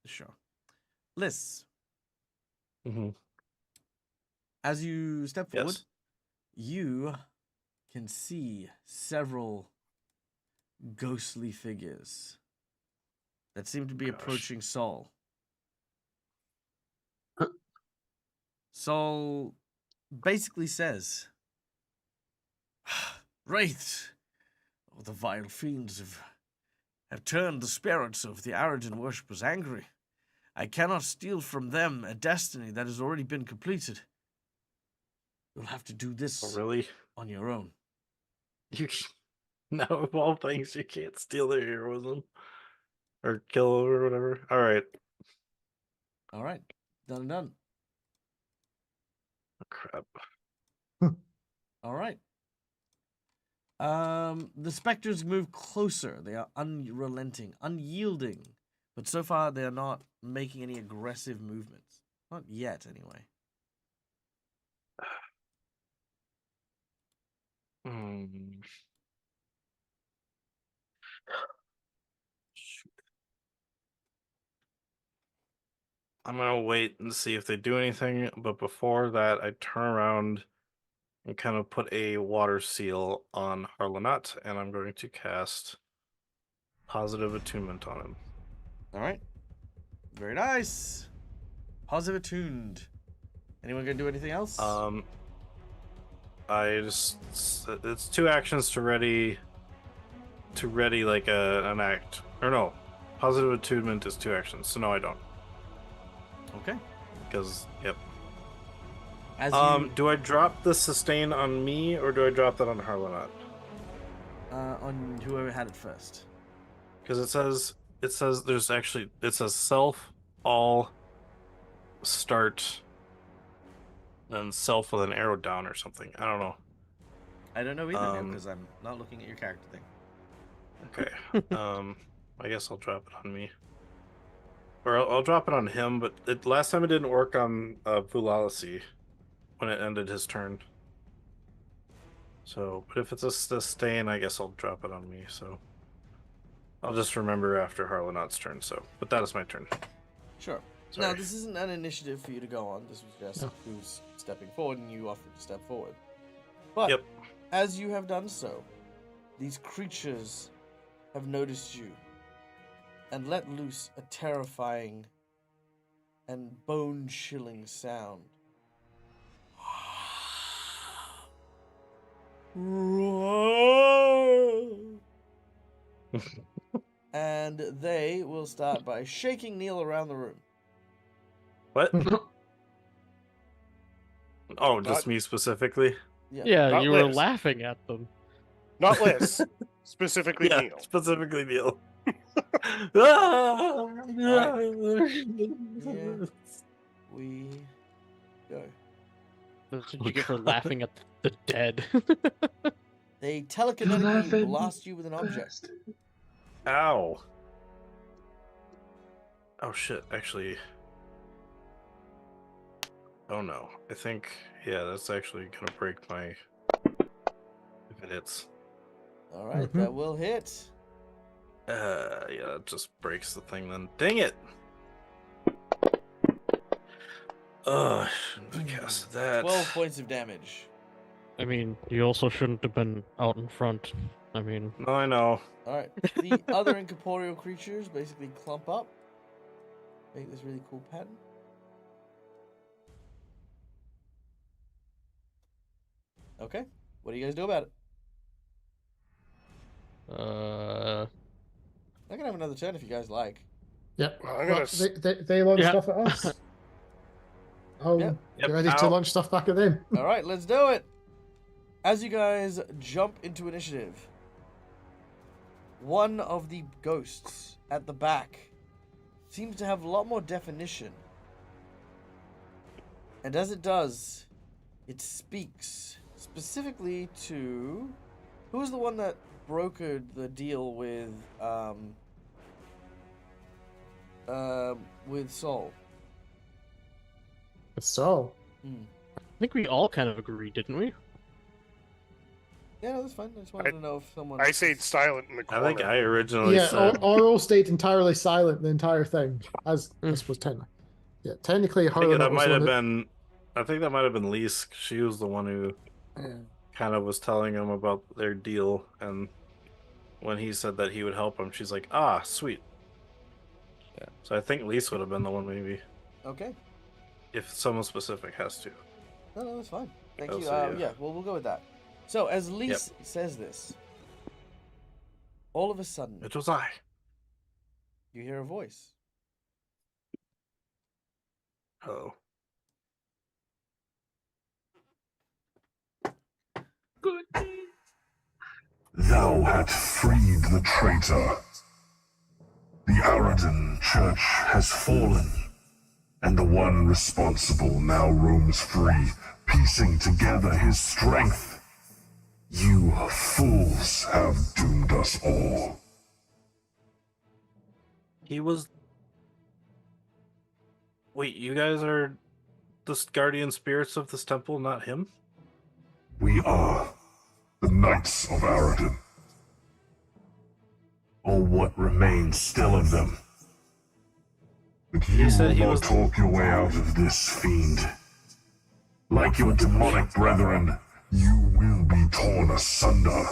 Speaker 1: Sure. Liz,
Speaker 3: Mm-hmm.
Speaker 1: as you step forward,
Speaker 3: Yes.
Speaker 1: you can see several ghostly figures that seem to be
Speaker 3: Gosh.
Speaker 1: approaching Saul. Saul basically says, Wraiths, the vile fiends have turned the spirits of the Aroden worshippers angry. I cannot steal from them a destiny that has already been completed. You'll have to do this
Speaker 3: Oh, really?
Speaker 1: on your own.
Speaker 3: You no, of all things, you can't steal their heroism or kill them or whatever. All right.
Speaker 1: All right, done and done.
Speaker 3: Oh, crap.
Speaker 1: All right. The specters move closer. They are unrelenting, unyielding, but so far they are not making any aggressive movements. Not yet, anyway.
Speaker 3: Shoot. I'm gonna wait and see if they do anything, but before that, I turn around and kind of put a water seal on Harlanot, and I'm going to cast Positive Attunement on him.
Speaker 1: All right. Very nice. Positive attuned. Anyone gonna do anything else?
Speaker 3: I just it's 2 actions to ready like an act, or no, Positive Attunement is 2 actions, so no, I don't,
Speaker 1: Okay.
Speaker 3: because yep.
Speaker 1: As you,
Speaker 3: Do I drop the sustain on me, or do I drop that on Harlanot?
Speaker 1: on whoever had it first.
Speaker 3: Because it says there's actually, it says self, all, start, then self with an arrow down or something. I don't know.
Speaker 1: I don't know either because I'm not looking at your character thing.
Speaker 3: Okay. I guess I'll drop it on me, or I'll drop it on him. But last time it didn't work on Vulalisi when it ended his turn. So, but if it's a sustain, I guess I'll drop it on me. So I'll just remember after Harlanot's turn. So, but that is my turn.
Speaker 1: Sure.
Speaker 3: Sorry.
Speaker 1: Now, this isn't an initiative for you to go on. This was just
Speaker 2: No.
Speaker 1: who's stepping forward, and you offered to step forward. But
Speaker 3: Yep.
Speaker 1: as you have done so, these creatures have noticed you and let loose a terrifying and bone-chilling sound. And they will start by shaking Neil around the room.
Speaker 3: What? Oh, just
Speaker 5: Not-
Speaker 3: me specifically?
Speaker 4: Yeah,
Speaker 5: Not
Speaker 4: you were
Speaker 5: Liz.
Speaker 4: laughing at them.
Speaker 5: Not Liz, specifically
Speaker 3: Yeah,
Speaker 5: Neil.
Speaker 3: specifically Neil.
Speaker 1: We go.
Speaker 4: That's what you get for laughing at the dead.
Speaker 1: They telekinetically blast you with an object.
Speaker 3: Ow. Oh shit, actually. Oh no. I think, yeah, that's actually gonna break my... If it hits.
Speaker 1: Alright, that will hit.
Speaker 3: Yeah, that just breaks the thing then. Dang it! Ugh, I shouldn't have casted that.
Speaker 1: 12 points of damage.
Speaker 4: I mean, you also shouldn't have been out in front. I mean,
Speaker 3: No, I know.
Speaker 1: Alright, the other incorporeal creatures basically clump up. Make this really cool pattern. Okay, what do you guys do about it? I can have another turn if you guys like.
Speaker 2: Yep.
Speaker 5: Well, I'm
Speaker 2: Well,
Speaker 5: gonna
Speaker 2: they launch
Speaker 4: Yeah.
Speaker 2: stuff at us. Oh,
Speaker 1: Yep.
Speaker 2: get ready to
Speaker 3: Ow.
Speaker 2: launch stuff back at them.
Speaker 1: Alright, let's do it! As you guys jump into initiative, one of the ghosts at the back seems to have a lot more definition. And as it does, it speaks specifically to... Who was the one that brokered the deal with Sol?
Speaker 2: It's so.
Speaker 1: Hmm.
Speaker 4: I think we all kind of agreed, didn't we?
Speaker 1: Yeah, no, that's fine. I just wanted to know if someone...
Speaker 5: I stayed silent in the
Speaker 3: I
Speaker 5: corner.
Speaker 3: think I originally
Speaker 2: Yeah,
Speaker 3: said...
Speaker 2: Oral stayed entirely silent the entire thing. As I suppose technically. Yeah, technically
Speaker 3: I think
Speaker 2: Harlan
Speaker 3: that
Speaker 2: was
Speaker 3: might
Speaker 2: the
Speaker 3: have
Speaker 2: one
Speaker 3: been... I think that might have been Lise. She was the one who kind of was telling him about their deal, and when he said that he would help him, she's like, ah, sweet.
Speaker 1: Yeah.
Speaker 3: So I think Lise would have been the one, maybe,
Speaker 1: Okay.
Speaker 3: if someone specific has to.
Speaker 1: No, that's fine. Thank
Speaker 3: Oh,
Speaker 1: you.
Speaker 3: so,
Speaker 1: Yeah, well, we'll go with that. So, as Lise says this, all of a sudden,
Speaker 3: It was I.
Speaker 1: you hear a voice.
Speaker 3: Oh.
Speaker 6: Good day.
Speaker 7: Thou hast freed the traitor. The Aroden church has fallen, and the one responsible now roams free, piecing together his strength. You fools have doomed us all.
Speaker 3: He was... Wait, you guys are the guardian spirits of this temple, not him?
Speaker 7: We are the Knights of Aroden. Or what remains still of them. But you
Speaker 3: said
Speaker 7: will
Speaker 3: he
Speaker 7: not
Speaker 3: was-
Speaker 7: talk your way out of this, fiend. Like your demonic brethren, you will be torn asunder.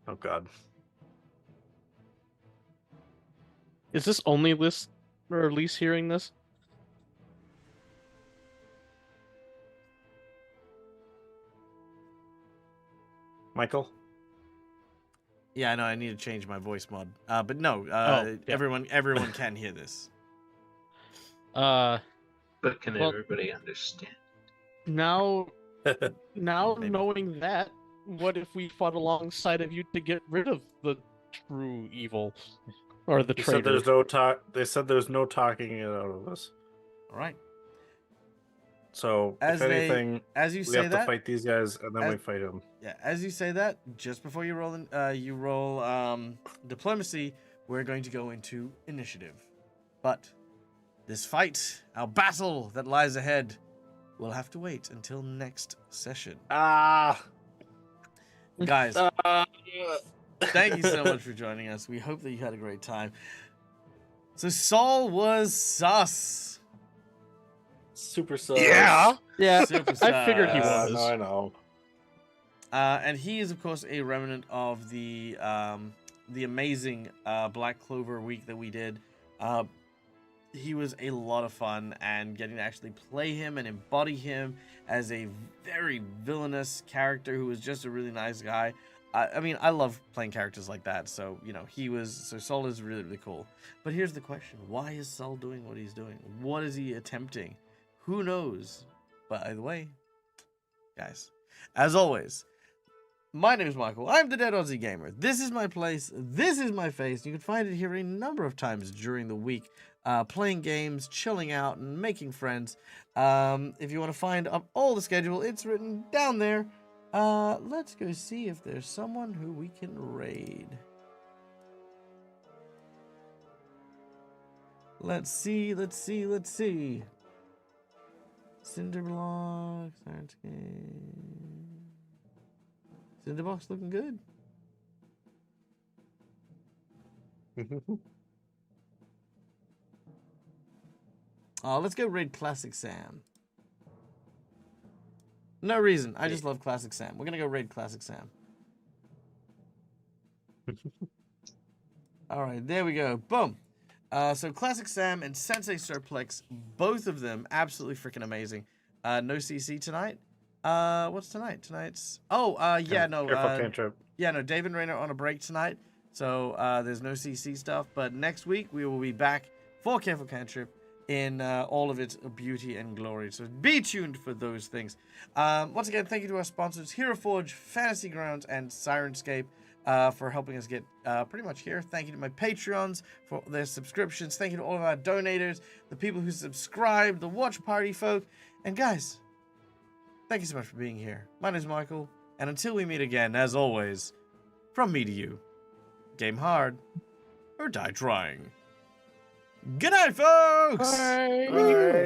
Speaker 3: Oh god.
Speaker 4: Is this only Liz or Elise hearing this?
Speaker 3: Michael?
Speaker 1: Yeah, I know. I need to change my voice mod. But no,
Speaker 4: yeah.
Speaker 1: everyone can hear this.
Speaker 4: Uh,
Speaker 6: But can
Speaker 4: Well-
Speaker 6: everybody understand?
Speaker 4: now
Speaker 1: Maybe.
Speaker 4: knowing that, what if we fought alongside of you to get rid of the true evil or the
Speaker 3: He said
Speaker 4: traitor?
Speaker 3: there's no talk. They said there's no talking it out of this.
Speaker 1: All right.
Speaker 3: So,
Speaker 1: As
Speaker 3: if
Speaker 1: they-
Speaker 3: anything,
Speaker 1: As you
Speaker 3: we
Speaker 1: say
Speaker 3: have
Speaker 1: that,
Speaker 3: to fight these guys, and then
Speaker 1: as-
Speaker 3: we fight him.
Speaker 1: yeah, as you say that, just before you roll diplomacy, we're going to go into initiative. But this fight, our battle that lies ahead, will have to wait until next session.
Speaker 3: Ah!
Speaker 1: Guys, thank you so much for joining us. We hope that you had a great time. So Saul was sus.
Speaker 3: Super sus.
Speaker 5: Yeah.
Speaker 4: Yeah,
Speaker 1: Super
Speaker 4: I figured he
Speaker 1: sus.
Speaker 4: was.
Speaker 3: No, I know.
Speaker 1: And he is, of course, a remnant of the amazing Black Clover week that we did. He was a lot of fun, and getting to actually play him and embody him as a very villainous character who was just a really nice guy. I mean, I love playing characters like that, so, you know, Saul is really, really cool. But here's the question. Why is Saul doing what he's doing? What is he attempting? Who knows? But either way, guys, as always, my name is Michael. I'm the Dead Aussie Gamer. This is my place. This is my face. You can find it here a number of times during the week, playing games, chilling out, and making friends. If you want to find up all the schedule, it's written down there. Let's go see if there's someone who we can raid. Let's see. Cinderblocks, Cinderbox looking good. Let's go raid Classic Sam. No reason. I just love Classic Sam. We're gonna go raid Classic Sam. All right, there we go. Boom. So Classic Sam and Sensei Surplex, both of them absolutely freaking amazing. No CC tonight. What's tonight? Tonight's
Speaker 3: Careful cantrip.
Speaker 1: Dave and Rainer on a break tonight, so there's no CC stuff. But next week we will be back for Careful Cantrip in all of its beauty and glory. So be tuned for those things. Once again, thank you to our sponsors, Hero Forge, Fantasy Grounds, and Sirenscape, for helping us get pretty much here. Thank you to my Patreons for their subscriptions. Thank you to all of our donators, the people who subscribe, the watch party folk. And guys, thank you so much for being here. My name is Michael, and until we meet again, as always, from me to you, game hard or die trying. Good night, folks!
Speaker 4: Bye.
Speaker 3: Bye.